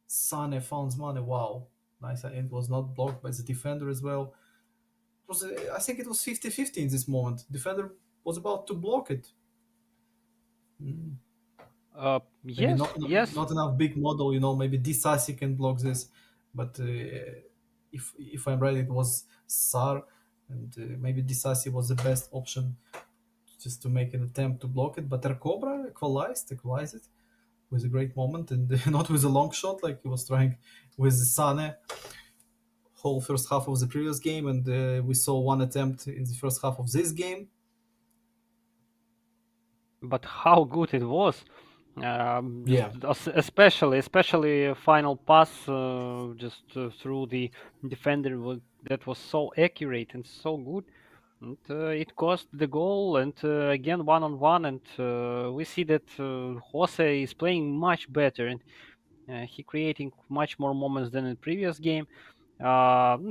Sane found Mane. Wow, nice. And it was not blocked by the defender as well. It was, I think it was 50-50 in this moment. Defender was about to block it. Mm. Maybe Yes, not yes. not enough big model, maybe Disasi can block this, but if I'm right, it was Sar, and maybe Disasi was the best option just to make an attempt to block it. But Ter Cobra equalized it with a great moment, and not with a long shot like he was trying with Sane whole first half of the previous game, and we saw one attempt in the first half of this game. But how good it was! Just Yeah, especially a final pass, just through the defender that was so accurate and so good. And it cost the goal, and again 1-on-1, and we see that Jose is playing much better, and he creating much more moments than in previous game.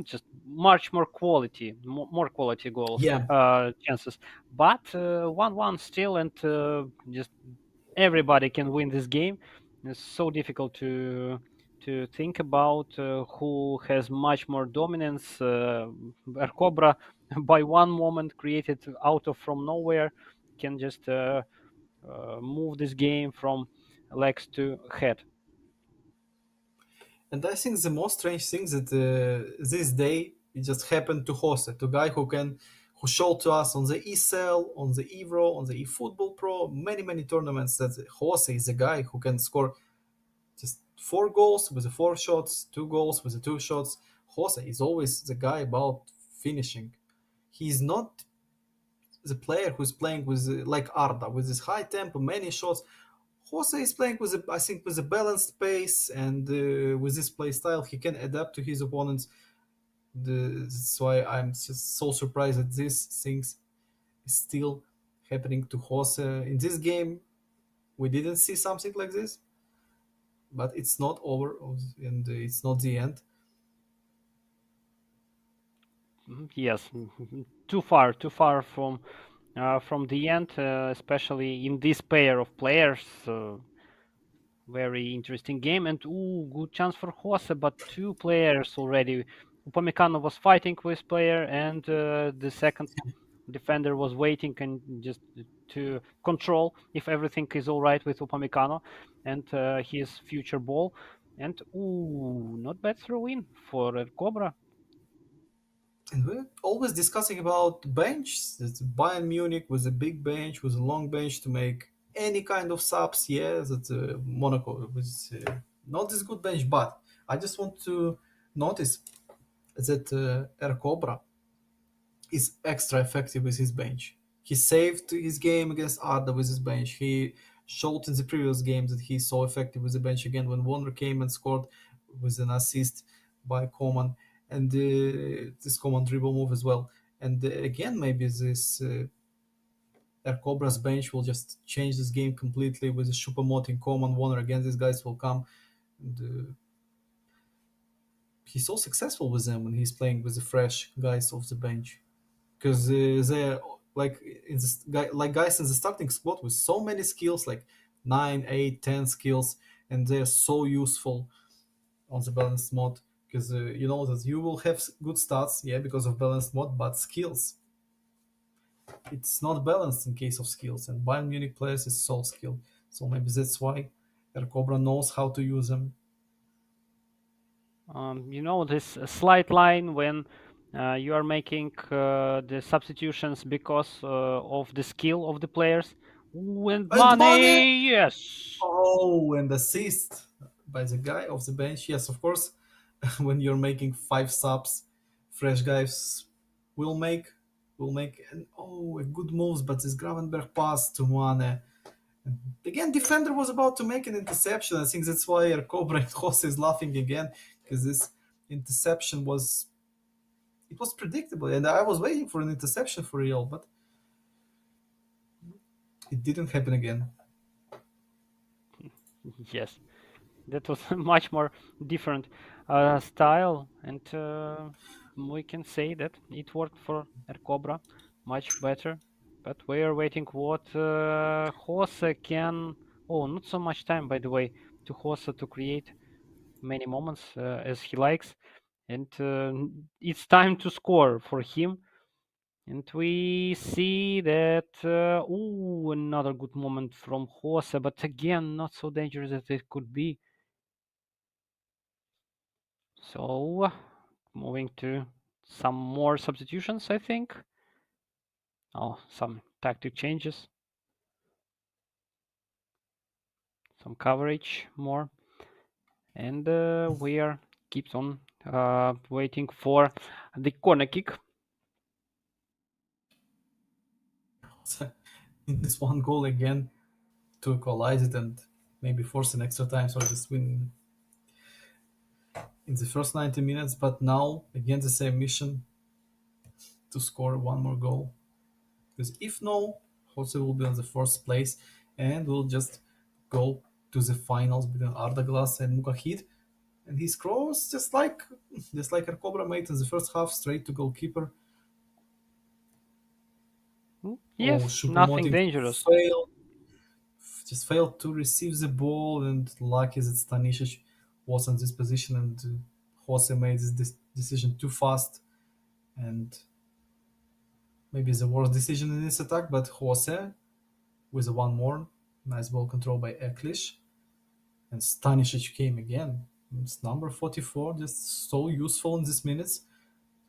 Just much more quality, more quality goals, yeah. chances. But 1-1 still, and just everybody can win this game. It's so difficult to think about who has much more dominance. Cobra, by one moment created out of from nowhere, can just move this game from legs to head. And I think the most strange thing that this day it just happened to Jose, to guy who showed to us on the ESEL, on the Euro, on the eFootball Pro, many tournaments that Jose is a guy who can score just 4 goals with the 4 shots, 2 goals with the 2 shots. Jose is always the guy about finishing. He's not the player who's playing with like Arda with his high tempo, many shots. Jose is playing with I think with a balanced pace, and with this play style, he can adapt to his opponents. That's why I'm just so surprised that these things is still happening to Jose in this game. We didn't see something like this, but it's not over, and it's not the end. Yes, too far from the end, especially in this pair of players. Very interesting game, and good chance for Jose, but two players already. Upamecano was fighting with player, and the second defender was waiting and just to control if everything is all right with Upamecano and his future ball. And not bad throw in for Cobra. And we're always discussing about bench. It's Bayern Munich with a big bench, with a long bench to make any kind of subs. Yeah, that Monaco was not this good bench, but I just want to notice that Air Cobra is extra effective with his bench. He saved his game against Arda with his bench. He showed in the previous game that he's so effective with the bench again when Warner came and scored with an assist by Coman, and this Coman dribble move as well. And again, maybe this Air Cobra's bench will just change this game completely with the Choupo-Moting in Coman, Warner again. These guys will come. And, he's so successful with them when he's playing with the fresh guys off the bench, because they're like like guys in the starting squad with so many skills, like 9, 8, 10 skills, and they're so useful on the balanced mode, because you know that you will have good stats, yeah, because of balanced mode, but skills, it's not balanced in case of skills, and Bayern Munich players is so skilled, so maybe that's why Air Cobra knows how to use them. This slight line when you are making the substitutions because of the skill of the players. And And money. money, yes. Oh, and assist by the guy off the bench. Yes, of course. When you're making 5 subs, fresh guys will make and oh, a good moves. But this Gravenberg pass to Mane. Again, defender was about to make an interception. I think that's why Cobra and Jose is laughing again, because this interception was it was predictable, and I was waiting for an interception for real, but it didn't happen again. Yes, that was a much more different style, and we can say that it worked for Cobra much better. But we are waiting what Jose can. Oh, not so much time, by the way, to Jose to create many moments as he likes, and it's time to score for him. And we see that another good moment from Jose, but again not so dangerous as it could be. So moving to some more substitutions, I think. Oh, some tactic changes, some coverage more, and we are keeps on waiting for the corner kick. In this one goal again to equalize it and maybe force an extra time so just win in the first 90 minutes. But now again the same mission to score one more goal. Because if no, Jose will be on the first place and will just go to the finals between Arda Glass and Mukahid. And he scrolls just like our Cobra made in the first half, straight to goalkeeper. Oh, Yes, nothing Choupo-Moting dangerous. failed to receive the ball, and lucky that Stanisic was in this position, and Jose made this decision too fast, and maybe the worst decision in this attack. But Jose with a one more nice ball control by Eklish, and Stanisic came again. It's number 44, just so useful in these minutes.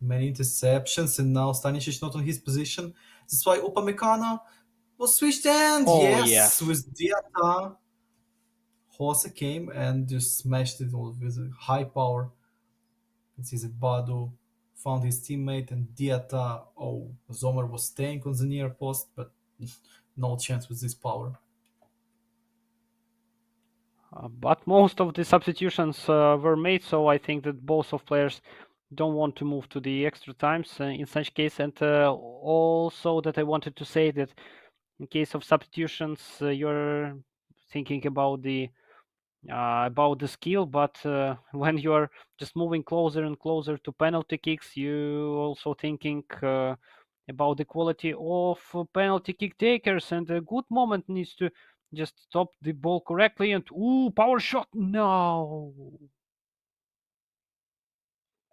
Many interceptions, and now Stanisic not on his position. That's why Upamecano was switched, and Oh yes, yes. with Diata, Jose came and just smashed it all with a high power. You can see that Badu found his teammate, and Diata, oh, Zomer was staying on the near post, but no chance with this power. But most of the substitutions were made, so I think that both of players don't want to move to the extra times in such case. And also that I wanted to say that in case of substitutions, you're thinking about the skill, but when you're just moving closer and closer to penalty kicks, you also thinking about the quality of penalty kick takers, and a good moment needs to just stop the ball correctly and ooh, power shot. No,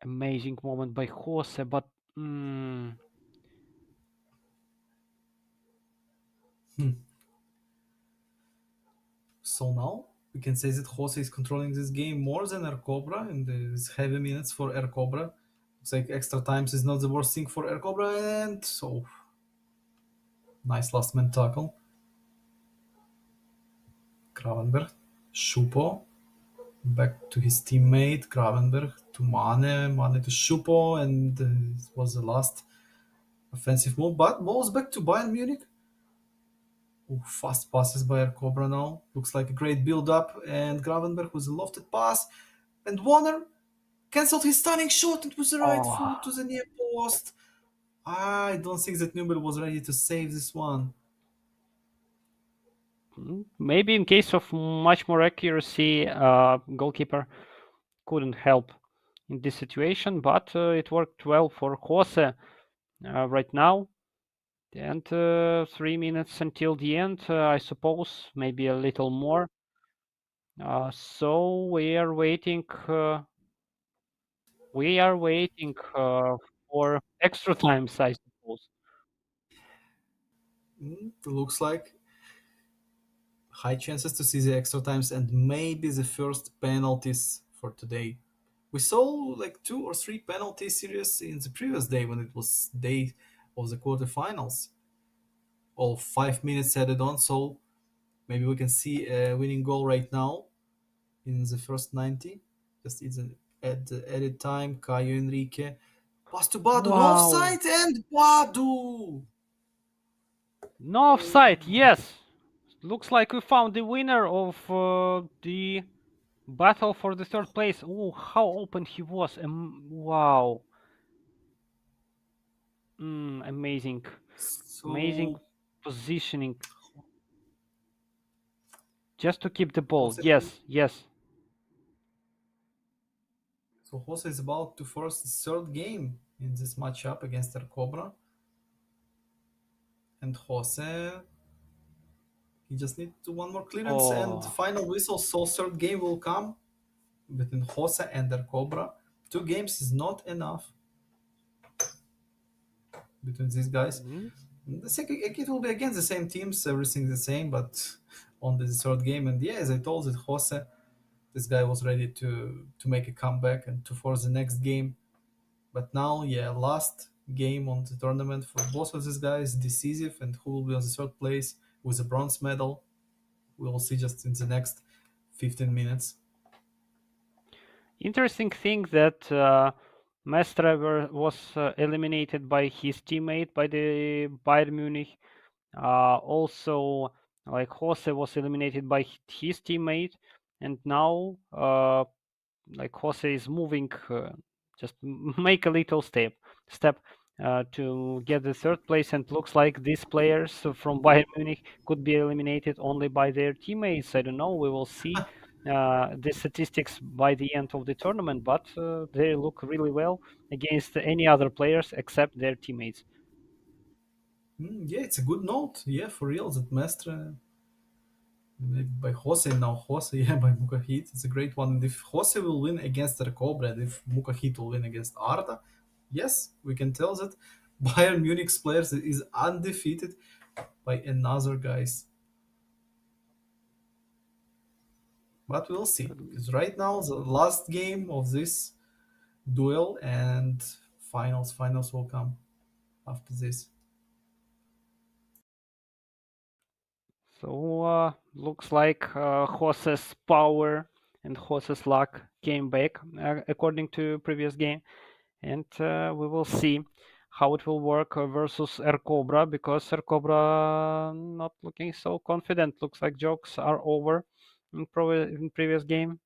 amazing moment by Jose, but mm, Hmm. So now we can say that Jose is controlling this game more than Air Cobra, and there's heavy minutes for Air Cobra. Looks like extra times is not the worst thing for Air Cobra, and so nice last man tackle. Gravenberg, Schupo, back to his teammate Gravenberg to Mane to Schupo, and it was the last offensive move. But balls back to Bayern Munich. Ooh, fast passes by Air Cobra now. Looks like a great build up, and Gravenberg with a lofted pass, and Warner cancelled his stunning shot and with the right oh, foot to the near post. I don't think that Nubel was ready to save this one. maybe in case of much more accuracy, goalkeeper couldn't help in this situation, but it worked well for Jose right now. And 3 minutes until the end, I suppose, maybe a little more. So we are waiting. We are waiting for extra times, I suppose. Looks like high chances to see the extra times and maybe the first penalties for today. We saw like two or three penalty series in the previous day when it was day of the quarterfinals. All 5 minutes added on, so maybe we can see a winning goal right now in the first 90. Just it's at the added time. Caio Enrique pass to Badu, no Wow! offside, and Badu. No offside. Yes, looks like we found the winner of the battle for the third place. Oh, how open he was! Wow! Amazing, amazing So positioning just to keep the ball. Jose, Yes, yes. Jose is about to force his third game in this matchup against El Cobra, and Jose he just needs one more clearance and Oh, final whistle. So third game will come between Jose and El Cobra. Two games is not enough between these guys. mm, The second it will be against the same teams, everything the same, but on the third game. And yeah, as I told it, Jose, this guy was ready to make a comeback and to force the next game. But now, yeah, last game on the tournament for both of these guys, decisive, and who will be on the third place with a bronze medal. We will see just in the next 15 minutes. Interesting thing that Mestre was eliminated by his teammate by the Bayern Munich. Also, like Jose was eliminated by his teammate, and now like Jose is moving, just make a little step to get the third place, and looks like these players from Bayern Munich could be eliminated only by their teammates. I don't know. We will see the statistics by the end of the tournament, but they look really well against any other players except their teammates. Yeah, it's a good note. Yeah, for real, that Mestre by Jose now. Jose, yeah, by Mukahit. It's a great one. And if Jose will win against Recobra, and if Mukahit will win against Arda, yes, we can tell that Bayern Munich's players is undefeated by another guys. But we'll see. Because right now, the last game of this duel and finals will come after this. So looks like Jose's power and Jose's luck came back according to previous game, and we will see how it will work versus Air Cobra, because Air Cobra not looking so confident. Looks like jokes are over in previous game,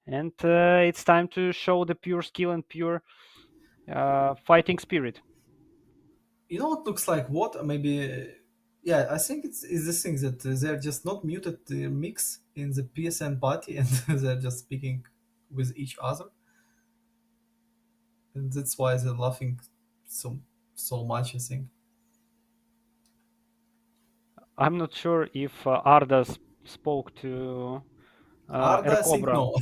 and it's time to show the pure skill and pure fighting spirit. You know what looks like what? Maybe, yeah, I think it's this thing that they're just not muted the mix in the PSN party and they're just speaking with each other. And that's why they're laughing so much, I think. I'm not sure if Arda spoke to Air Arda, I think Cobra. no.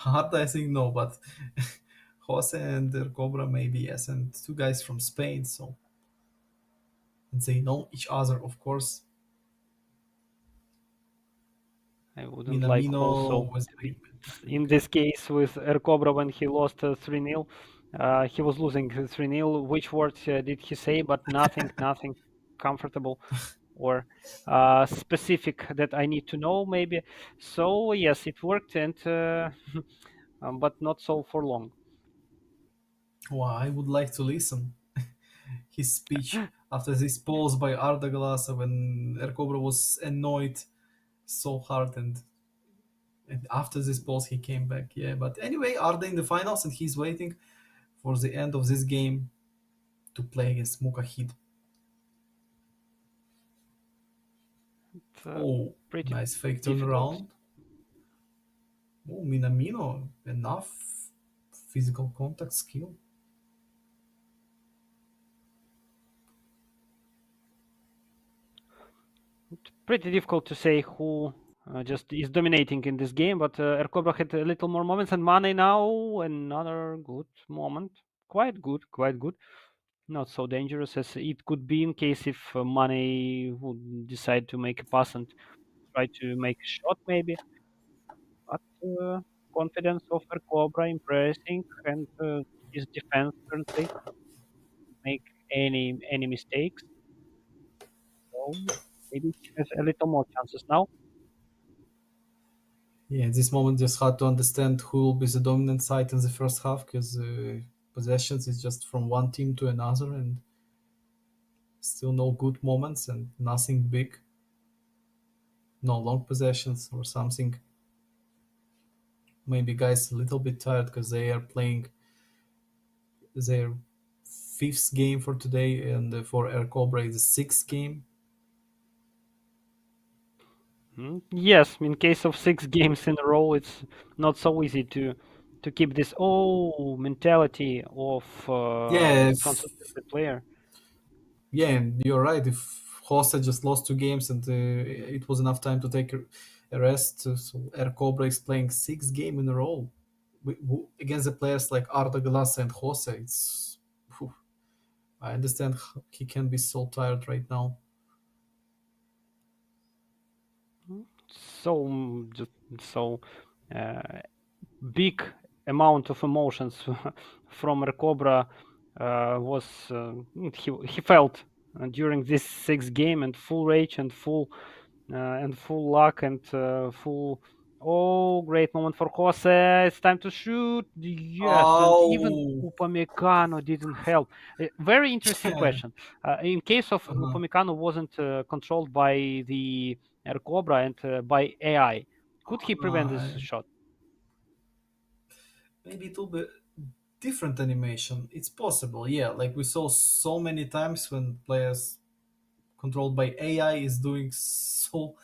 Arda, I think no, but Jose and Cobra maybe yes, and two guys from Spain, so and they know each other, of course. I wouldn't like Minamino also was big. in this case with Air Cobra when he lost 3-0. He was losing 3-0. Which words did he say? But nothing comfortable or specific that I need to know maybe. So yes, it worked, and but not so for long. Wow, I would like to listen his speech after this pause by Arda Glass when Ercobra was annoyed so hard, and after this pause he came back. Yeah, but anyway, Arda in the finals and he's waiting for the end of this game to play against Mukahid. It's Oh, pretty nice fake difficult. turnaround. Oh, Minamino, enough physical contact skill. Pretty difficult to say who just is dominating in this game, but Ercobra had a little more moments, and Mane now another good moment. Quite good, quite good. Not so dangerous as it could be in case if Mane would decide to make a pass and try to make a shot maybe. But confidence of Ercobra impressing, and his defense currently make any mistakes. So maybe he has a little more chances now. Yeah, at this moment just hard to understand who will be the dominant side in the first half because possessions is just from one team to another and still no good moments and nothing big, no long possessions or something. Maybe guys a little bit tired because they are playing their fifth game for today, and for Air Cobra is the sixth game. Yes, in case of 6 games in a row, it's not so easy to keep this mentality of Yeah, concentrated player. yeah, and you're right. If Jose just lost two games and it was enough time to take a rest, so Air Cobra is playing six game in a row against the players like Arda Glass and Jose. It's phew, I understand he can be so tired right now. Just so uh, big amount of emotions from Recobra was he felt during this sixth game, and full rage and full luck and full. Oh, great moment for Jose! It's time to shoot. Yes, and even Oh, Upamecano didn't help. Very interesting question. In case of uh-huh. Upamecano wasn't controlled by the Cobra and by AI, could he prevent this Uh, shot? maybe it will be different animation. It's possible, yeah. Like we saw so many times when players controlled by AI is doing so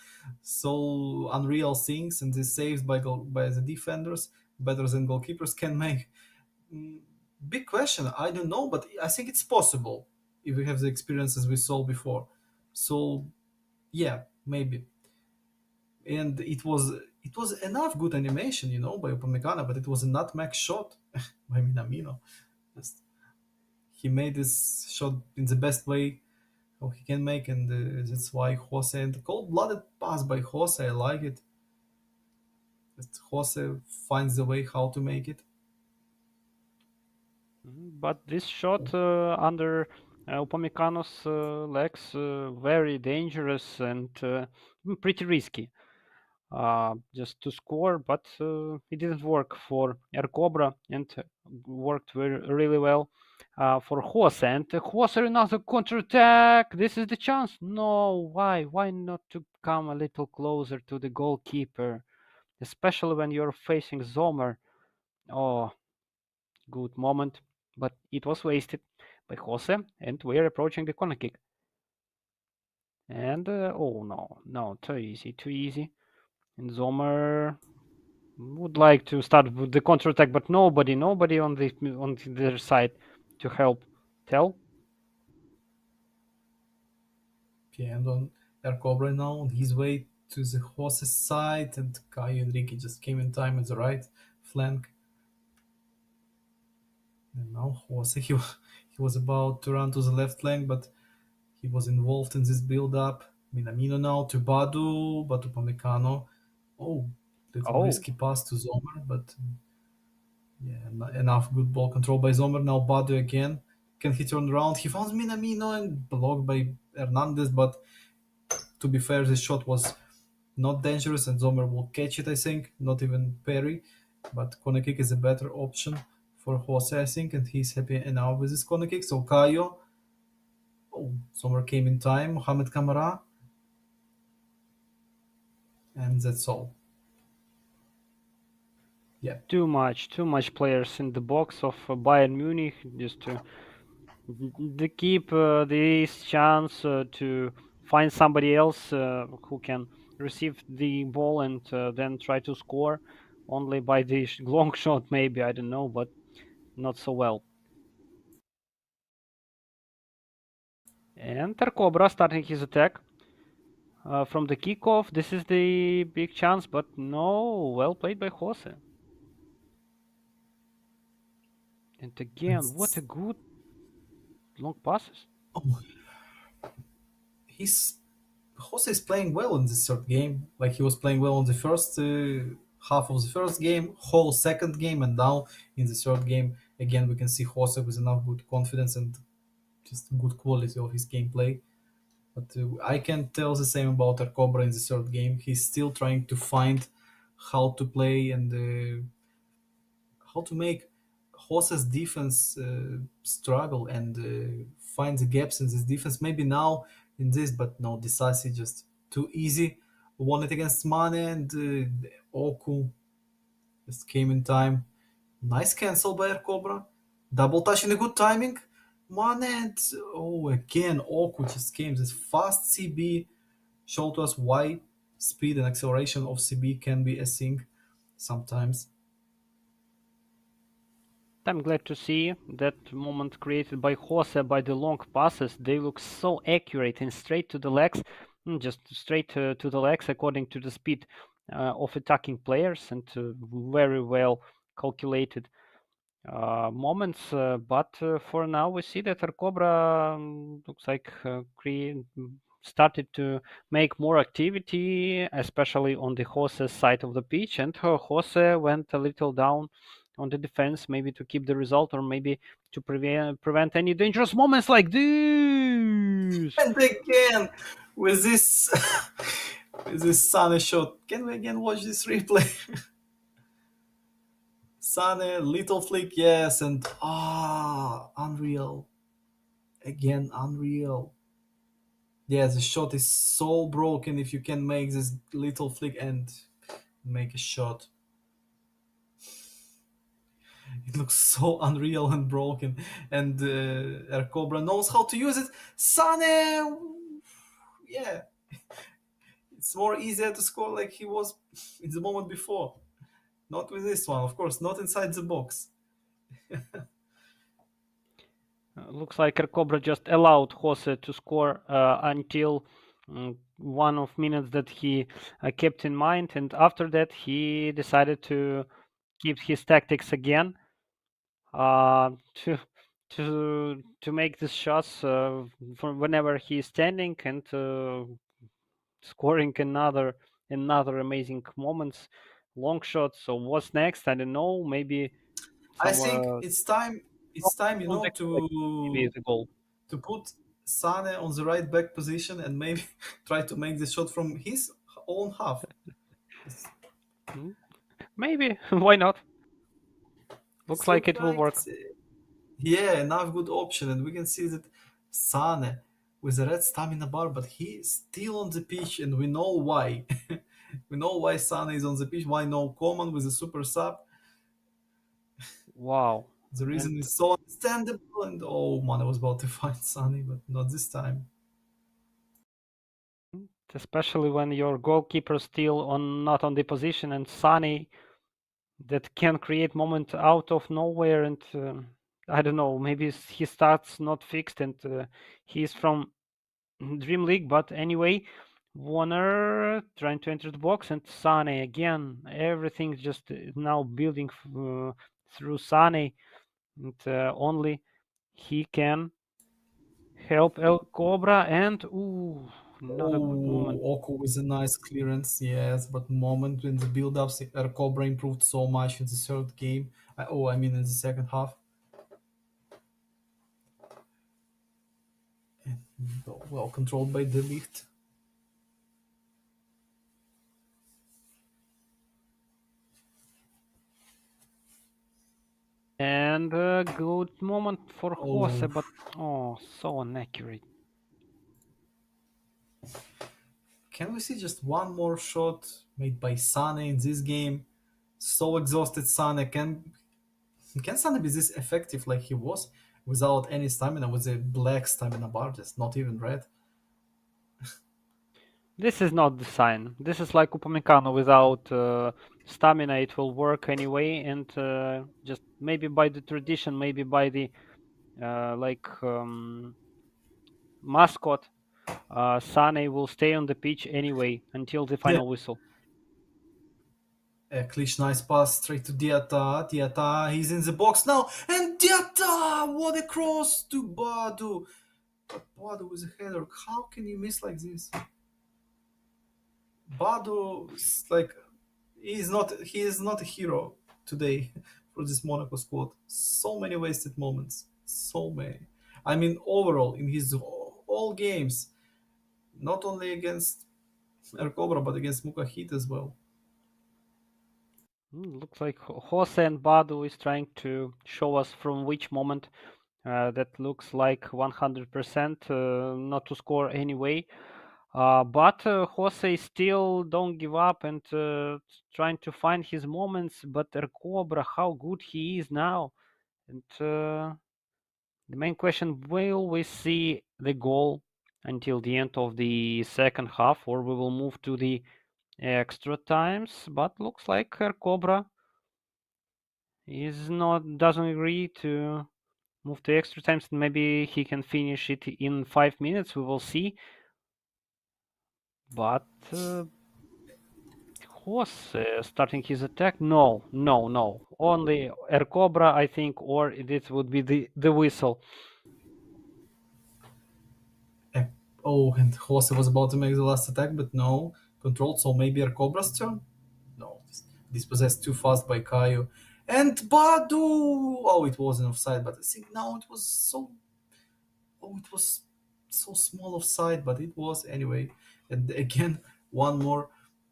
unreal things, and the saves by the defenders better than goalkeepers can make. Mm, Big question. I don't know, but I think it's possible if we have the experiences we saw before. So yeah, maybe. And it was enough good animation, by Upamecano, but it was a nutmeg shot by Minamino. Just, he made this shot in the best way how he can make, and that's why Jose, and the cold-blooded pass by Jose, I like it. That Jose finds the way how to make it. But this shot under Upamecano's legs very dangerous and pretty risky. Just to score, but it didn't work for Air Cobra and worked really well for Jose. And Jose another counterattack. This is the chance. No, why? Why not to come a little closer to the goalkeeper, especially when you're facing Zomer? Oh, good moment, but it was wasted by Jose, and we're approaching the corner kick. And oh no, no, too easy, too easy. And Zomer would like to start with the counter attack, but nobody on their side to help. Tell Yeah, and on Air Cobra now on his way to the Jose's side, and Caio Enrique just came in time at the right flank. And now Jose, he was about to run to the left flank, but he was involved in this build-up. Minamino now to Badu Pamecano. Oh, little oh, risky pass to Zomer, but yeah, enough good ball control by Zomer. Now Badu again. Can he turn around? He found Minamino and blocked by Hernandez, but to be fair, this shot was not dangerous, and Zomer will catch it, I think, not even parry. But corner kick is a better option for Jose, I think, and he's happy enough with this corner kick. So Caio, oh, Zomer came in time, Mohamed Kamara, and that's all. Yeah. too much players in the box of Bayern Munich just to keep this chance to find somebody else who can receive the ball and then try to score only by the long shot, maybe, I don't know, but not so well. And Cobra starting his attack. From the kickoff, this is the big chance, but no, well played by Jose. And And again, what a good long passes. oh, he's Jose is playing well in this third game. Like he was playing well in the first half of the first game, whole second game, and now in the third game, again we can see Jose with enough good confidence and just good quality of his gameplay. But I can tell the same about Cobra in the third game. He's still trying to find how to play and how to make Jose's defense struggle and find the gaps in this defense. Maybe now in this, but no, decisive, just too easy. Won it against Mane, and Oku just came in time. Nice cancel by Cobra. Double touch in a good timing. Mane and oh, again, Oku just came. This fast CB showed us why speed and acceleration of CB can be a thing sometimes. I'm glad to see that moment created by Jose by the long passes. They look so accurate and straight to the legs, just straight to the legs according to the speed of attacking players, and very well calculated moments. But for now, we see that Cobra looks like started to make more activity, especially on the Jose side of the pitch, and Jose went a little down on the defense, maybe to keep the result, or maybe to prevent any dangerous moments like this. And again, with this with this Sane shot, can we again watch this replay? Sane, little flick, yes, and unreal. Again, unreal. Yeah, the shot is so broken if you can make this little flick and make a shot. It looks so unreal and broken, and Air Cobra knows how to use it. Sane, yeah, it's more easier to score like he was in the moment before. Not with this one, of course, not inside the box. Looks like Cobra just allowed Jose to score until 1 of minutes that he kept in mind, and after that he decided to keep his tactics again to make these shots for whenever he's standing and scoring another amazing moments, long shots. So what's next? I don't know. Maybe I some think it's time. It's time, on the maybe the goal. to put Sane on the right back position and maybe try to make the shot from his own half. It's, Hmm, maybe why not? Looks it's like look it will like work. yeah, enough good option, and we can see that Sane with a red stamina bar, but he's still on the pitch, and we know why. We know why Sane is on the pitch. Why no Common with a super sub? Wow. The And reason is so understandable. And oh man, I was about to find Sane, but not this time. especially when your goalkeeper still on not on the position and Sunny that can create moment out of nowhere and I don't know, maybe he starts not fixed and he's from Dream League, but anyway, Warner trying to enter the box and Sane again. Everything's just now building through Sane, and only he can help El Cobra. And ooh, not a good Oh, moment. Oko with a nice clearance, yes, but moment when the build-ups, Cobra improved so much in the third game. I mean in the second half. And well controlled by the lift. And a good moment for Jose, Oh, but oh, so inaccurate. can we see just one more shot made by Sane in this game? So exhausted Sane. Can Sane be this effective like he was without any stamina, with a black stamina bar, just not even red? This is not the sign. This is like Upamecano without stamina. It will work anyway, and just maybe by the tradition, maybe by the like mascot, Sane will stay on the pitch anyway until the Yeah. final whistle. A Klish, nice pass straight to Diata. Diata, he's in the box now. And Diata! What a cross to Badu. But Badu with a header. How can you miss like this? Badu is like he is not a hero today for this Monaco squad. So many wasted moments. So many. I mean overall in his all games, not only against Air Cobra but against Mukahit as well. Looks like Jose and Badu is trying to show us from which moment that looks like 100% not to score anyway. But Jose still don't give up and trying to find his moments. But Cobra, how good he is now. And the main question, will we see the goal until the end of the second half, or we will move to the extra times? But looks like Cobra is not doesn't agree to move to extra times. Maybe he can finish it in 5 minutes. We will see. But was starting his attack? No, no, no. Only Air Cobra, I think, or this would be the whistle. Eh, Oh, and Jose was about to make the last attack, but no, controlled. So maybe Air Cobra's turn. No, dispossessed too fast by Kaio. And Badu! Oh, it wasn't offside, but I think now it was so. Oh, it was so small offside, but it was anyway. And again, one more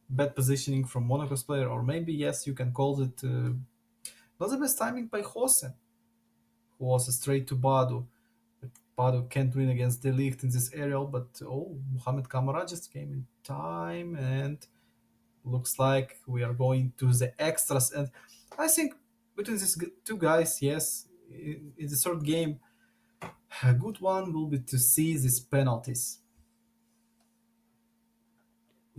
bad positioning from Monaco's player, or maybe, yes, you can call it not the best timing by Jose, who was straight to Badu. Badu can't win against De Ligt in this aerial, but oh, Mohamed Kamara just came in time, and looks like we are going to the extras. And I think between these two guys, yes, in the third game, a good one will be to see these penalties.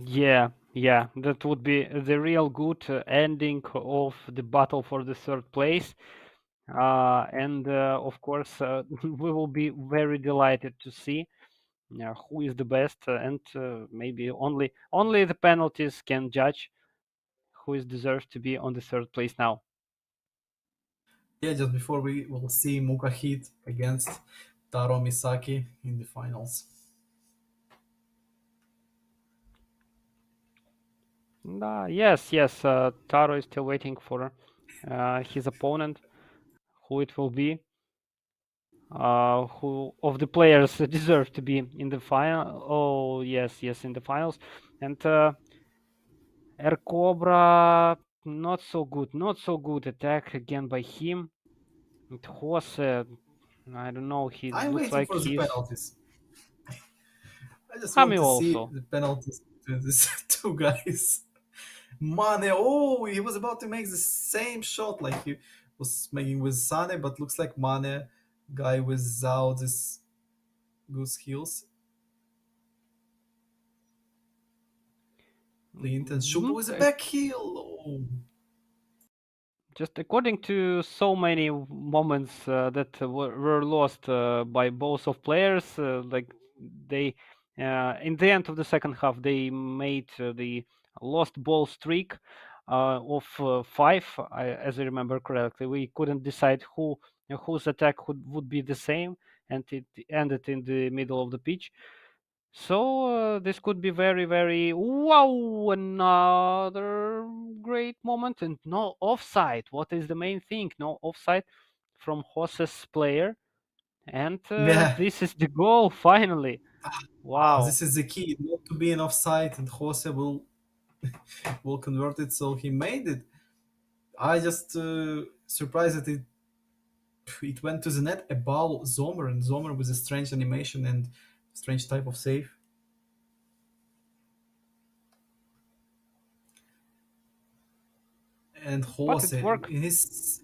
Yeah, yeah, that would be the real good ending of the battle for the third place. And of course, we will be very delighted to see who is the best, and maybe only the penalties can judge who is deserved to be on the third place now. Yeah, just before we will see Mukahit against Taro Misaki in the finals. Yes, yes, Taro is still waiting for his opponent, who it will be. Who of the players deserve to be in the final? Oh, yes, yes, in the finals. And Air Cobra, not so good, not so good attack again by him. And Jose, I don't know, he I'm looks waiting like for the he's penalties. I just want Hami to see also. the penalties to these two guys. Mane, oh, he was about to make the same shot like he was making with Sane, but looks like Mane, guy without this goose heels. Clint and Shupo with a back heel. Oh. Just according to so many moments that were lost by both of players, like they in the end of the second half they made the lost ball streak of five, as I remember correctly. We couldn't decide whose attack would be the same, and it ended in the middle of the pitch. So this could be very, very wow, another great moment, and no offside. What is the main thing? No offside from Jose's player, and Yeah, this is the goal finally. Wow. this is the key, not to be in offside, and Jose will convert it. So he made it. I just surprised that it went to the net above Zomer, and Zomer with a strange animation and strange type of save. And But Jose it worked. in his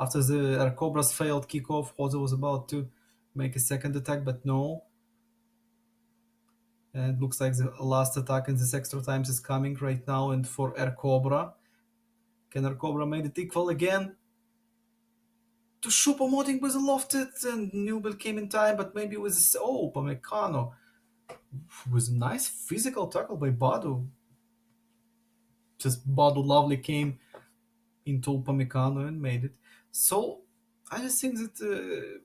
after the Arcobras failed kickoff, Jose was about to make a second attack, but no. And it looks like the last attack in this extra times is coming right now. And for Air Cobra, can Air Cobra make it equal again? To Choupo-Moting was lofted, and Newell came in time, but maybe it was Pamecano was a nice physical tackle by Badu. Just Badu lovely came into Upamecano and made it. So I just think that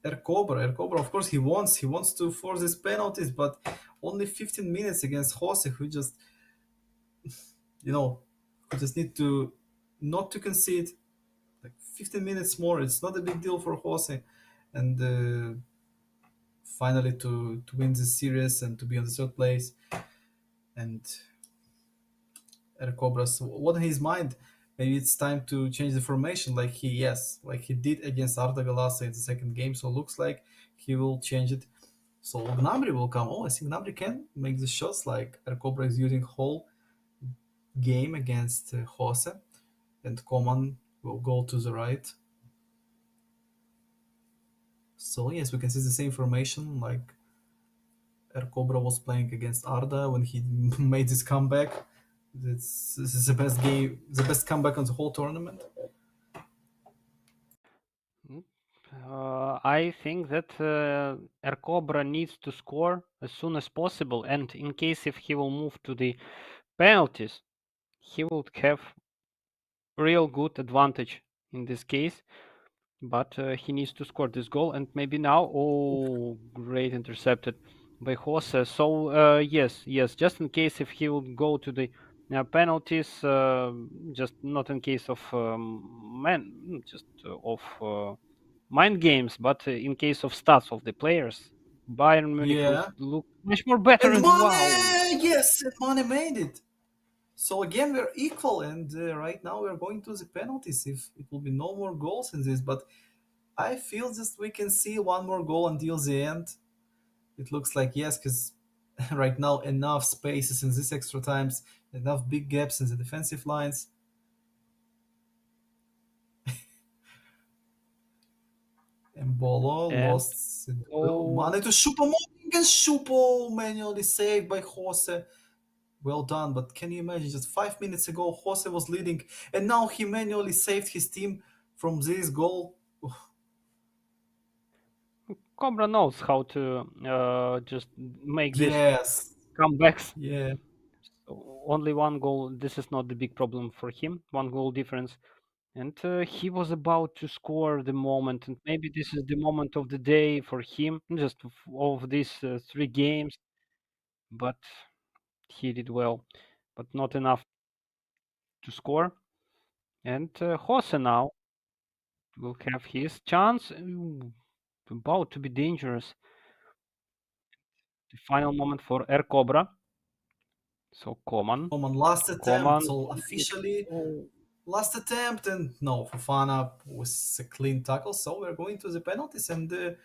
Air Cobra, of course, he wants to force his penalties, but only 15 minutes against Jose, who just you know who just need to not to concede. Like 15 minutes more, it's not a big deal for Jose, and finally to win this series and to be on the third place. And Cobras, what in his mind? Maybe it's time to change the formation, like he did against Arda Galasa in the second game. So looks like he will change it. So Gnabry will come. Oh, I think Gnabry can make the shots like Cobra is using whole game against Jose, and Coman will go to the right. So yes, we can see the same formation like Cobra was playing against Arda when he made his comeback. This is the best game, the best comeback on the whole tournament. Mm. I think that Air Cobra needs to score as soon as possible, and in case if he will move to the penalties, he would have real good advantage in this case. But he needs to score this goal, and maybe now. Oh, great intercepted by Jose. So yes, yes. Just in case if he would go to the penalties, just not in case of just of mind games, but in case of stats of the players. Bayern Munich Yeah. look much more better, And and wow. Mane! Yes, and Mane made it. So again, we're equal, and right now we're going to the penalties. If it will be no more goals in this, but I feel just we can see one more goal until the end. It looks like yes, because right now enough spaces in this extra times, enough big gaps in the defensive lines. Embolo And lost the duel. oh, Mane to Choupo-Moting, and Choupo manually saved by Jose. Well done, but can you imagine just 5 minutes ago Jose was leading and now he manually saved his team from this goal? Cobra knows how to just make this Yes. comebacks. Yeah. So only one goal. This is not the big problem for him. One goal difference. And he was about to score the moment, and maybe this is the moment of the day for him, just of these three games. But he did well, but not enough to score. And Jose now will have his chance. Ooh, about to be dangerous. The final moment for Air Cobra. So Common last attempt. Coman. So officially Oh, last attempt and no, Fofana was a clean tackle. So we're going to the penalties and Bayern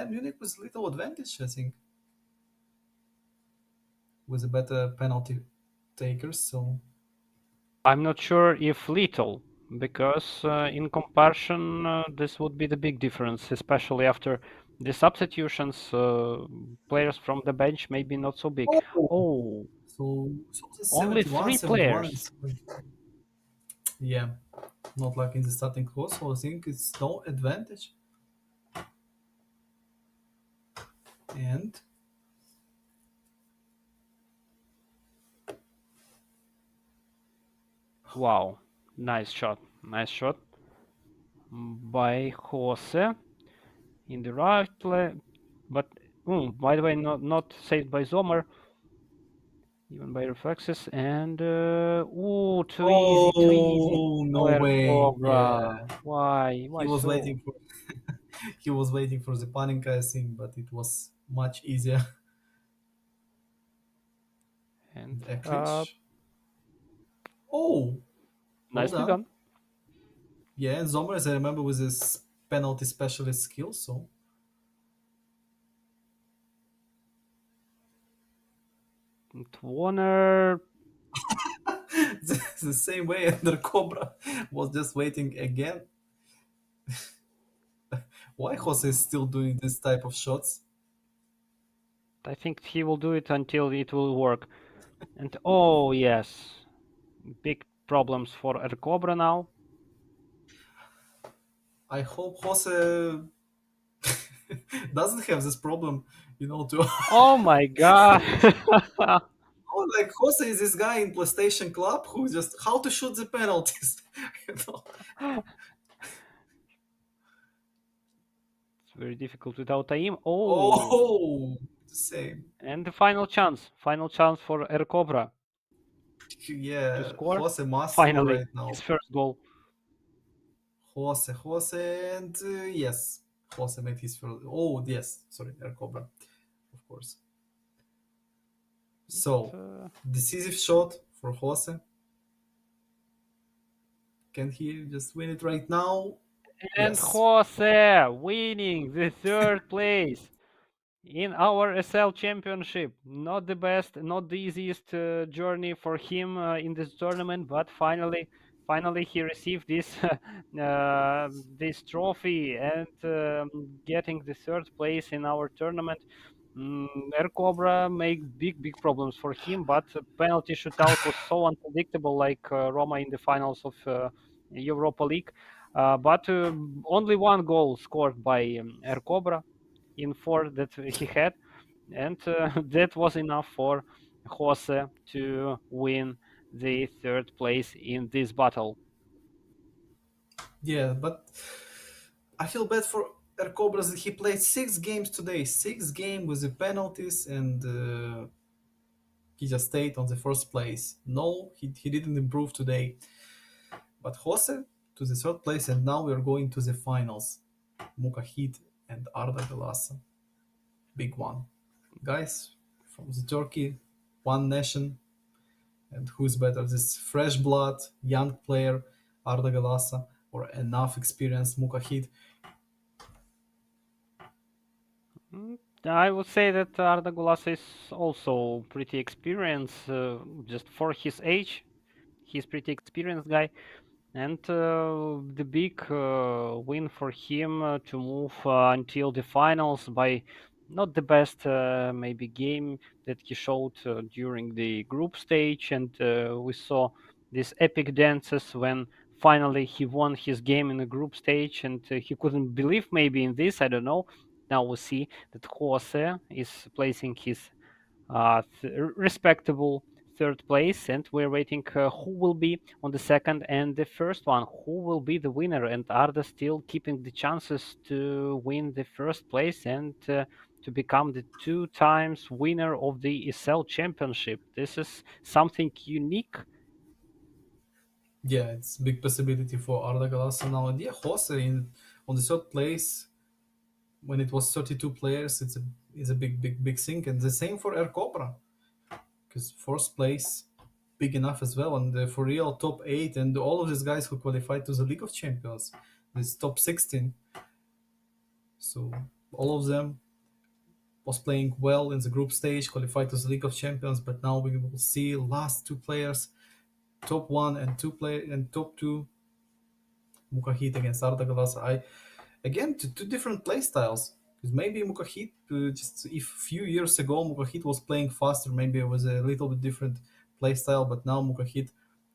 Munich was little advantage, I think, with a better penalty takers. So I'm not sure if little, because in comparison, this would be the big difference, especially after the substitutions. Players from the bench maybe not so big. oh, Oh, so the only 71, three 71 players. is yeah, not like in the starting course. So I think it's no advantage. And Wow, nice shot by Jose in the right leg. But by the way, not saved by Zomer, even by reflexes. And too easy oh no for way! Cobra. Yeah, Why he was so? waiting for he was waiting for the Paninka, I think, but it was much easier. And And Eklich. Oh, well nicely done. done. Yeah, and Zomer, as I remember, with his penalty specialist skill. So And Warner, the same way, and the Cobra was just waiting again. Why Jose is mm, still doing this type of shots? I think he will do it until it will work. And oh yes, big problems for El Cobra now. I hope Jose doesn't have this problem, to Oh my god. oh, like Jose is this guy in PlayStation Club who just how to shoot the penalties. you know? It's very difficult without aim. Oh, Oh, the same. and the final chance for El Cobra to Yeah, score. Jose must score Finally, right now. his first goal. Jose, and yes, Jose made his first. Oh, yes, sorry, El Cobra, of course. So, Uh, decisive shot for Jose. Can he just win it right now? and Yes. Jose winning the third place in our SL championship. Not the best, not the easiest journey for him in this tournament, but finally he received this this trophy and getting the third place in our tournament. Air Cobra make big problems for him, but penalty shootout was so unpredictable, like Roma in the finals of Europa League. But only one goal scored by Air Cobra in four that he had, and that was enough for Jose to win the third place in this battle. Yeah, but I feel bad for Ercobras that he played 6 games today, 6 games with the penalties, and He just stayed on the first place. No, he didn't improve today. But Jose to the third place, and now we are going to the finals. Mukahid and Arda Galasa. Big one. Guys, from the Turkey, one nation, and who's better? This fresh blood, young player, Arda Galasa, or enough experience, Mukahid? I would say that Arda Gulas is also pretty experienced, just for his age. He's pretty experienced guy. And the big win for him to move until the finals by not the best maybe game that he showed during the group stage, and we saw these epic dances when finally he won his game in the group stage, and he couldn't believe maybe in this. I don't know. Now we see that Jose is placing his respectable third place, and we're waiting who will be on the second and the first one. Who will be the winner? And Arda still keeping the chances to win the first place and to become the two times winner of the ESEL championship. This is something unique. Yeah, it's big possibility for Arda Galasa now. And yeah, Jose on the third place when it was 32 players, it's a big thing. And the same for Air Cobra, because first place big enough as well. And for real, top 8 and all of these guys who qualified to the League of Champions, this top 16. So all of them was playing well in the group stage, qualified to the League of Champions. But now we will see last two players, top 1 and 2 play and top 2, Mukahit against Arda Galasa. Again, two different play styles. Because maybe Mukahit, just if a few years ago Mukahit was playing faster, maybe it was a little bit different play style. But now Mukahit,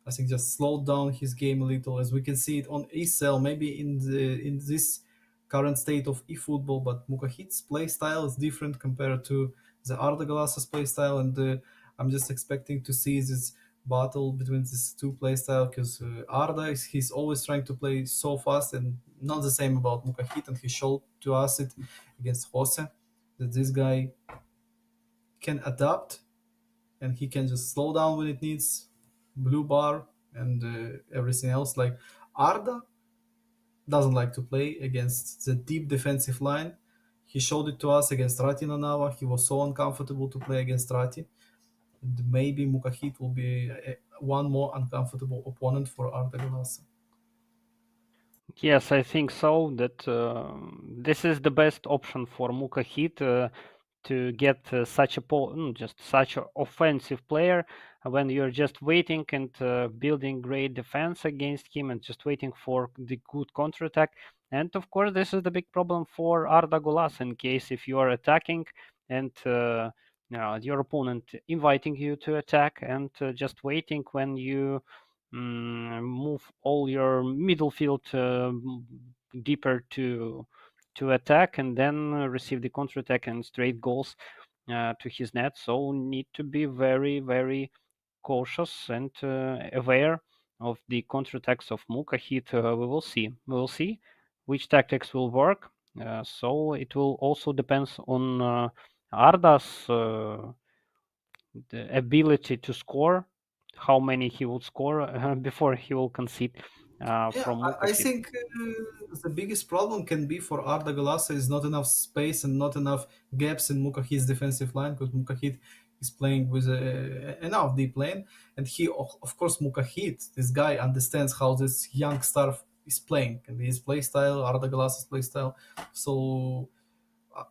I think, just slowed down his game a little, as we can see it on ESEL, maybe in this current state of eFootball. But Mukahit's play style is different compared to the Arda Galasa's play style, and I'm just expecting to see this battle between these two play style, because Arda he's always trying to play so fast, and not the same about Mukahit, and he showed to us it against Jose that this guy can adapt and he can just slow down when it needs, blue bar and everything else. Like Arda doesn't like to play against the deep defensive line. He showed it to us against Rati Nanava. He was so uncomfortable to play against Rati. And maybe Mukahit will be one more uncomfortable opponent for Arda Galasa. Yes, I think so. That this is the best option for Mukahit to get just such an offensive player when you're just waiting and building great defense against him and just waiting for the good counterattack. And of course, this is the big problem for Arda Gulas in case if you are attacking and your opponent inviting you to attack and just waiting when you move all your middle field deeper to attack and then receive the counter attack and straight goals to his net. So need to be very very cautious and aware of the counterattacks of Mukahit. We will see. We will see which tactics will work. So it will also depends on Arda's the ability to score, how many he will score before he will concede Yeah, from I Mukahit. think the biggest problem can be for Arda Galasa is not enough space and not enough gaps in Mukahit's defensive line, because Mukahit is playing with enough deep lane, and of course, Mukahit, this guy understands how this young star is playing and his play style, Arda Galasa's play style. So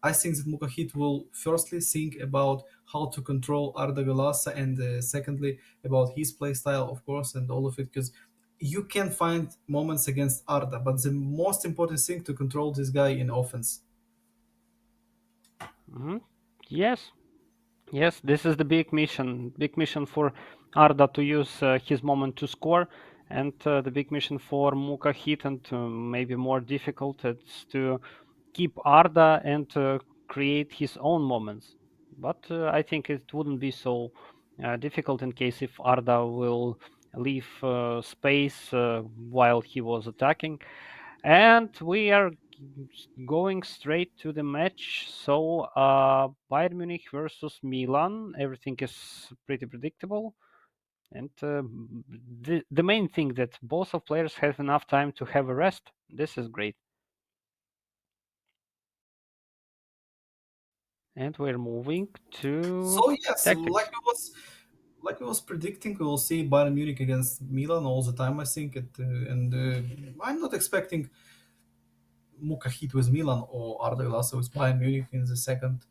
I think that Mukahit will firstly think about how to control Arda Galasa, and secondly about his play style, of course, and all of it, because you can find moments against Arda, but the most important thing to control this guy in offense. Mhm. Yes, yes, this is the big mission for Arda to use his moment to score, and the big mission for Mukahit, and maybe more difficult, it's to keep Arda and create his own moments. But I think it wouldn't be so difficult in case if Arda will leave space while he was attacking. And we are going straight to the match. So, Bayern Munich versus Milan. Everything is pretty predictable. And the main thing that both of players have enough time to have a rest. This is great. And we're moving to So yes, tactics. like I was predicting, we will see Bayern Munich against Milan all the time. I think, I'm not expecting Muka hit with Milan or Arda Güler with Bayern Munich in the second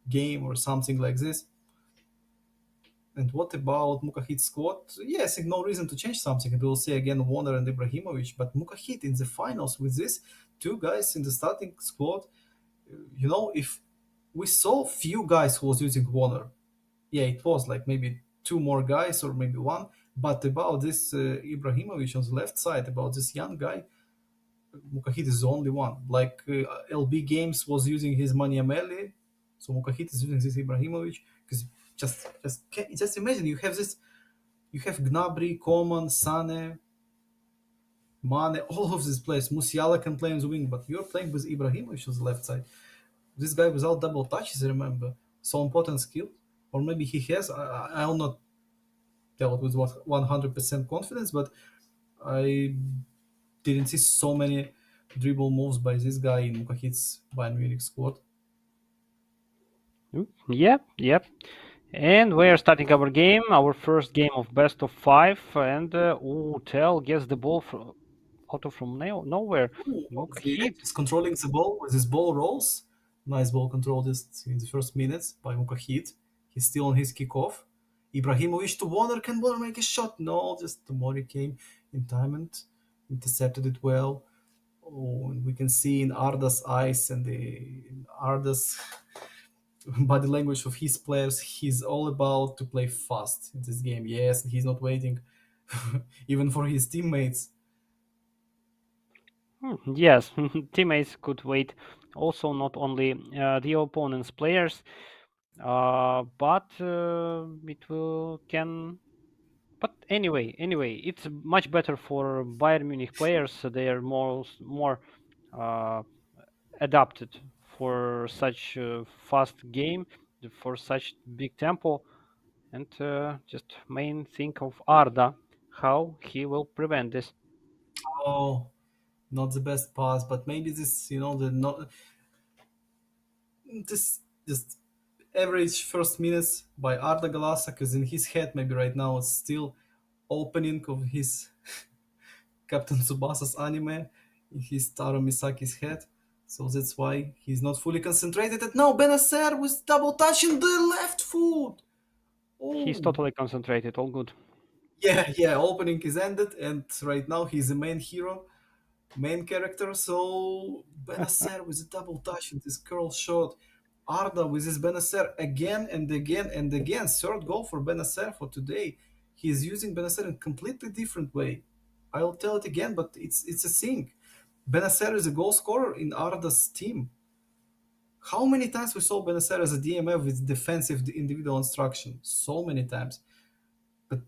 game or something like this. And what about Mukahit's squad? Yes, no reason to change something. And we'll see again Warner and Ibrahimovic. But Mukahit in the finals with these two guys in the starting squad, if we saw few guys who was using Warner, yeah, it was like maybe two more guys or maybe one. But about this Ibrahimovic on the left side, about this young guy, Mukahit is the only one. Like LB Games was using his Maniamele, so Mukahit is using this Ibrahimovic because just imagine you have Gnabry, Coman, Sane, Mane, all of these players. Musiala can play on the wing, but you're playing with Ibrahimovic on the left side. This guy without double touches, remember, so important skill, or maybe he has. I will not tell it with 100% confidence, but I didn't see so many dribble moves by this guy in Mukahit's Bayern Munich squad. Yep, yep. And we are starting our game, our first game of best of five. And Tell gets the ball from nowhere. Ooh, yeah, Hit. he's controlling the ball with his ball rolls. Nice ball control just in the first minutes by Mukahit. He's still on his kickoff. Ibrahimovic to Warner. Can Warner make a shot? No, just Tomori came in time and intercepted it well. Oh, and we can see in Arda's eyes and in Arda's body language of his players, he's all about to play fast in this game. Yes, he's not waiting even for his teammates. Yes, teammates could wait. Also, not only the opponent's players, but it will can. But anyway, it's much better for Bayern Munich players. They are more uh, adapted for such fast game, for such big tempo, and just main thing of Arda, how he will prevent this. Oh, not the best pass, but maybe this, the not this just average first minutes by Arda Galasa, because in his head, maybe right now it's still opening of his Captain Tsubasa's anime in his Taro Misaki's head. So that's why he's not fully concentrated. And now Benacer with double touch in the left foot. He's Oh, totally concentrated. All good. yeah. Opening is ended, and right now he's the main hero, main character. So Benacer with a double touch and this curl shot. Arda with his Benacer again and again and again. Third goal for Benacer for today. He is using Benacer in a completely different way. I'll tell it again, but it's a thing. Benacer is a goal scorer in Arda's team. How many times we saw Benacer as a DMF with defensive individual instruction? So many times. But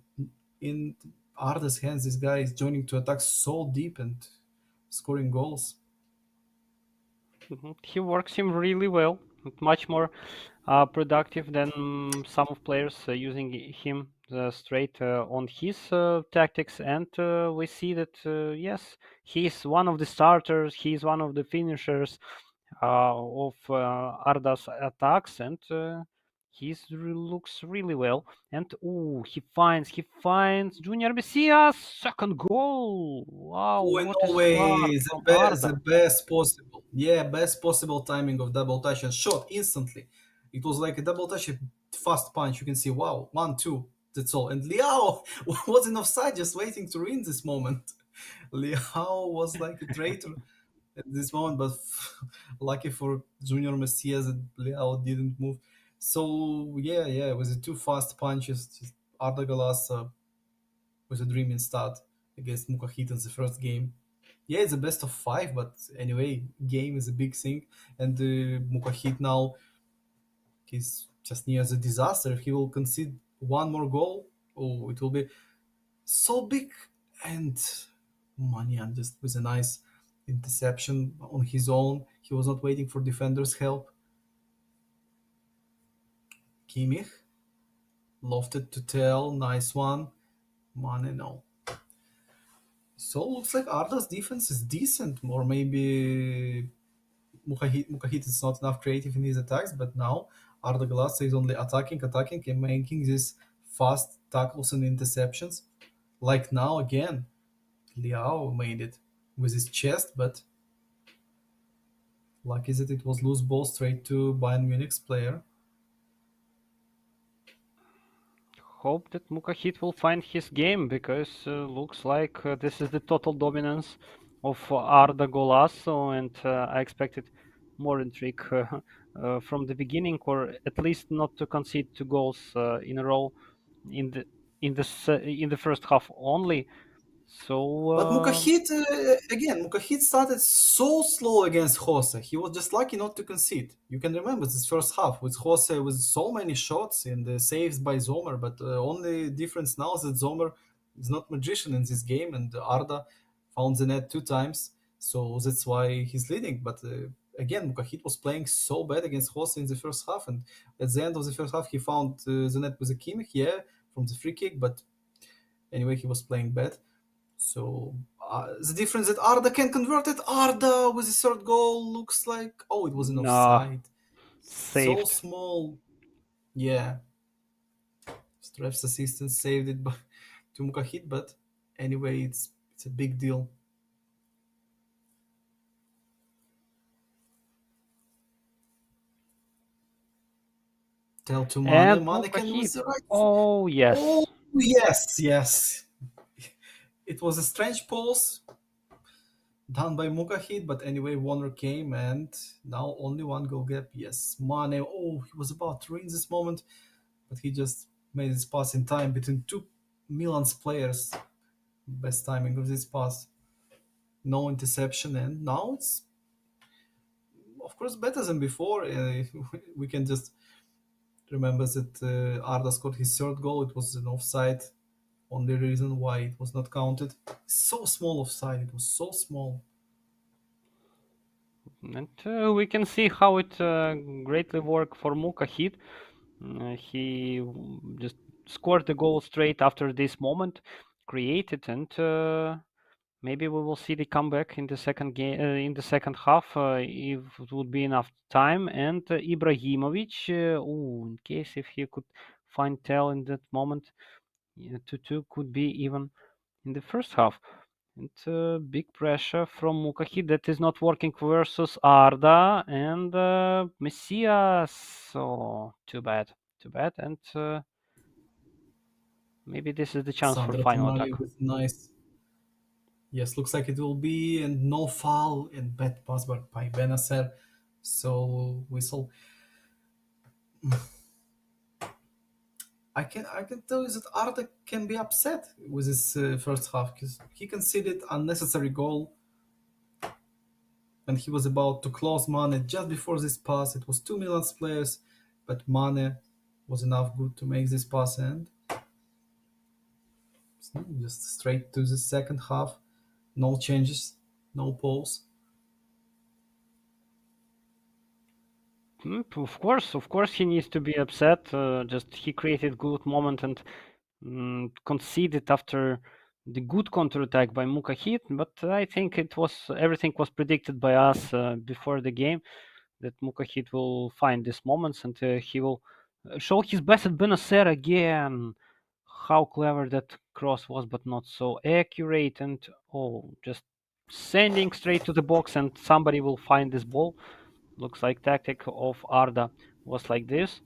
in Arda's hands, this guy is joining to attack so deep and scoring goals. He works him really well, much more productive than some of players using him straight on his tactics. And we see that yes, he's one of the starters. He's one of the finishers of Arda's attacks, and looks really well. And he finds Junior Messias second goal. Wow, Oh, and what a start always from the Arda. best possible. Yeah, best possible timing of double touch and shot instantly. It was like a double touch, a fast punch. You can see, wow, 1-2. That's all. And Liao was in offside, just waiting to win this moment. Liao was like a traitor at this moment, but lucky for Junior Messias that Liao didn't move. So yeah, it was a two fast punches. Just Arda Galasa was a dreaming start against Mukahit in the first game. Yeah, it's a best of five, but anyway, game is a big thing, and Mukahit now he's just near the disaster. If he will concede one more goal, oh, it will be so big. And Manian just with a nice interception on his own. He was not waiting for defenders' help. Kimmich lofted to Tell, nice one. Mane, no. So looks like Arda's defense is decent, or maybe Mukahit is not enough creative in his attacks, but now Arda Glass is only attacking, and making these fast tackles and interceptions. Like now again, Liao made it with his chest, but lucky that it was loose ball straight to Bayern Munich's player. Hope that Mukahit will find his game because looks like this is the total dominance of Arda Golasso, and I expected more intrigue from the beginning, or at least not to concede 2 goals in a row in the first half only. So But Mukahit started so slow against Jose. He was just lucky not to concede. You can remember this first half with Jose with so many shots and the saves by Zomer. But only difference now is that Zomer is not magician in this game, and Arda found the net 2 times, so that's why he's leading. But again, Mukahit was playing so bad against Jose in the first half, and at the end of the first half, he found the net with a Kimmich, yeah, from the free kick. But anyway, he was playing bad. So the difference that Arda can convert it. Arda with his third goal looks like, oh, it was an nah, offside. So saved. small. Yeah, Stref's assistant saved it to Mukahit, but anyway, it's a big deal. Tell to And Mane. Mane can with Mukahit. the right. Oh Oh yes. yes, yes. It was a strange pause done by Mukahit, but anyway, Warner came and now only one goal gap. Yes, Mane. Oh, he was about to win this moment, but he just made his pass in time between two Milan's players. Best timing of this pass. No interception, and now it's of course better than before. We can just remember that Arda scored his third goal. It was an offside. Only reason why it was not counted. So small offside. It was so small. And we can see how it greatly worked for Mukahit. He just scored the goal straight after this moment, created, and maybe we will see the comeback in the second game, in the second half, if it would be enough time. And Ibrahimovic, in case if he could find Tel in that moment, 2-2 could be even in the first half. And big pressure from Mukahit that is not working versus Arda and Messias. So too bad, too bad. And maybe this is the chance for Sandro final attack. Tonali with nice. Yes, looks like it will be, and no foul and bad pass by Benacer. So whistle. I can tell you that Arda can be upset with his first half because he conceded unnecessary goal when he was about to close Mane just before this pass. It was two Milan's players, but Mane was enough good to make this pass and just straight to the second half. No changes, no pause. Of course, he needs to be upset. Just he created good moment and conceded after the good counterattack by Mukahit. But I think it was everything was predicted by us before the game that Mukahit will find these moments and he will show his best at Benacer again. How clever that cross was, but not so accurate. And just sending straight to the box, and somebody will find this ball. Looks like tactic of Arda was like this.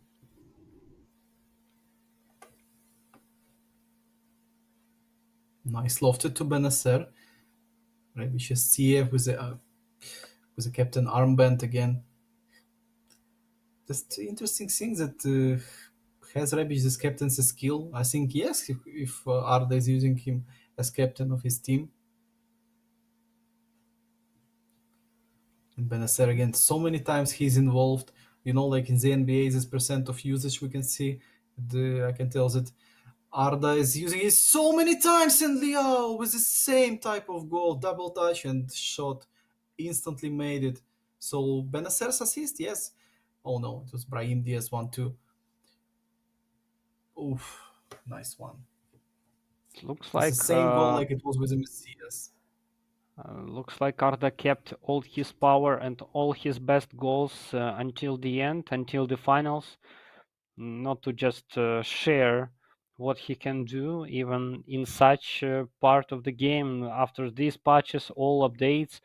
Nice lofted to Benacer. Rebic CF with a captain armband again. Just interesting thing that has Rebic this captain's skill. I think yes, if Arda is using him as captain of his team. And Benacer again, so many times he's involved. Like in the NBA, this percent of usage we can see. I can tell that Arda is using it so many times in Liao with the same type of goal, double touch and shot. instantly made it. So Benacer's assist, yes. Oh no, it was Brahim Diaz 1-2. Oof, nice one. Looks It's the like same goal like it was with the Messias. Arda kept all his power and all his best goals until the end, until the finals. Not to just share what he can do, even in such part of the game. After these patches, all updates,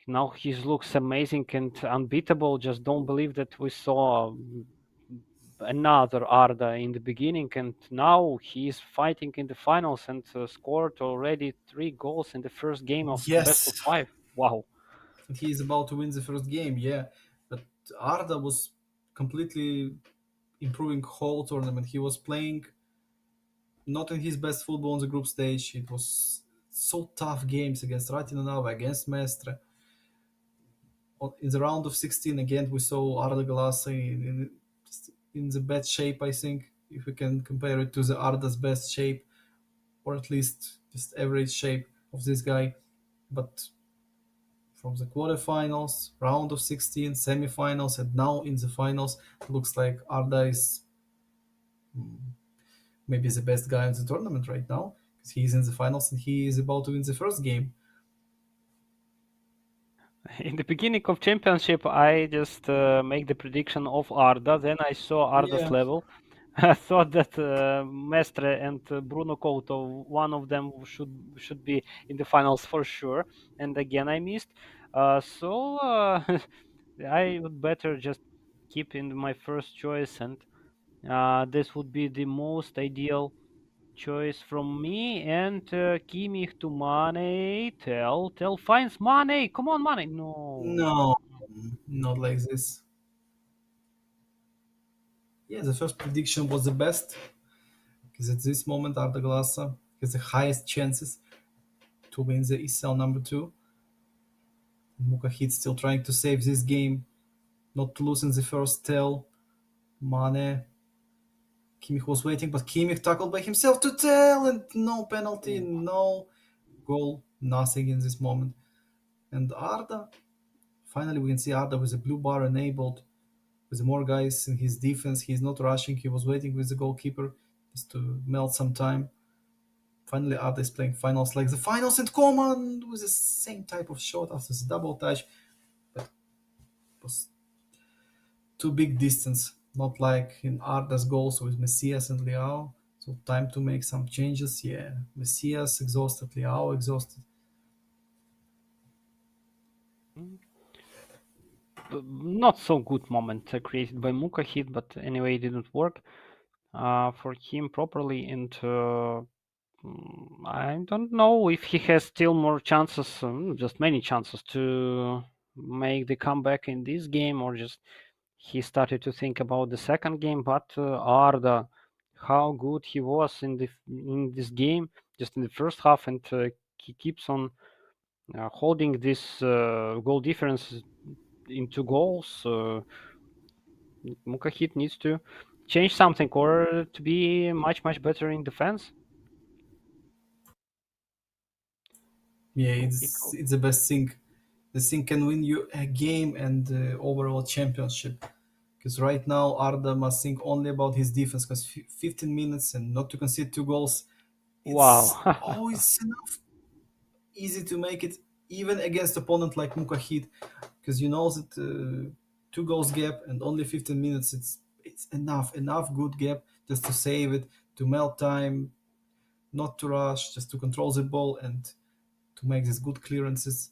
now he looks amazing and unbeatable. Just don't believe that we saw another Arda in the beginning, and now he is fighting in the finals and scored already 3 goals in the first game of best of Yes, 5. Wow. and he is about to win the first game, yeah. But Arda was completely improving whole tournament. He was playing not in his best football on the group stage. It was so tough games against Ratinanava, against Mestre. In the round of 16, again, we saw Arda Galasa in the bad shape, I think, if we can compare it to the Arda's best shape, or at least just average shape of this guy. But from the quarterfinals, round of 16, semifinals, and now in the finals, looks like Arda is maybe the best guy in the tournament right now because he's in the finals and he is about to win the first game. In the beginning of championship, I just make the prediction of Arda. Then I saw Arda's Yeah, level. I thought that Mestre and Bruno Couto, one of them should be in the finals for sure. And again, I missed. So I would better just keep in my first choice, and this would be the most ideal choice from me. And Kimmich to Mane. Tell finds Mane. Come on, Mane. No. no, not like this. Yeah, the first prediction was the best because at this moment Arda Glasa has the highest chances to win the ESEL number two. Mukahid still trying to save this game, not to lose in the first tell. Mane, Kimmich was waiting, but Kimmich tackled by himself to tell, and no penalty, Ooh. no goal, nothing in this moment. And Arda, finally we can see Arda with a blue bar enabled, with more guys in his defense. He's not rushing, he was waiting with the goalkeeper just to melt some time. Finally, Arda is playing finals like the finals and Coman with the same type of shot after the double touch, but it was too big distance, not like in Arda's goals with Messias and Leao. So time to make some changes. Yeah, Messias exhausted, Leao exhausted. Mm. Not so good moment created by Mukahid, but anyway, it didn't work for him properly. And I don't know if he has still more chances, just many chances to make the comeback in this game, or just he started to think about the second game. But Arda, how good he was in this game, just in the first half, and he keeps on holding this goal difference into goals. Mukahit needs to change something or to be much better in defense. Yeah, It, it's the best thing. The thing can win you a game and overall championship. Because right now Arda must think only about his defense. Because 15 minutes and not to concede two goals, it's wow. always enough easy to make it even against opponent like Mukahid. Because you know that two goals gap and only 15 minutes. It's enough good gap just to save it, to melt time, not to rush, just to control the ball and to make these good clearances.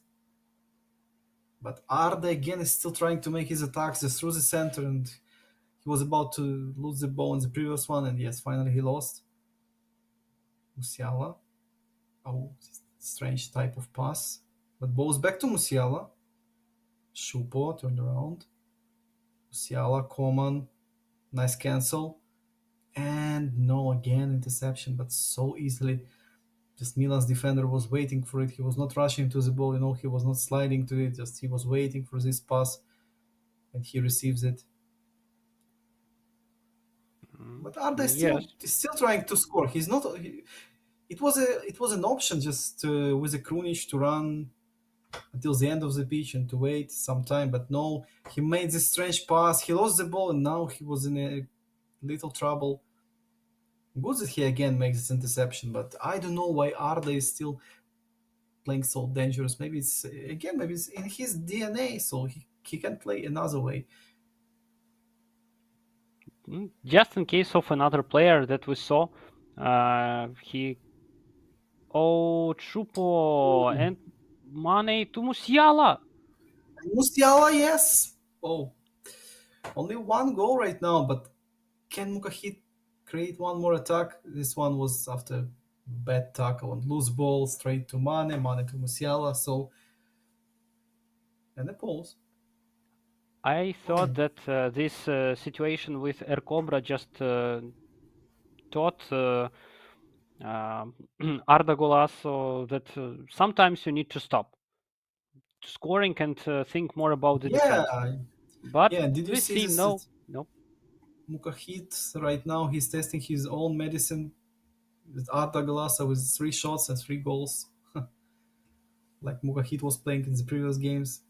But Arda again is still trying to make his attacks just through the center, and he was about to lose the ball in the previous one, and yes, finally he lost. Musiala. Oh, strange type of pass. But ball's back to Musiala. Shupo turned around. Musiala, Coman, nice cancel. And no, again interception, but so easily. Just Milan's defender was waiting for it. He was not rushing to the ball, he was not sliding to it. Just he was waiting for this pass, and he receives it. But Arda Yes. is still trying to score. He's not. It was an option just with a Krunic to run until the end of the pitch and to wait some time. But no, he made this strange pass. He lost the ball, and now he was in a little trouble. Good that he again makes this interception, but I don't know why Arda is still playing so dangerous. Maybe it's again, maybe it's in his DNA, so he can play another way. Just in case of another player that we saw, he Chupo and Mane to Musiala. Musiala, yes. Oh, only one goal right now, but can Mukahit create one more attack? This one was after bad tackle and loose ball straight to Mane, Mane to Musiala. So and the pause. I thought that this situation with Ercobra just taught Arda Golasso that sometimes you need to stop scoring and think more about the Yeah, defense. But yeah. Did you we see see this? no, no. Mukahit right now he's testing his own medicine with Arda Galasa with 3 shots and 3 goals, like Mukahit was playing in the previous games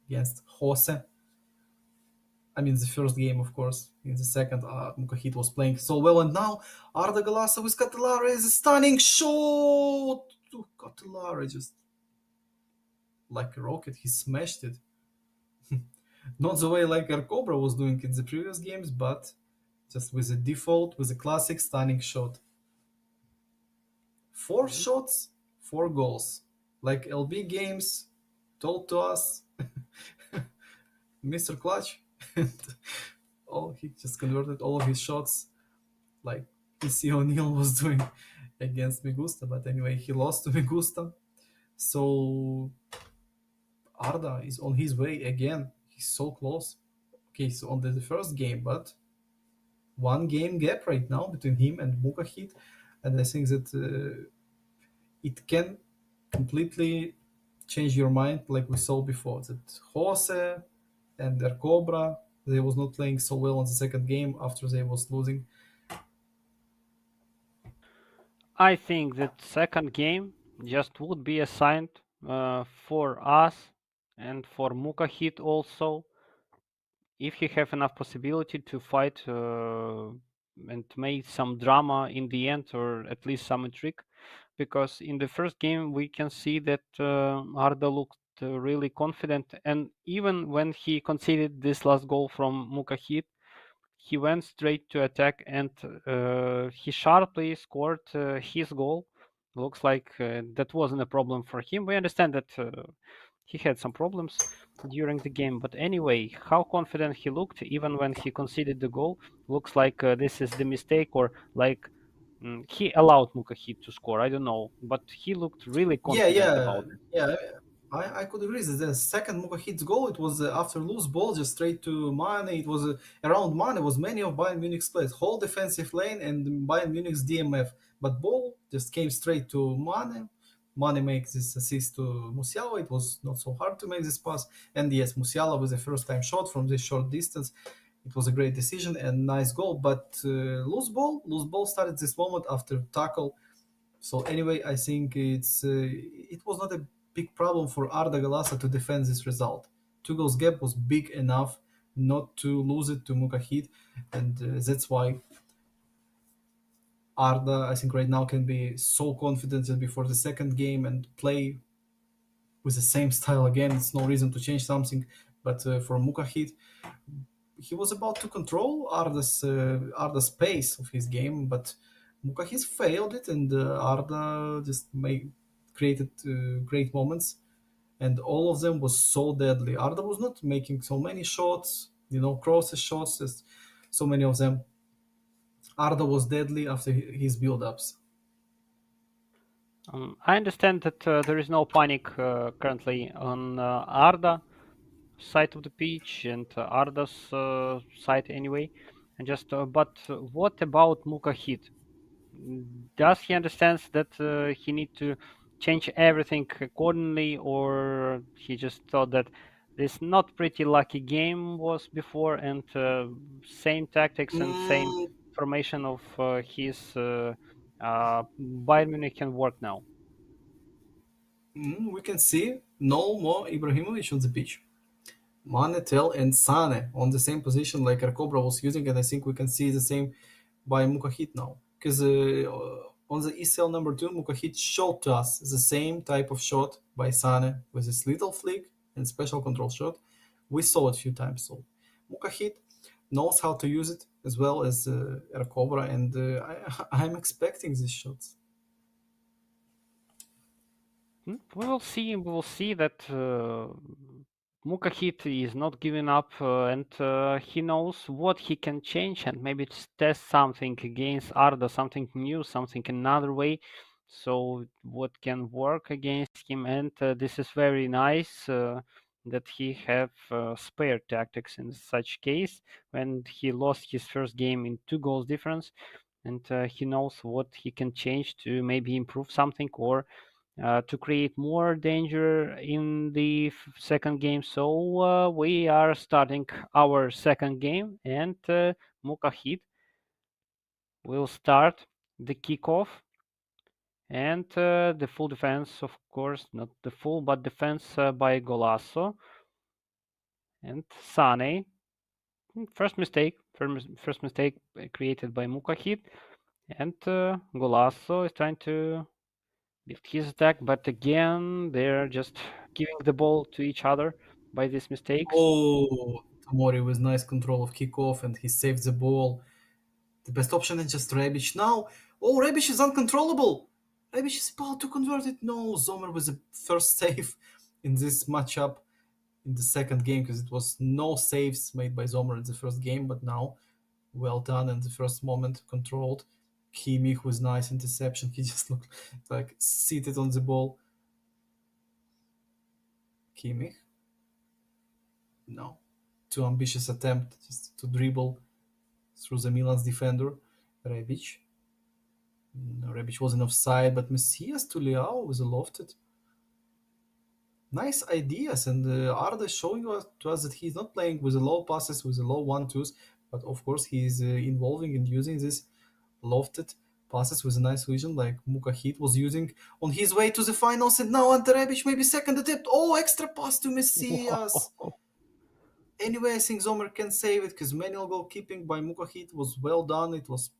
against Jose. I mean, the first game, of course. In the second, Mukahit was playing so well, and now Arda Galasa with Catalare is a stunning shot to Catalare, just like a rocket. He smashed it. Not the way like Cobra was doing in the previous games, but just with a default, with a classic stunning shot. Four Mhm. shots, 4 goals. Like LB games told to us, Mr. Clutch. Oh, he just converted all of his shots like PC O'Neill was doing against Migusta. But anyway, he lost to Migusta. So Arda is on his way again. He's so close. Okay, so on the first game, but 1 game gap right now between him and Mukahit. And I think that it can completely change your mind, like we saw before. That Jose and their Cobra, they was not playing so well on the second game after they was losing. I think that second game just would be assigned for us and for Mukahit also, if he have enough possibility to fight and make some drama in the end or at least some intrigue. Because in the first game we can see that Arda looked really confident, and even when he conceded this last goal from Mukahit, he went straight to attack and he sharply scored his goal. Looks like that wasn't a problem for him. We understand that he had some problems during the game, but anyway, how confident he looked even when he conceded the goal. Looks like this is the mistake, or like he allowed Mukahit to score. I don't know, but he looked really Yeah, confident yeah, about it. yeah. I could agree that the second Mukahit's goal, it was after loose ball, just straight to Mane. It was around Mane. It was many of Bayern Munich's plays, whole defensive lane and Bayern Munich's DMF. But ball just came straight to Mane. Mane makes this assist to Musiala. It was not so hard to make this pass. And yes, Musiala with a first time shot from this short distance. It was a great decision and nice goal. But loose ball started this moment after tackle. So anyway, I think it was not a big problem for Arda Galasa to defend this result. 2 goals gap was big enough not to lose it to Mukahid, and that's why Arda, I think right now can be so confident that before the second game and play with the same style again. It's no reason to change something. But for Mukahid, he was about to control Arda's pace of his game, but Mukahis failed it, and Arda just created great moments, and all of them was so deadly. Arda was not making so many shots, crosses shots, just so many of them. Arda was deadly after his build-ups. I understand that there is no panic currently on Arda side of the pitch and Arda's side anyway. And just, but what about Mukahit? Does he understands that he need to change everything accordingly, or he just thought that this not pretty lucky game was before and same tactics and same Mm, formation of his Bayern Munich can work now? We can see no more Ibrahimovic on the pitch. Mane, Tel, and Sane on the same position like Rakobra was using, and I think we can see the same by Mukahit now. Because on the ECL number 2, Mukahit showed to us the same type of shot by Sane with this little flick and special control shot. We saw it a few times. So Mukahit knows how to use it as well as Rakobra, and I'm expecting these shots. We will see. We will see that Mukahit is not giving up, and he knows what he can change, and maybe test something against Arda, something new, something another way. So what can work against him, and this is very nice that he have spare tactics in such case when he lost his first game in 2 goals difference, and he knows what he can change to maybe improve something or to create more danger in the second game. So we are starting our second game, and Mukahid will start the kickoff and the full defense, of course, not the full, but defense by Golasso and Sane. First mistake, first mistake created by Mukahid, and Golasso is trying to build his attack, but again, they're just giving the ball to each other by these mistakes. Oh, Tomori with nice control of kickoff, and he saved the ball. The best option is just Rebic now. Oh, Rebic is uncontrollable. Rebic is about to convert it. No, Zomer was the first save in this matchup in the second game because it was no saves made by Zomer in the first game, but now well done in the first moment, controlled. Kimmich was nice interception. He just looked like seated on the ball. Kimmich, no, too ambitious attempt just to dribble through the Milan's defender. Rebic. No, Rebic wasn't offside, but Messias to Leao was lofted. Nice ideas, and Arda showing to us that he's not playing with the low passes, with the low one-twos, but of course he's involving and using these lofted passes with a nice vision, like Mukahit was using on his way to the finals, and now Ante Rebic maybe second attempt. Oh, extra pass to Messias. Whoa. Anyway, I think Zomer can save it because manual goalkeeping by Mukahit was well done. It was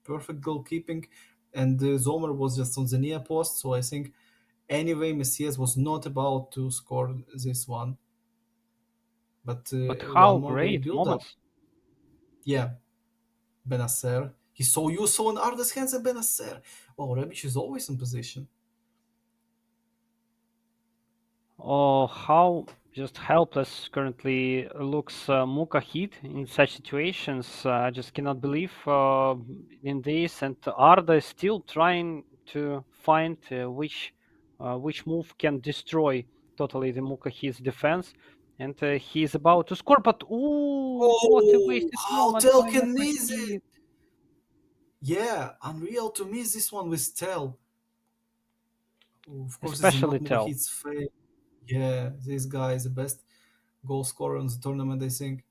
perfect goalkeeping, and Zomer was just on the near post. So I think anyway, Messias was not about to score this one, but But how one more great great build up. moments. Yeah, Benacer. He's so useful in Arda's hands, and Benacer. Oh, Rebic is always in position. Oh, how just helpless currently looks Mukahid in such situations. I just cannot believe in this. And Arda is still trying to find which move can destroy totally the Mukahid's defense. And he is about to score, but ooh, what a Oh, wasted how moment Tel by can miss it! Mukahid. Yeah, unreal to miss this one with Tel. Of course, it's Especially not Tell. Mukahit's fate. Yeah, this guy is the best goal scorer in the tournament, I think.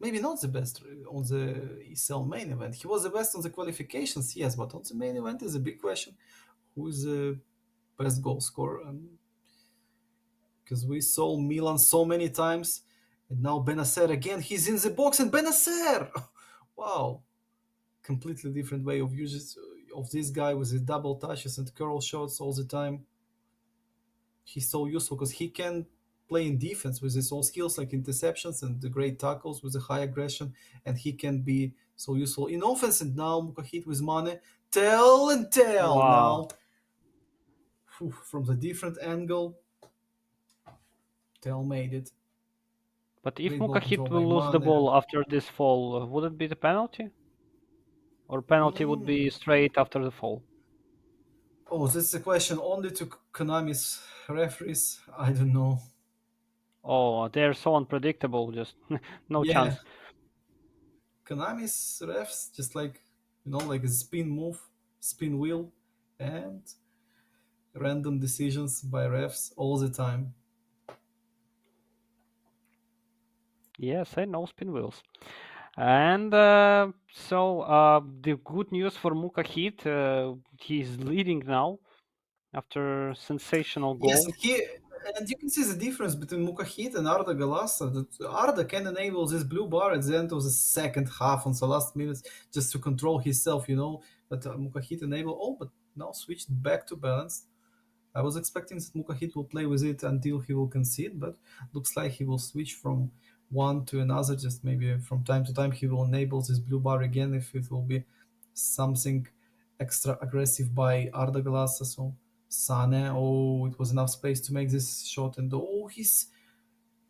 Maybe not the best on the ESL main event. He was the best on the qualifications, yes, but on the main event is a big question. Who is the best goal scorer? Because we saw Milan so many times, and now Benacer again. He's in the box, and Benacer! Wow, completely different way of uses of this guy with his double touches and curl shots all the time. He's so useful because he can play in defense with his own skills like interceptions and the great tackles with the high aggression, and he can be so useful in offense. And now Mukahit with Mane, tell and tell Wow. now from the different angle. Tell made it. But if Great ball Mukahid control by will lose the Mane. ball after this fall, would it be the penalty? Or penalty would Mm. be straight after the fall? Oh, that's a question only to Konami's referees. I don't know. Oh, they're so unpredictable, just no Yeah, chance. Konami's refs just like like a spin move, spin wheel, and random decisions by refs all the time. Yes, I know spin wheels. And the good news for Mukahit, he's leading now after sensational Yes, goal. and you can see the difference between Mukahit and Arda Galasa. That Arda can enable this blue bar at the end of the second half on the last minutes just to control himself, But Mukahit enable. Oh, but now switched back to balance. I was expecting that Mukahit will play with it until he will concede, but looks like he will switch from one to another. Just maybe from time to time he will enable this blue bar again if it will be something extra aggressive by Arda Galasa. So Sane, oh, it was enough space to make this shot, and oh, he's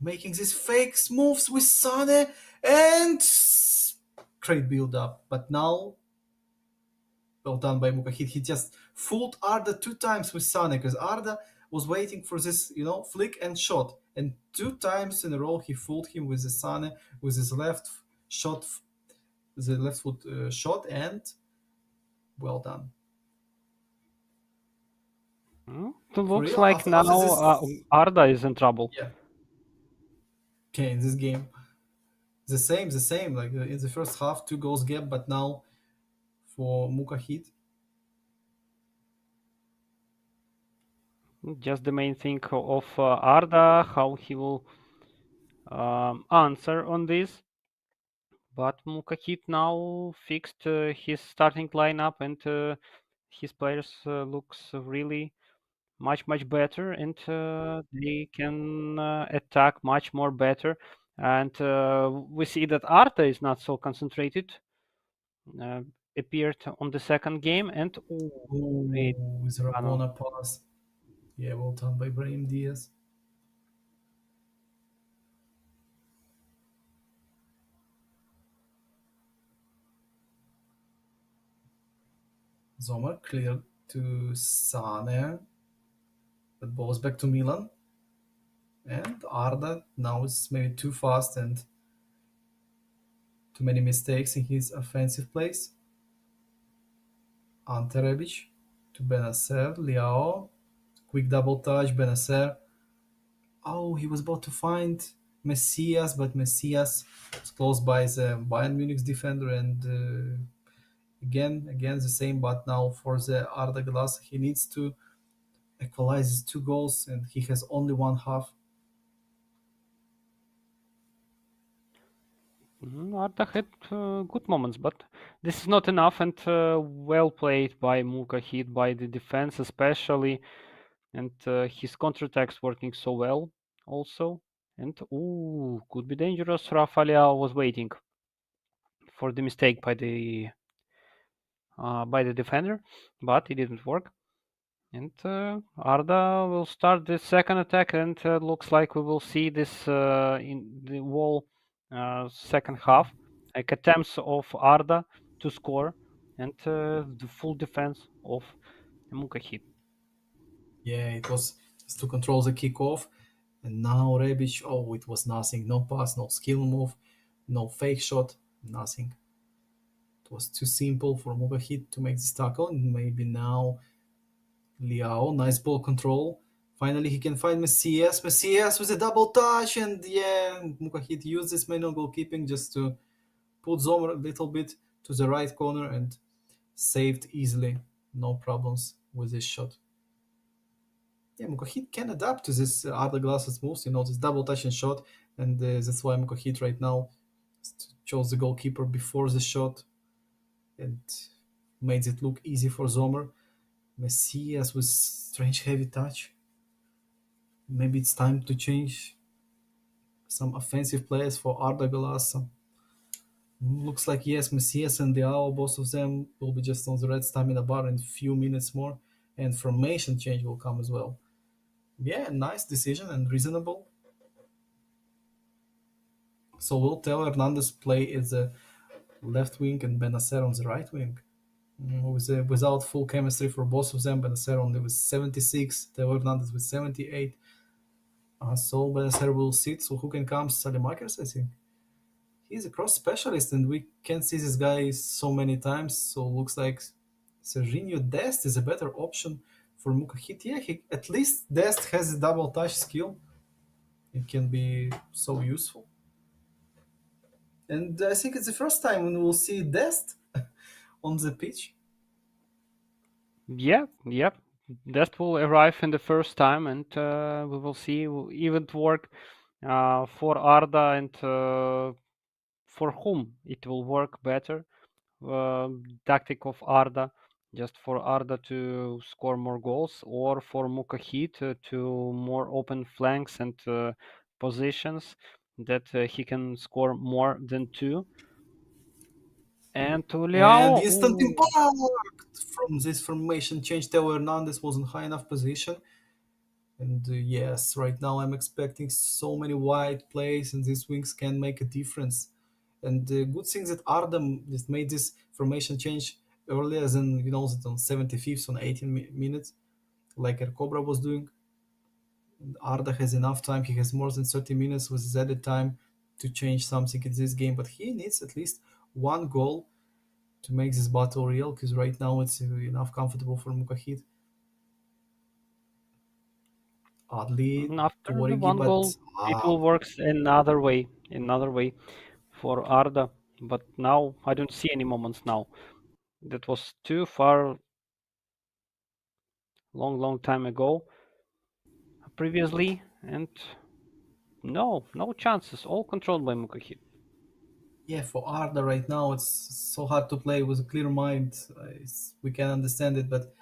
making these fake moves with Sane and great build up. But now well done by Muka. He just fooled Arda two times with Sane because Arda was waiting for this, flick and shot. And two times in a row he fooled him with the Sane with his left shot, the left foot shot, and well done. It For looks real, like after now this, Arda is in trouble. yeah, okay, in this game, the same. Like in the first half, two goals gap, but now for Mukahit, Just the main thing of Arda, how he will answer on this. But Mukahit now fixed his starting lineup, and his players looks really much better, and they can attack much more better. And we see that Arda is not so concentrated. Uh, Appeared on the second game, and great oh, with run. Rabona pass, yeah, well done by Brahim Diaz. Zomer cleared to Sane, but balls back to Milan. And Arda now is maybe too fast and too many mistakes in his offensive plays. Ante Rebic to Benacer, Liao, quick double touch, Benacer. Oh, he was about to find Messias, but Messias was close by the Bayern Munich's defender, and again the same. But now for the Arda Glass, he needs to equalize his two goals, and he has only one half. Arda had good moments, but this is not enough, and well played by Mukahit, by the defense especially, and his counterattacks working so well also. And could be dangerous. Rafael was waiting for the mistake by the defender, but it didn't work. And Arda will start the second attack, and looks like we will see this in the whole second half, like attempts of Arda to score, and the full defense of Mukahit. Yeah, it was just to control the kickoff. And now Rebic, oh, it was nothing. No pass, no skill move, no fake shot, nothing. It was too simple for Mugahit to make this tackle. And maybe now Liao, nice ball control. Finally, he can find Messias. Messias with a double touch. And yeah, Mugahit used this manual goalkeeping just to put Zomer a little bit to the right corner and saved easily. No problems with this shot. Yeah, Mukahit can adapt to this other glasses moves, this double touch and shot, and that's why Mukahit right now chose the goalkeeper before the shot and made it look easy for Zomer. Messias with strange heavy touch. Maybe it's time to change some offensive players for Arda Galasa. Looks like yes, Messias and Diao, both of them will be just on the red stamina bar in a few minutes more, and formation change will come as well. Yeah, nice decision and reasonable. So will Teo Hernandez play as the left wing and Benacer on the right wing? Without full chemistry for both of them, Benacer only with 76, Teo Hernandez with 78. So Benacer will sit. So who can come? Salimakers, I think. He's a cross specialist, and we can see this guy so many times. So looks like Serginho Dest is a better option for Mukahit. Yeah, at least Dest has a double touch skill. It can be so useful. And I think it's the first time when we'll see Dest on the pitch. Yeah, yeah. That will arrive in the first time, and we will see even it work for Arda and for whom it will work better. Tactic of Arda, just for Arda to score more goals, or for Mukahit to more open flanks and positions that he can score more than two. And to And Liao, instant impact from this formation change. Theo Hernandez was in high enough position. And yes, right now I'm expecting so many wide plays, and these wings can make a difference. And the good thing that Ardem just made this formation change earlier than that on 75th on 18 minutes, like Er Cobra was doing. And Arda has enough time. He has more than 30 minutes with his added time to change something in this game. But he needs at least one goal to make this battle real, because right now it's enough comfortable for Mukahid. Oddly to after the Origi, one but goal, it will works another way for Arda. But now I don't see any moments now. That was too far, long time ago, previously, and no chances, all controlled by Mukahit. yeah, for Arda right now, it's so hard to play with a clear mind. We can understand it, but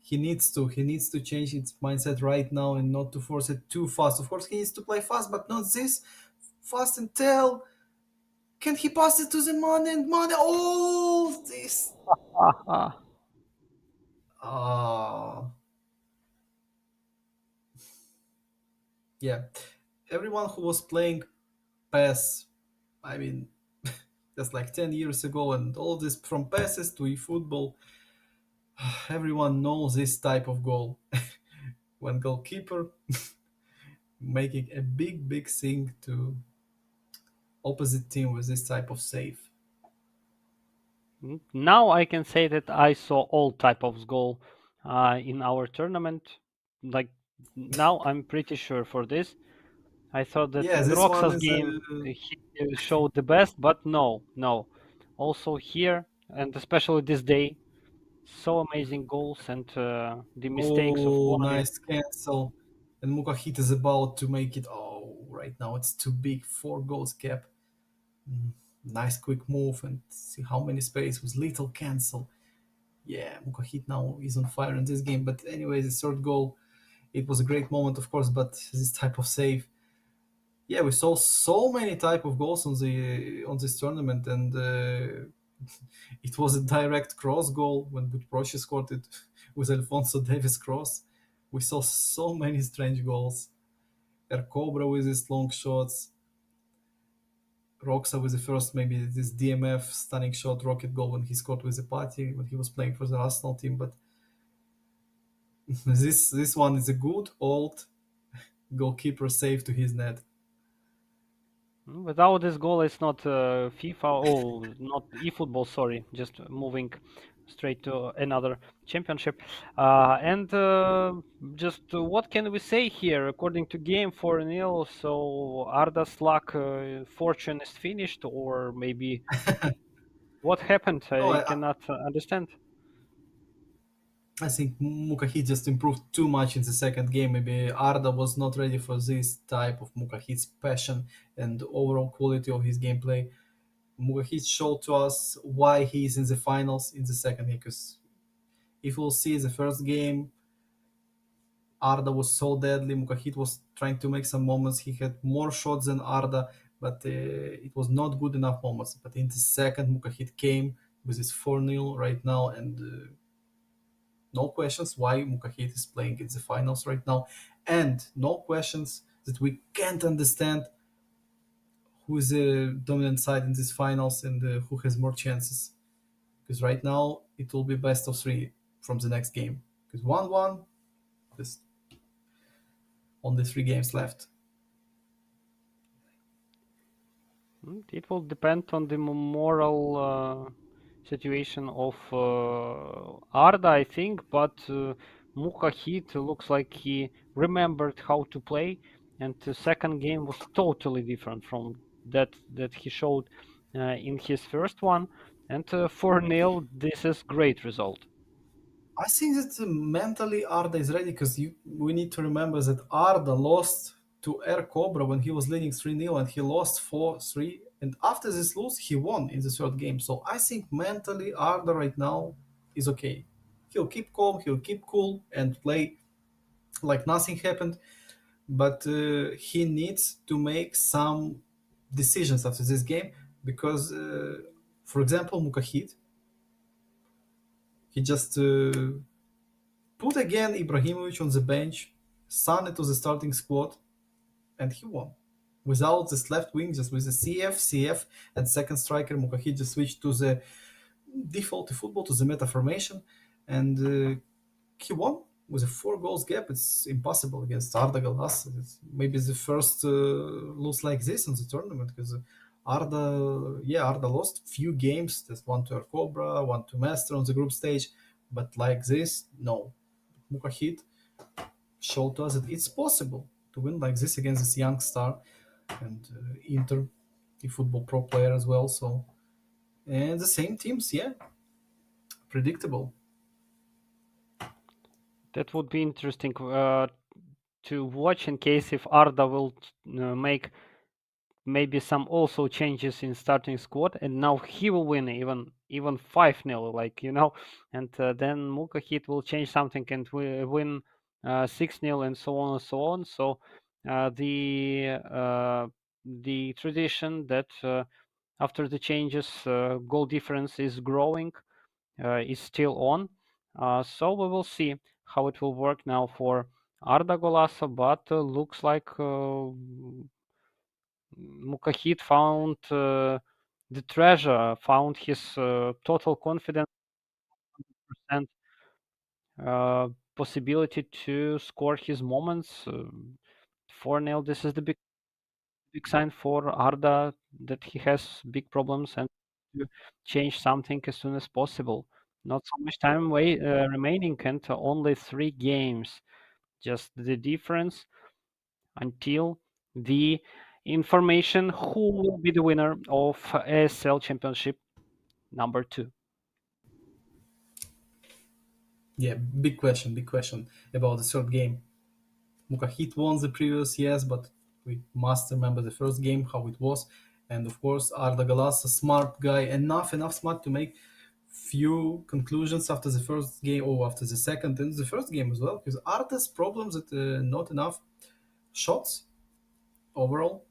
he needs to change his mindset right now and not to force it too fast. Of course, he needs to play fast, but not this fast and tell. Can he pass it to the man and man? Oh, this. Ah, Ah, yeah. Everyone who was playing PES, I mean, that's like 10 years ago, and all this from passes to eFootball, everyone knows this type of goal. When goalkeeper making a big thing to opposite team with this type of save. now I can say that I saw all type of goal in our tournament. Like now, I'm pretty sure for this. I thought that Yeah, in this one Roxas is game he showed the best, but no. Also here, and especially this day, so amazing goals and the mistakes of oh, Bonami. nice cancel. And Mukahit is about to make it. Oh, right now it's too big. 4 goals cap. Mm, nice quick move and see how many space with little cancel. Yeah, Mukahit now is on fire in this game. But anyways, the third goal, it was a great moment, of course. But this type of save, yeah, we saw so many type of goals on this tournament, and it was a direct cross goal when Butproshi scored it with Alfonso Davis cross. We saw so many strange goals. Er Cobra with his long shots, Roxa with the first maybe this DMF stunning shot rocket goal when he scored with the party when he was playing for the Arsenal team. But this one is a good old goalkeeper save to his net. Without this goal, it's not FIFA. Oh, not eFootball. Sorry, just moving straight to another championship. And just what can we say here? According to game 4-0, so Arda's luck fortune is finished, or maybe what happened? No, I I, cannot understand. I think Mukahid just improved too much in the second game. Maybe Arda was not ready for this type of Mukahid's passion and overall quality of his gameplay. Mukahid showed to us why he is in the finals in the second game. Because if we'll see the first game, Arda was so deadly. Mukahid was trying to make some moments. He had more shots than Arda, but it was not good enough moments. But in the second, Mukahid came with his 4-0 right now, and no questions why Mukahit is playing in the finals right now, and no questions that we can't understand who is the dominant side in these finals and who has more chances. Because right now it will be best of three from the next game. Because 1-1, there's only 3 games left. It will depend on the moral situation of Arda, I think, but Mukahit looks like he remembered how to play, and the second game was totally different from that he showed in his first one, and 4-0. This is great result. I think that mentally Arda is ready because we need to remember that Arda lost to Air Cobra when he was leading 3-0 and he lost 4-3. And after this lose, he won in the third game. So I think mentally Arda right now is okay. He'll keep calm, he'll keep cool and play like nothing happened. But he needs to make some decisions after this game because, for example, Mukahid, he just put again Ibrahimovic on the bench, Sane to the starting squad, and he won. Without this left wing, just with the CF, and second striker, Mukahid just switched to the default football, to the meta formation, and he won with a 4 goals gap. It's impossible against Arda Galas. It's maybe the first lose like this in the tournament because Arda lost few games. There's one to Cobra, one to Master on the group stage, but like this, no. Mukahid showed to us that it's possible to win like this against this young star and Inter, the football pro player as well. So and the same teams, yeah, predictable. That would be interesting to watch in case if Arda will make maybe some also changes in starting squad, and now he will win even 5-0, like and then Mukahit will change something and win 6-0 and so on and so on. So the tradition that after the changes goal difference is growing is still on. So we will see how it will work now for Arda Golasa, but looks like Mukahid found the treasure, found his total confidence and possibility to score his moments. 4-0, this is the big sign for Arda that he has big problems and to change something as soon as possible. Not so much time remaining and only 3 games. Just the difference until the information who will be the winner of ESL Championship number 2. Yeah, big question about the third game. Mukahit won the previous, yes, but we must remember the first game, how it was. And of course, Arda Galas, a smart guy, enough smart to make few conclusions after the first game or after the second and the first game as well. Because Arda's problems that not enough shots overall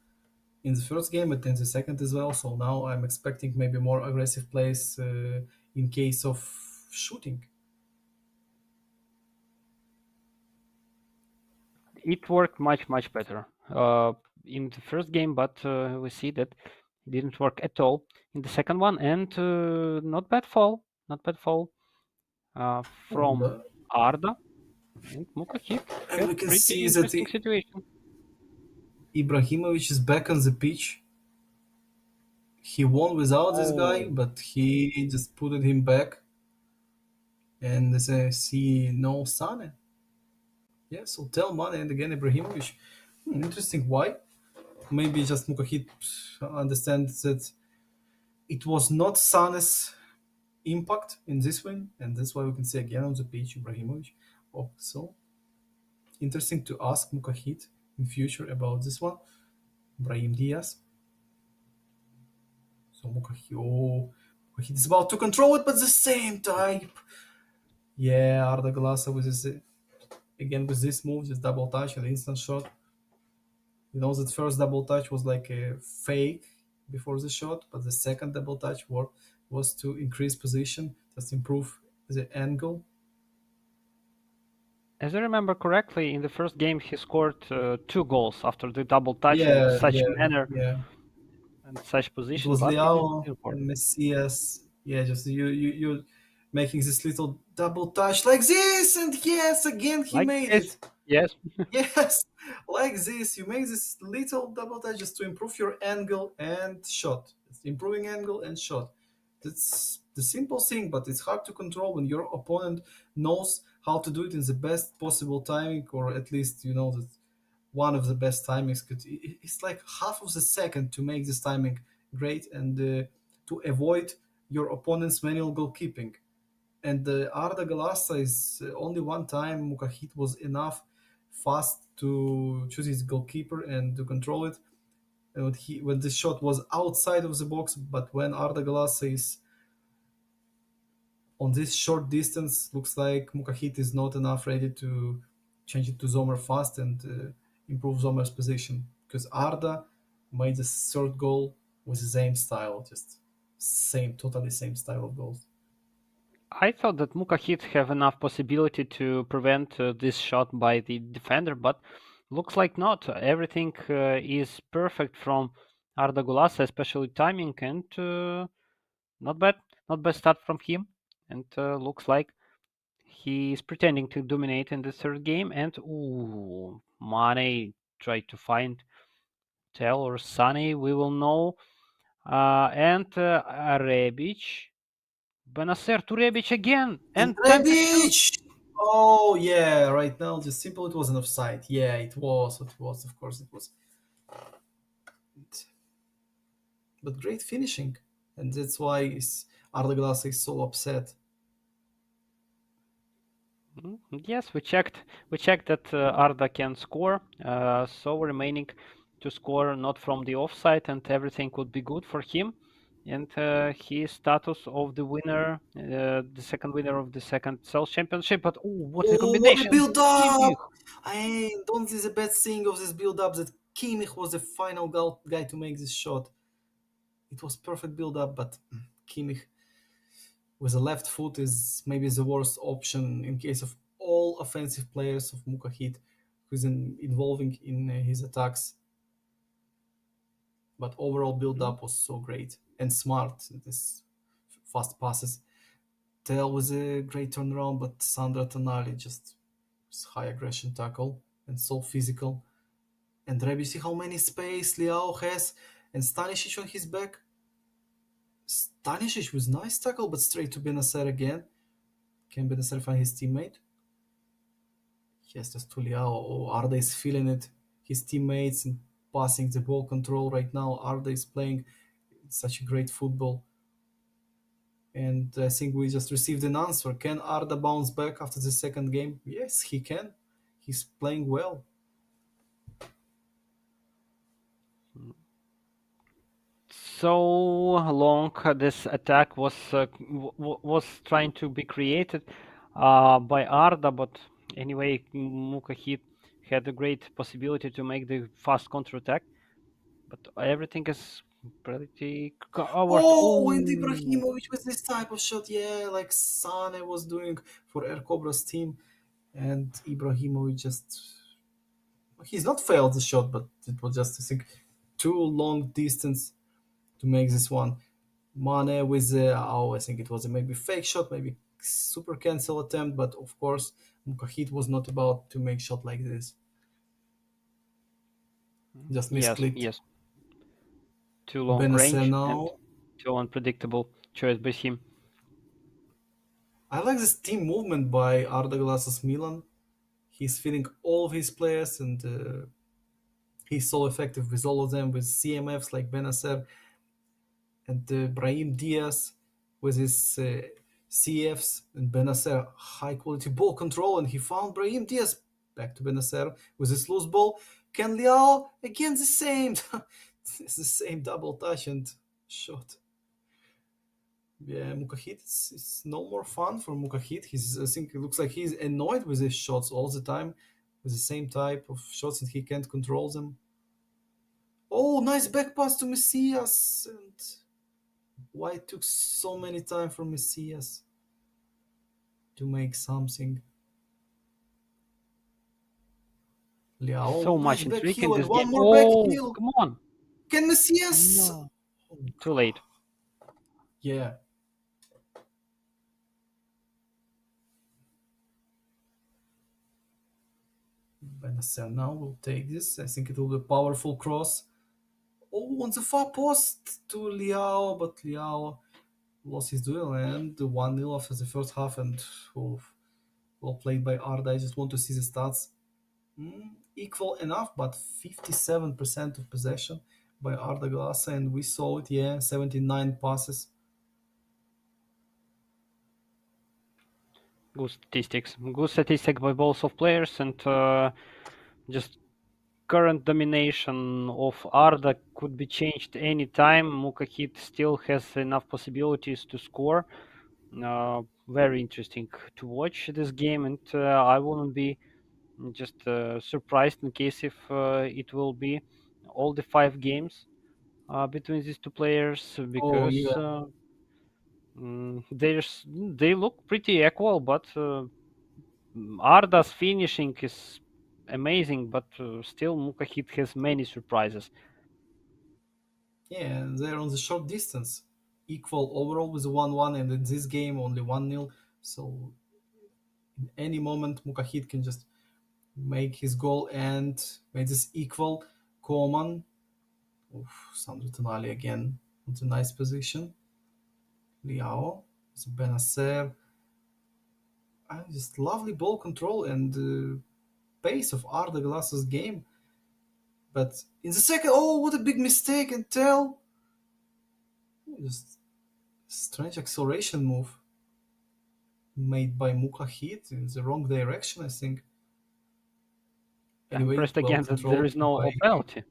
in the first game, but in the second as well. So now I'm expecting maybe more aggressive plays in case of shooting. It worked much better in the first game, but we see that it didn't work at all in the second one. And not bad fall uh, And, from Arda, and Mukahit and had we can pretty see that interesting situation. Ibrahimovic is back on the pitch. He won without this guy, Oh, but he just put him back and they see no Sane. Yeah, so tell Mane and again Ibrahimovic. Interesting. Why? Maybe just Mukahit understands that it was not Sane's impact in this win, and that's why we can say again on the pitch Ibrahimovic. Oh, so interesting to ask Mukahit in future about this one. Brahim Diaz. So Mukahit, Mukahit is about to control it, but the same type. Yeah, Arda Glasa with this again with this move, this double touch and instant shot. You know that first double touch was like a fake before the shot, but the second double touch was to increase position, just improve the angle. as I remember correctly, in the first game he scored 2 goals after the double touch in Yeah, such yeah, manner yeah. and such It position, was but it didn't Leao work. and Messias. Yeah, just you making this little double touch like this, and yes, again he Like made this, it. yes. Yes, like this. You make this little double touch just to improve your angle and shot. It's improving angle and shot. That's the simple thing, but it's hard to control when your opponent knows how to do it in the best possible timing, or at least you know that one of the best timings. It's like half of the second to make this timing great, and to avoid your opponent's manual goalkeeping. And Arda Galassa is only one time Mukahit was enough fast to choose his goalkeeper and to control it. And when the shot was outside of the box, but when Arda Galassa is on this short distance, looks like Mukahit is not enough ready to change it to Zomer fast and improve Zomer's position. Because Arda made the third goal with the same style, just totally same style of goals. I thought that Mukahit have enough possibility to prevent this shot by the defender, but looks like not. Everything is perfect from Arda Gulasa, especially timing, and not bad, not bad start from him. And looks like he is pretending to dominate in the third game. And ooh, Mane tried to find Tel or Sunny. We will know. And Rebic. Benacer to Rebic again, And and time to shoot. Rebic! Oh yeah, right now just simple it was an offside. Yeah, it was. It was. Of course, it was. But great finishing, and that's why Arda Glass is so upset. Yes, we checked. We checked that Arda can score. So remaining to score not from the offside, and everything would be good for him. And his status of the winner, the second winner of the second Cell Championship. But oh, what a Oh, what a combination! build up! Kimmich. I don't see the bad thing of this build up that Kimmich was the final guy to make this shot. It was perfect build up, but Kimmich with a left foot is maybe the worst option in case of all offensive players of Mukahit who's involving in his attacks. But overall build Mm, up was so great and smart. This fast passes. Tel was a great turnaround, but Sandra Tonali just high aggression tackle and so physical. And Reb, you see how many space Liao has and Stanisic on his back? Stanisic was nice tackle, but straight to Benacer again. Can Benacer find his teammate? Yes, just to Liao. Oh, Arda is feeling it. His teammates and passing the ball control right now. Arda is playing such a great football. And I think we just received an answer. Can Arda bounce back after the second game? Yes, he can. He's playing well. mm. So long this attack was trying to be created by Arda, but anyway, Mukahit had a great possibility to make the fast counterattack, but everything is pretty covered. Oh, and Oh, Ibrahimovic with this type of shot, yeah, like Sane was doing for Air Cobra's team. And Ibrahimovic just. He's not failed the shot, but it was just, I think, too long distance to make this one. Mane with I think it was a maybe fake shot, maybe super cancel attempt, but of course Mukahit was not about to make shot like this. Just yes, misclicked. yes, too long Benacer range and now. too unpredictable choice by him. I like this team movement by Arda Glass's Milan. He's feeding all of his players and he's so effective with all of them with CMFs like Benacer and Brahim Diaz with his CFs and Benacer high quality ball control and he found Brahim Diaz back to Benacer with his loose ball. Ken Liao again the same. It's the same double touch and shot. Yeah, Mukahit, it's no more fun for Mukahit. I think it looks like he's annoyed with his shots all the time, with the same type of shots and he can't control them. Oh, nice back pass to Messias. And why it took so many time for Messias to make something? Liao, So nice much back intrigue in heel and this game. one more back Oh, heel. come on! Can Messias? No, Oh, too late. yeah, Benacer now will take this. I think it will be a powerful cross. Oh, on the far post to Liao, but Liao lost his duel and the 1-0 after the first half and oh, well played by Arda. I just want to see the stats. Equal enough, but 57% of possession. by Arda Glass, and we saw it. Yeah, 79 passes. Good statistics. Good statistic by both of players, and just current domination of Arda could be changed anytime. Mukahit still has enough possibilities to score. Very interesting to watch this game, and I wouldn't be just surprised in case if it will be all the 5 games between these two players Oh because yeah, they look pretty equal, but Arda's finishing is amazing, but still Mukahit has many surprises. yeah, they're on the short distance, equal overall with 1-1, and in this game only 1-0. So in any moment, Mukahit can just make his goal and make this equal. Coman, Sandro Tonali again, it's a nice position. Liao, it's Benacer. Just lovely ball control and pace of Arda Glass's game. But in the second, oh, what a big mistake! And tell, just strange acceleration move made by Mukahit in the wrong direction, I think. I'm Anyway, impressed well again that there controlled is no by, penalty.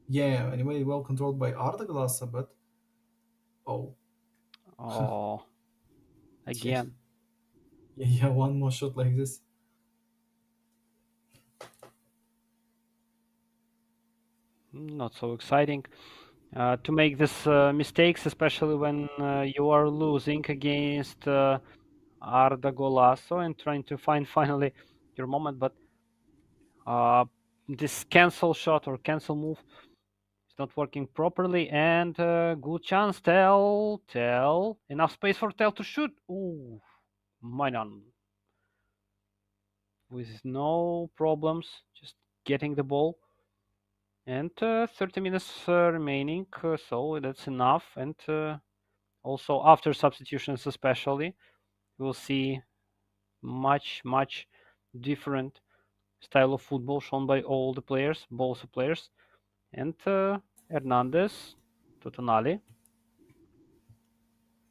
yeah, anyway, well controlled by Arda Glasa, but oh, Oh, yeah, again, yeah, one more shot like this. not so exciting. To make these mistakes, especially when you are losing against Arda Golasso and trying to find finally your moment, but uh, this cancel shot or cancel move is not working properly, and good chance, Tell, enough space for Tell to shoot. Ooh, Mainan with no problems, just getting the ball. And 30 minutes remaining, so that's enough. And also after substitutions, especially, we'll see much different style of football shown by all the players, both the players. And Hernandez to Tonali.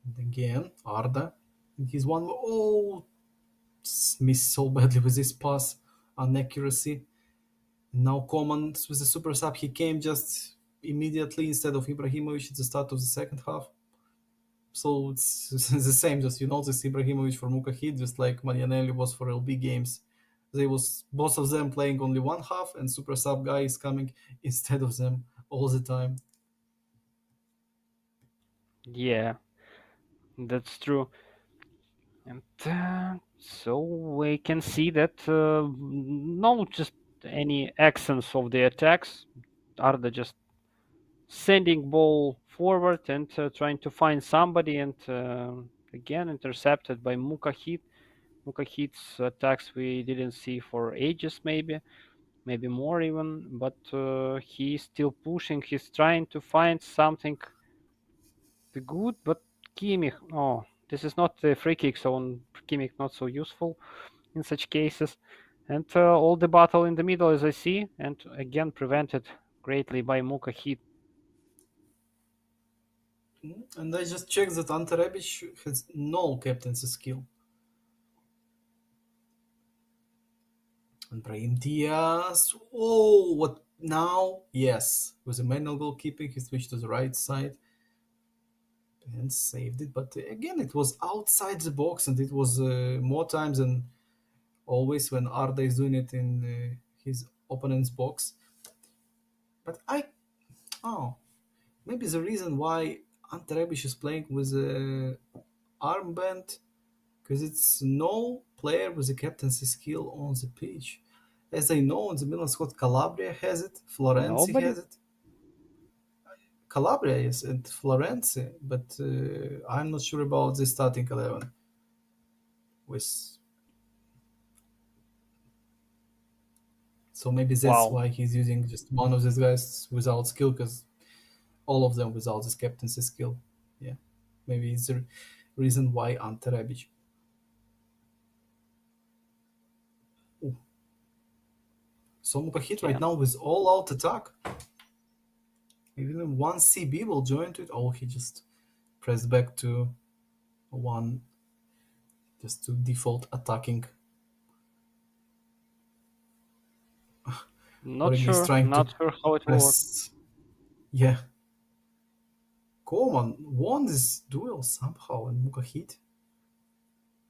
And again, Arda, and he's one. Oh, missed so badly with this pass, inaccuracy. And now Coman with the super sub, he came just immediately instead of Ibrahimovic at the start of the second half. So it's the same. Just you notice Ibrahimovic for Mukahid, just like Marianelli was for LB games. They was both of them playing only one half, and super sub guy is coming instead of them all the time. Yeah, that's true. And so we can see that no just any accents of the attacks. Arda just sending ball forward and trying to find somebody, and again intercepted by Mukahit. Mukahit's attacks we didn't see for ages, maybe more even, but he's still pushing. He's trying to find something good, but Kimmich, oh, this is not a free kick, so Kimmich not so useful in such cases. And all the battle in the middle, as I see, and again prevented greatly by Mukahit. And I just checked that Ante Rebic has no captaincy skill. And Brahim Diaz, oh, what now? Yes, with a manual goalkeeping, he switched to the right side and saved it. But again, it was outside the box, and it was more times than always when Arda is doing it in his opponent's box. But oh, maybe the reason why Ante Rebic is playing with a armband because it's no player with a captaincy skill on the pitch. As I know, in the Milan squad, Calabria has it, Florenzi Nobody? has it. Calabria is and Florenzi, but I'm not sure about the starting 11. With So maybe that's Wow. why he's using just one of these guys without skill, because all of them without this captaincy skill. Yeah, maybe it's the reason why Ante Rebic. Ooh. So Muka hit right Okay. now with all out attack. Even one CB will join to it. Oh, he just pressed back to one, just to default attacking. Origi is trying to Not sure how it will work. press. Yeah, Coleman won this duel somehow, and Muka hit.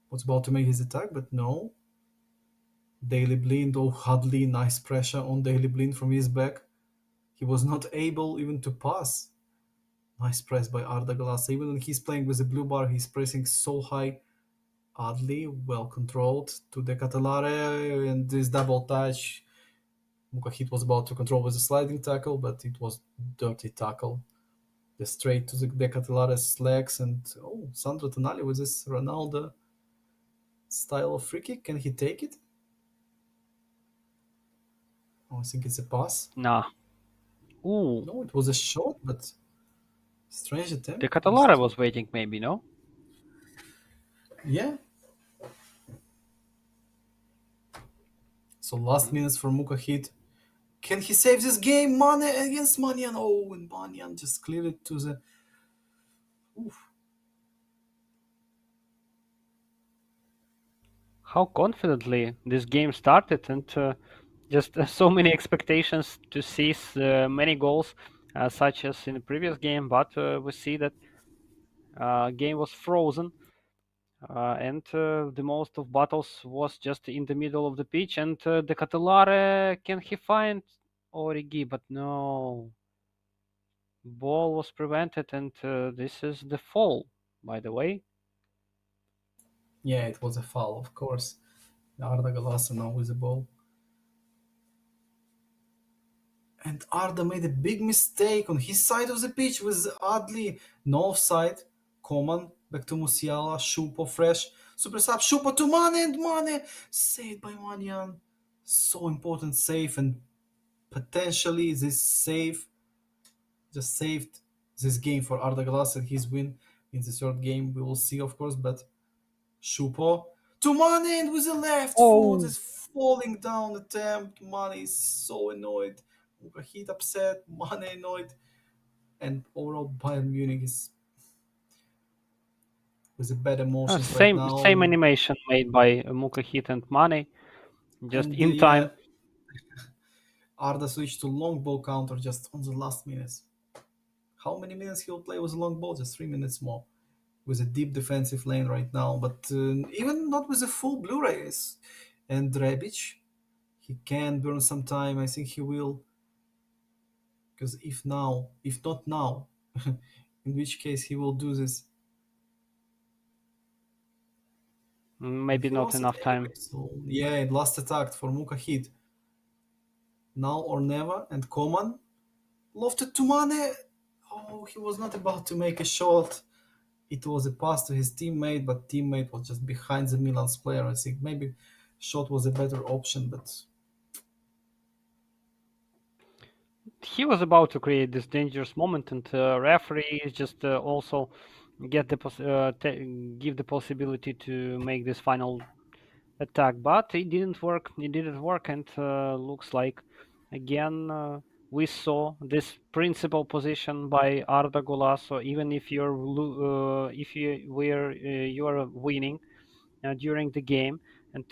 Was about to make his attack, but no. Daily Blind, oh Hadley, nice pressure on Daily Blind from his back. He was not able even to pass. Nice press by Arda Glass. Even when he's playing with the blue bar, he's pressing so high. Adli, well controlled to the Catalare, and this double touch. Mukahit was about to control with a sliding tackle, but it was dirty tackle. The straight to the Decatalares legs, and oh, Sandro Tonali with this Ronaldo style of free kick. Can he take it? Oh, I think it's a pass. Nah. Ooh, No, it was a shot, but strange the attempt. Catalara Just was waiting, maybe, no? yeah. So last Mm. minutes for Mukahit. Can he save this game? Mane against Manian. Oh, and Manian just cleared it to the. Oof. How confidently this game started, and just so many expectations to see many goals, such as in the previous game. But we see that game was frozen, and the most of battles was just in the middle of the pitch. And the Catalare, can he find Origi? But no, ball was prevented, and this is the fall, by the way. Yeah, it was a foul, of course. Arda Galasa now with the ball. And Arda made a big mistake on his side of the pitch with Adli. No offside. Coman back to Musiala. Shupo fresh. Super sub. Shupo to Mane and Mane. Saved by Manian. So important save, and potentially this save just saved this game for Arda Glass and his win in the third game. We will see, of course, but Shupo to Mane, and with the left foot Oh, is falling down attempt. Mane is so annoyed. Mukahit upset. Mane annoyed. And overall, Bayern Munich is with the bad emotions right same now. animation made by Mukahit and Mane, just And in yeah, time. Arda switched to long ball counter just on the last minutes. How many minutes he'll play with a long ball? Just 3 minutes more. With a deep defensive lane right now, but even not with a full Blu-rays. And Rebic, he can burn some time. I think he will, because if not now, in which case he will do this. And Maybe he not lost it enough time. anyway. So yeah, last attack for Mukahid. Now or never. And Coman lofted to Mane. Oh, he was not about to make a shot. It was a pass to his teammate, but teammate was just behind the Milan's player. I think maybe shot was a better option, but He was about to create this dangerous moment, and referee just also get the give the possibility to make this final attack, but it didn't work. It didn't work, and looks like again we saw this principal position by Arda Güler. So even if if you are winning during the game, and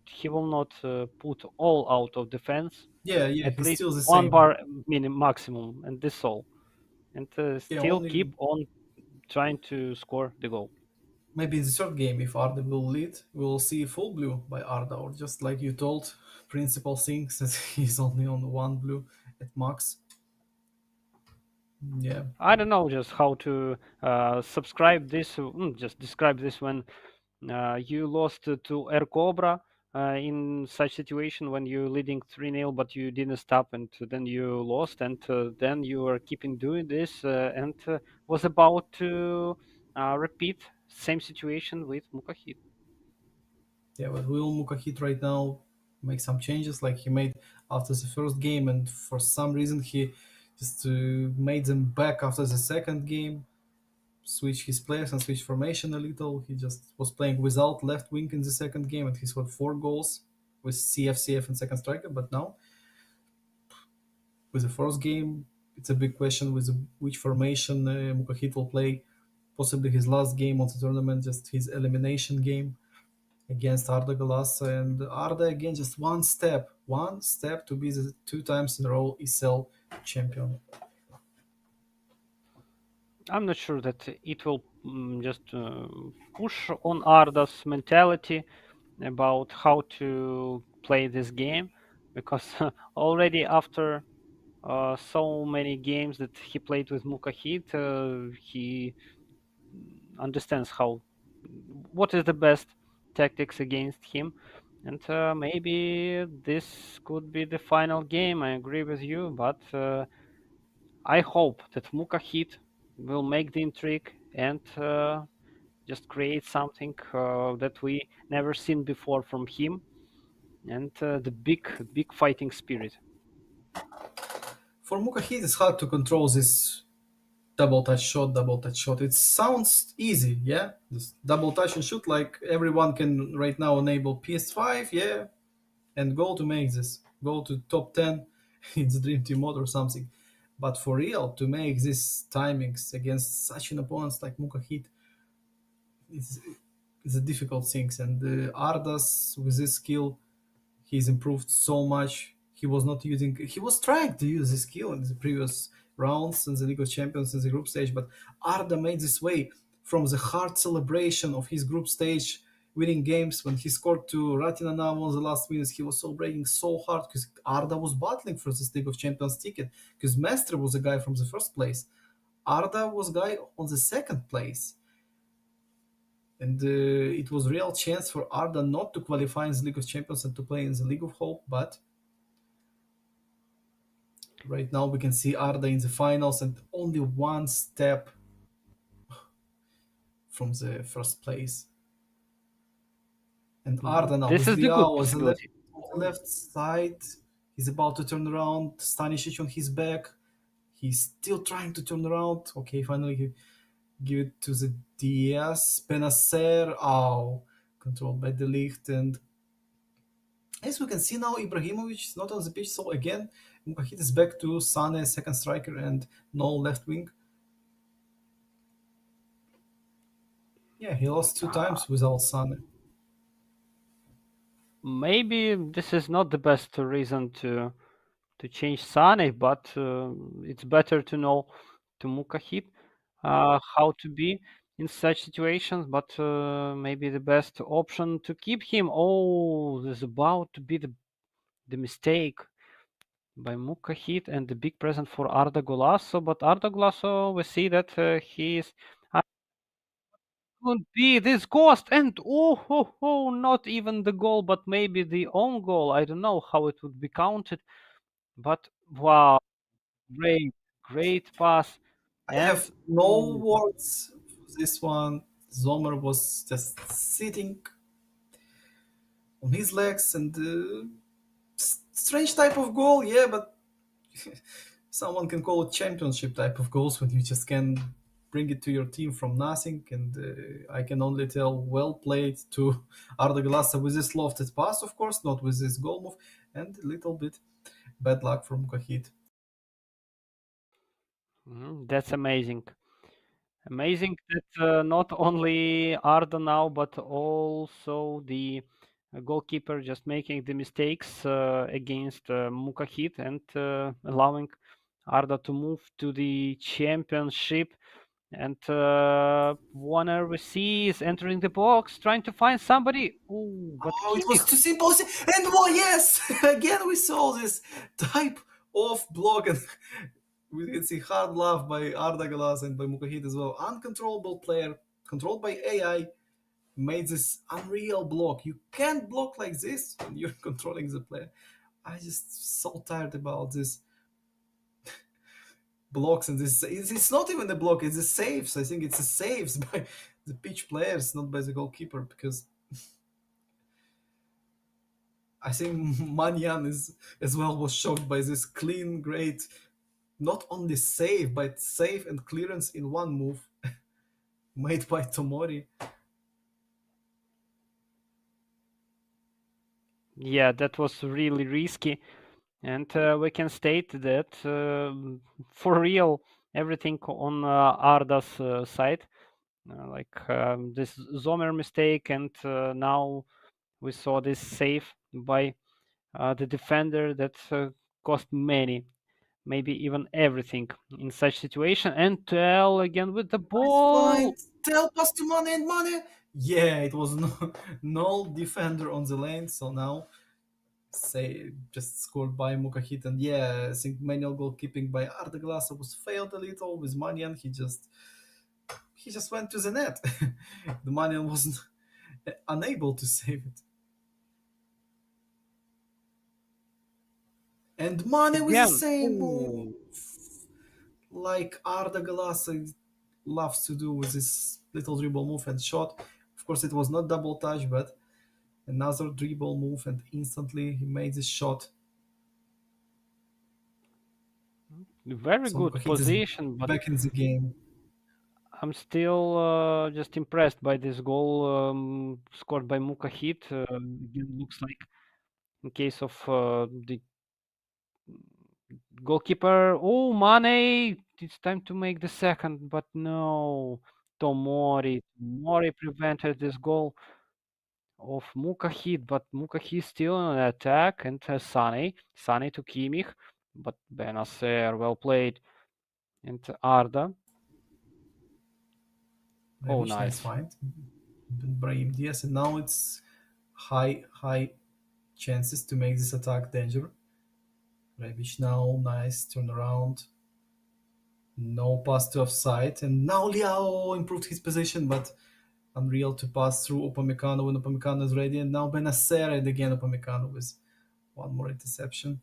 he will not put all out of defense, yeah, yeah, at he's least still the one same. bar minimum maximum, and this all, and Yeah, still keep only on trying to score the goal. maybe in the third game, if Arda will lead, we will see full blue by Arda, or just like you told, principal thinks that he's only on one blue at max. Yeah, I don't know just how to subscribe this, just describe this when you lost to Air Cobra in such situation when you're leading 3-0, but you didn't stop, and then you lost, and then you are keeping doing this, and was about to repeat same situation with Mukahit. yeah, but will Mukahit right now make some changes like he made after the first game, and for some reason he just made them back after the second game, switch his players and switch formation a little. He just was playing without left wing in the second game, and he scored 4 goals with CF and second striker. But now with the first game. It's a big question with which formation Mukahit will play. Possibly his last game of the tournament, just his elimination game against Arda Galassa. And Arda again, just one step to be the two times in a row ESEL champion. I'm not sure that it will just push on Arda's mentality about how to play this game, because already after so many games that he played with Mukahit, he understands how what is the best tactics against him, and maybe this could be the final game. I agree with you, but I hope that Mukahit will make the intrigue and just create something that we never seen before from him, and the big fighting spirit. For Mukahit, it's hard to control this double touch shot, double touch shot. It sounds easy, yeah? This double touch and shoot, like everyone can right now enable PS5, yeah, and go to make this, go to top 10 in the Dream Team mode or something. But for real, to make these timings against such an opponent like Mukahit, it's, it's a difficult thing. And Ardas, with this skill, he's improved so much. He was not using. He was trying to use his skill in the previous rounds in the League of Champions in the group stage, but Arda made this way from the hard celebration of his group stage, winning games when he scored to Ratina on the last minutes. He was celebrating so hard because Arda was battling for this League of Champions ticket because Mestre was a guy from the first place. Arda was guy on the second place, and it was real chance for Arda not to qualify in the League of Champions and to play in the League of Hope, but right now we can see Arda in the finals and only one step from the first place. And Arda now This with is the good Liao on possibility. the left side. He's about to turn around. Stanisic on his back. He's still trying to turn around. Okay, finally he give it to the Diaz. Benacer. Oh, controlled by the Ligt. And as we can see now, Ibrahimovic is not on the pitch. So again, Mukahit is back to Sane, second striker, and no left wing. Yeah, he lost two Uh, times without Sane. Maybe this is not the best reason to change Sane, but it's better to know to Mukahit how to be in such situations. But maybe the best option to keep him. Oh, this is about to be the mistake by Mukahit and the big present for Arda Golasso. But Arda Golasso, we see that he is could be this ghost, and not even the goal, but maybe the own goal. I don't know how it would be counted, but wow, great, great pass, I and have no words for this one. Zomer was just sitting on his legs and strange type of goal, yeah, but someone can call it championship type of goals when you just can bring it to your team from nothing. And I can only tell well played to Arda Glasa with this lofted pass, of course, not with this goal move, and a little bit bad luck from Kahit. that's amazing. Amazing that not only Arda now, but also the goalkeeper just making the mistakes against Mukahit and allowing Arda to move to the championship. And Warner we see is entering the box, trying to find somebody. Ooh, but Oh, it was Kimmich. too simple. And well, yes, again we saw this type of block, and we can see hard love by Arda Galas and by Mukahit as well. Uncontrollable player, controlled by AI, made this unreal block. You can't block like this when you're controlling the player. I just so tired about this blocks and this. It's not even the block; it's the saves. I think it's the saves by the pitch players, not by the goalkeeper, because I think Manyan is as well was shocked by this clean, great, not only save, but save and clearance in one move made by Tomori. Yeah, that was really risky. And we can state that for real, everything on Arda's side, this Zomer mistake, and now we saw this save by the defender that cost many, maybe even everything in such situation. And Tell again with the Nice find. ball. Tell pass to Mane and Mane. Yeah, it was no, no defender on the lane. So now say just scored by Mukahit, and yeah, I think manual goalkeeping by Arda Glaser was failed a little with Manian. He just went to the net. The Manian wasn't unable to save it. And Mane with the Again. same move, Ooh, like Arda Glaser loves to do with this little dribble move and shot. Of course, it was not double touch, but another dribble move, and instantly he made this shot. very So good Mukahit is position, but back in the game. I'm still just impressed by this goal scored by Mukahit. Again, looks like in case of the goalkeeper. Oh, Mane! It's time to make the second, but no. Tomori prevented this goal of Mukahit, but Mukahit still on attack, and Sane to Kimmich, but Benacer, well played, and Arda. Oh, Rebic, nice nice. find. Brahim Diaz, and now it's high chances to make this attack danger. Rebic now, nice turnaround. No pass to offside, and now Liao improved his position, but unreal to pass through Upamecano when Upamecano is ready, and now Benacer, and again Upamecano with one more interception.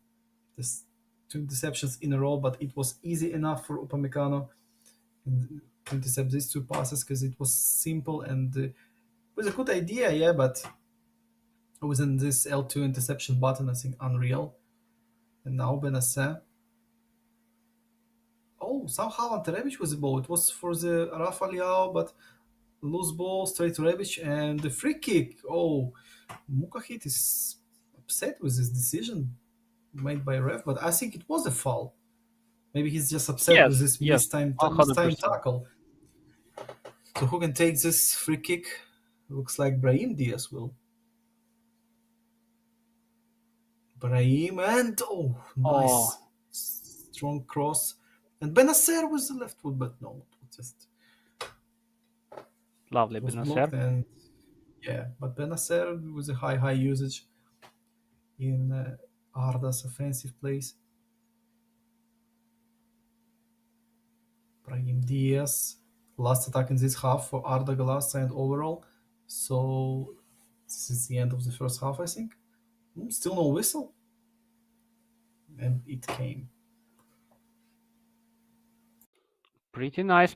This two interceptions in a row, but it was easy enough for Upamecano to intercept these two passes because it was simple and it was a good idea, yeah, but within this L2 interception button, I think unreal. And now Benacer. Oh, somehow Ante Rebic was the ball. It was for the Rafa Leao, but loose ball straight to Rebic and the free kick. Oh, Mukahit is upset with this decision made by ref, but I think it was a foul. Maybe he's just upset with Yes, this yes, missed time 100%. tackle. So who can take this free kick? Looks like Brahim Diaz will. Brahim and oh, Oh, nice strong cross. And Benacer with the left foot, but no, it was just lovely it was blocked. Benacer. And yeah, but Benacer with a high usage in Arda's offensive plays. Brahim Diaz, last attack in this half for Arda Galasa and overall. So this is the end of the first half, I think. Still no whistle, and it came. Pretty nice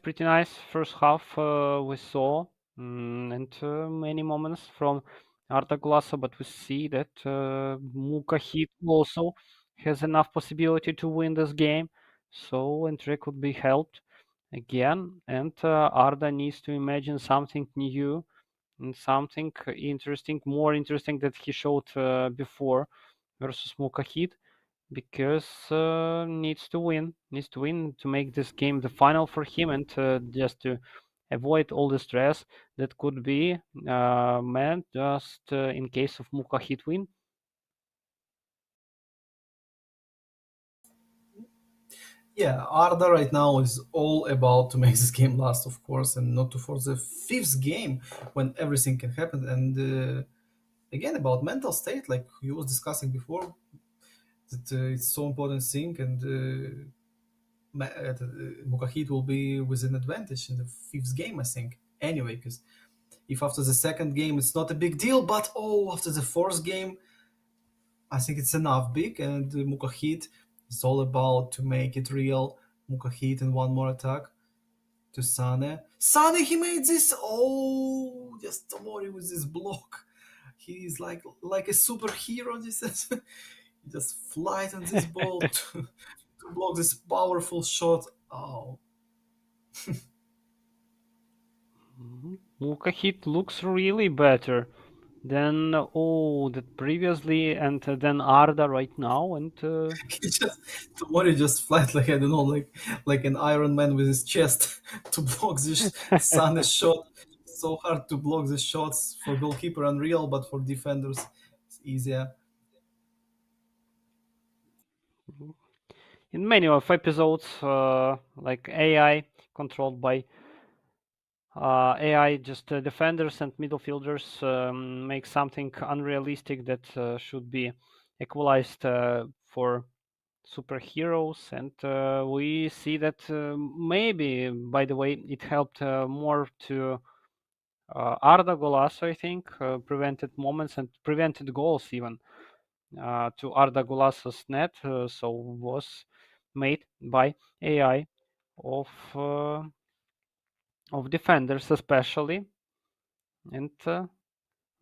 first half we saw, and many moments from Arda Glasso, but we see that Mukahit also has enough possibility to win this game, so Entre could be helped again, and Arda needs to imagine something new and something interesting, more interesting that he showed before versus Mukahit because needs to win to make this game the final for him and just to avoid all the stress that could be meant just in case of Muka hit win. Yeah, Arda right now is all about to make this game last, of course, and not to force the fifth game when everything can happen. And again, about mental state, like you was discussing before, that it's so important thing, and Mukahit will be with an advantage in the fifth game, I think. Anyway, because if after the second game it's not a big deal, but oh, after the fourth game, I think it's enough big, and Mukahit is all about to make it real. Mukahit and one more attack to Sane. Sane, he made this. Oh, just Tomori with this block. He's like a superhero. This is he just flies on this ball to block this powerful shot. Oh, Muka hit looks really better. Then oh, that previously, and then Arda right now, and He just tomorrow just flight like I don't know, like an Iron Man with his chest to block this Sane shot. So hard to block the shots for goalkeeper, unreal, but for defenders, it's easier. in many of episodes, like AI controlled by AI, just defenders and midfielders make something unrealistic that should be equalized for superheroes, and we see that maybe, by the way, it helped more to Arda Golasso, I think, prevented moments and prevented goals even to Arda Golasso's net, so was made by AI of uh, of defenders especially, and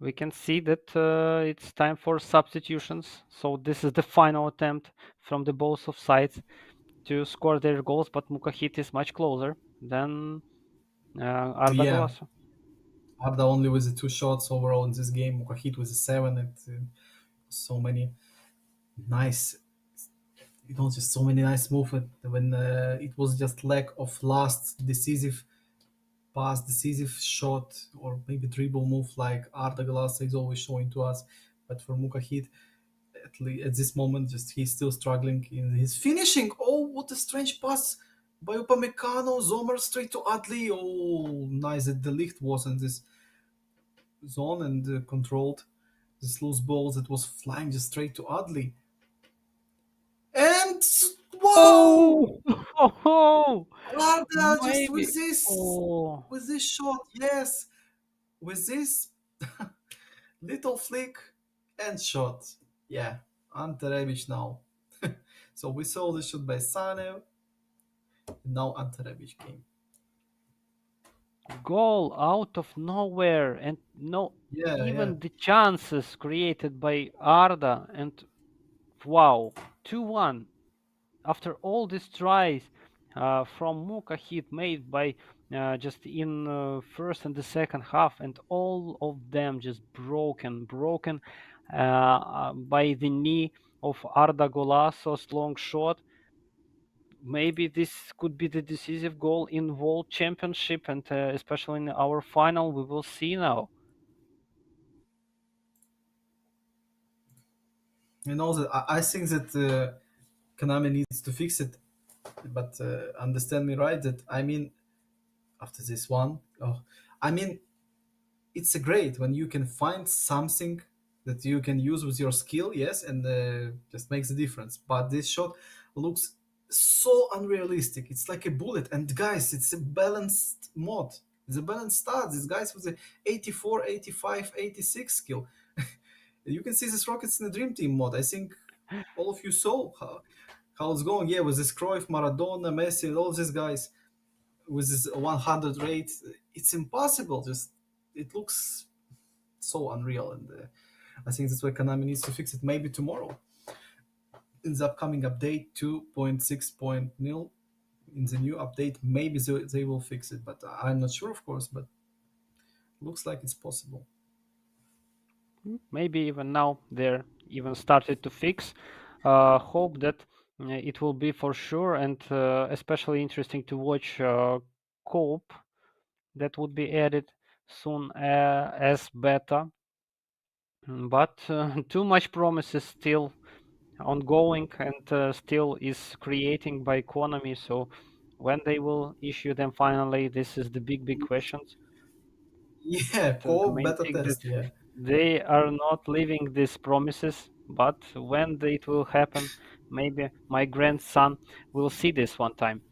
we can see that it's time for substitutions. So this is the final attempt from the both of sides to score their goals, but Mukahit is much closer than Arda Yeah, Golasso. Arda only with the two shots overall in this game. Mukahit with the seven, and so many nice, just so many nice movement when it was just lack of last decisive pass, decisive shot, or maybe dribble move like Arda Glass is always showing to us. But for Mukahid, at this moment, just he's still struggling in his finishing. Oh, what a strange pass by Upamecano, Zomer straight to Adli. Oh, nice that the Ligt was in this zone and controlled this loose ball that was flying just straight to Adli. And wow, Oh, oh, Arda just maybe. Oh, with this shot, yes, with this little flick and shot. Yeah, Ante Rebic now. So we saw the shot by Sane, and now Ante Rebic came. goal out of nowhere, and no Yeah, yeah. even the chances created by Arda, and wow, 2-1 after all these tries from Muka hit made by just in first and the second half, and all of them just broken by the knee of Arda Golasso's long shot. Maybe this could be the decisive goal in World Championship, and especially in our final, we will see now. You know that I think that Konami needs to fix it, but understand me right. That I mean, after this one, oh, I mean, it's a great when you can find something that you can use with your skill, yes, and just makes a difference. But this shot looks so unrealistic. It's like a bullet. And guys, it's a balanced mod. It's a balanced stats. These guys with the 84, 85, 86 skill. You can see these rockets in the Dream Team mod. I think all of you saw how it's going. Yeah, with this Cruyff, Maradona, Messi, and all of these guys with this 100 rate. It's impossible. Just it looks so unreal, and I think that's why Konami needs to fix it. Maybe tomorrow in the upcoming update 2.6.0, in the new update, maybe they will fix it, but I'm not sure, of course. But looks like it's possible. Maybe even now they're even started to fix. Hope that it will be for sure, and especially interesting to watch co-op that would be added soon as beta. But too much promises still ongoing, and still is creating by Konami. So when they will issue them finally, this is the big questions. Yeah, The co main beta thing that test. Yeah, they are not living these promises, but when it will happen, maybe my grandson will see this one time.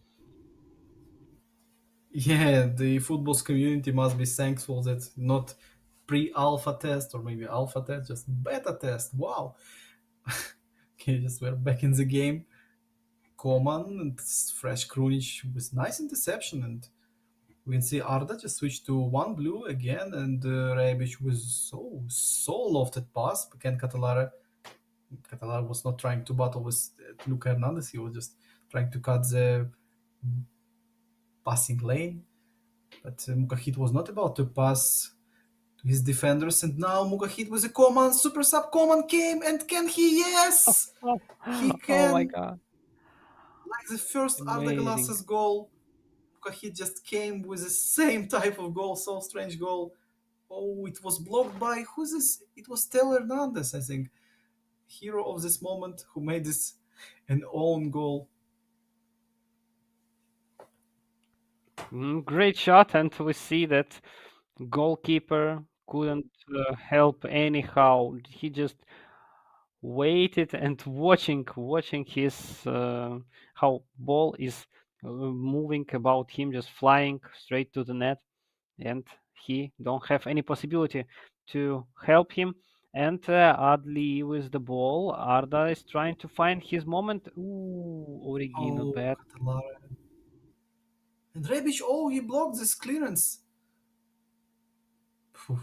yeah. The football's community must be thankful that not pre-alpha test or maybe alpha test, just beta test. Wow. Okay, just we're back in the game. Coman and fresh Krunic with nice interception, and we can see Arda just switched to one blue again, and Rebic was so lofted pass. But Ken Catalara was not trying to battle with Luca Hernandez. He was just trying to cut the passing lane. But Mukahit was not about to pass to his defenders, and now Muga hit with a command, super sub command came, and can he? Oh, Yes! oh, He oh my can! God. Like the first Arda Amazing. Galas's goal, Muga hit just came with the same type of goal, so strange goal. Oh, it was blocked by, who's this? It was Teo Hernandez, I think. Hero of this moment who made this an own goal. Great shot, and we see that goalkeeper couldn't help anyhow. He just waited and watching his how ball is moving about him, just flying straight to the net, and he don't have any possibility to help him. And Adli with the ball, Arda is trying to find his moment. Ooh, Origi not Oh, bad. Catalara. And Rebic, oh, he blocked this clearance. Phew,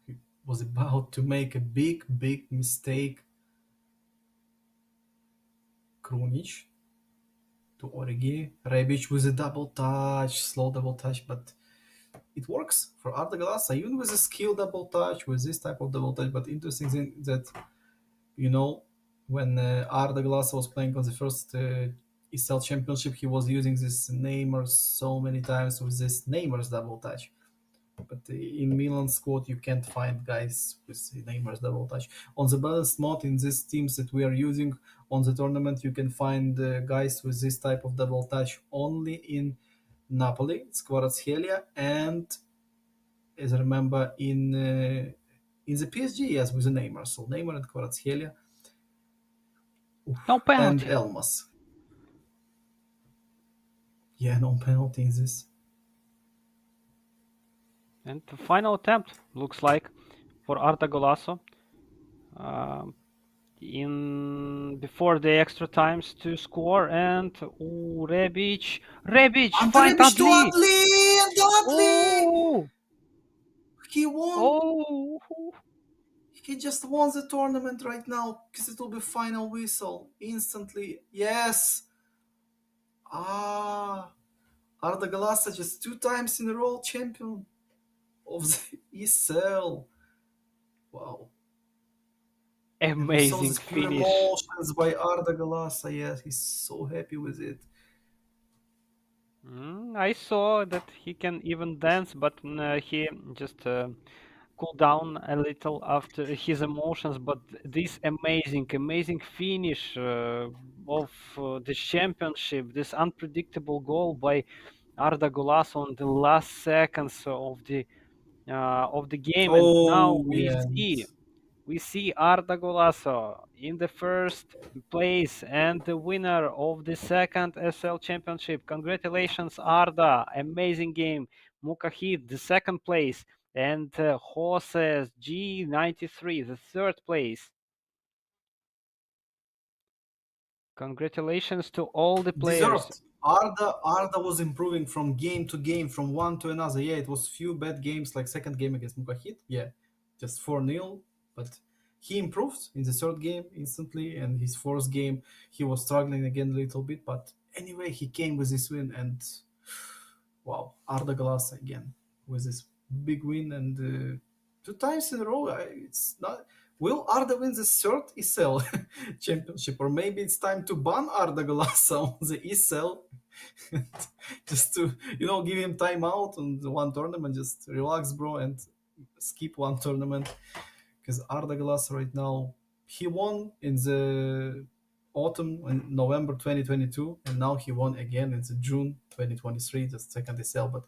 he was about to make a big, big mistake. Krunic to Origi. Rebic with a double touch, slow double touch, but it works for Arda Galasa, even with a skill double touch, with this type of double touch. But interesting thing that, you know, when Arda Galasa was playing on the first ESEL championship, he was using this Neymar so many times with this Neymar's double touch. But in Milan squad, you can't find guys with Neymar's double touch. On the balanced mode, in these teams that we are using on the tournament, you can find guys with this type of double touch only in Napoli, Kvaratskhelia, and as I remember in the PSG, yes, with the Neymar. So Neymar and Kvaratskhelia No and penalty. Elmas. Yeah, no penalty in this. And the final attempt looks like for Arda Golasso. Um, in before the extra times to score, and ooh, Rebic Ante find Rebic to Adli. Adli, and Adli! Oh, He won. oh, He just won the tournament right now because it will be final whistle instantly. Yes. Ah, Arda Galasa just 2 times in a row champion of the ESEL. Wow. And we saw amazing this pure finish. emotions by Arda Galasa. Yes, he's so happy with it. I saw that he can even dance, but he just cool down a little after his emotions. But this amazing finish of the championship, this unpredictable goal by Arda Güler on the last seconds of the game, and now Oh, yeah. we see Arda Golasso in the first place and the winner of the second SL championship. Congratulations, Arda! Amazing game. Mukahid, the second place, and Jose G93, the third place. Congratulations to all the players. Deserved. Arda was improving from game to game, from one to another. Yeah, it was few bad games, like second game against Mukahit. Yeah, just 4-0. But he improved in the third game instantly, and his fourth game he was struggling again a little bit. But anyway, he came with this win, and wow, Arda Glass again with this big win, and 2 times in a row. It's not. Will Arda win the third ESL championship, or maybe it's time to ban Arda Glass on the ESL, just to give him time out on the one tournament, just relax, bro, and skip one tournament, because Arda Glass right now, he won in the autumn in November 2022, and now he won again in the June 2023, the second ESL. But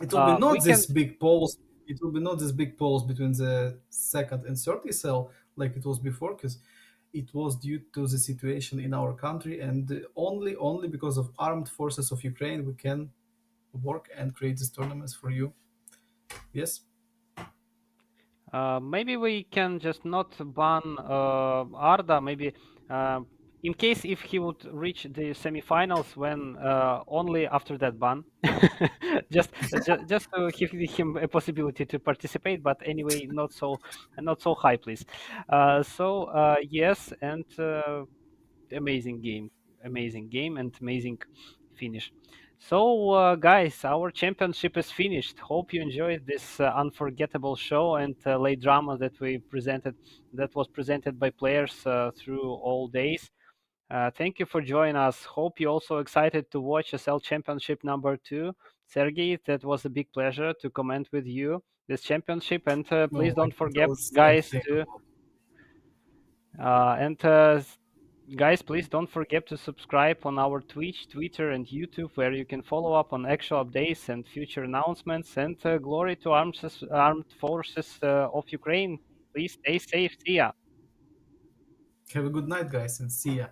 it will be We not can this big polls. It will be not this big polls between the second and third ESL like it was before, because it was due to the situation in our country, and only because of armed forces of Ukraine we can work and create these tournaments for you. Yes. Maybe we can just not ban Arda. Maybe uh, in case if he would reach the semifinals, when only after that ban, just to give him a possibility to participate. But anyway, not so high, please. Yes, and amazing game, and amazing finish. Guys, our championship is finished. Hope you enjoyed this unforgettable show and late drama that we presented, that was presented by players through all days. Thank you for joining us. Hope you also excited to watch SL Championship number two. Sergey, that was a big pleasure to comment with you this championship. And please No, I don't can tell forget, the same guys, thing to about. and guys, please don't forget to subscribe on our Twitch, Twitter, and YouTube, where you can follow up on actual updates and future announcements. And glory to armed forces of Ukraine. Please stay safe. See ya. Have a good night, guys, and see ya.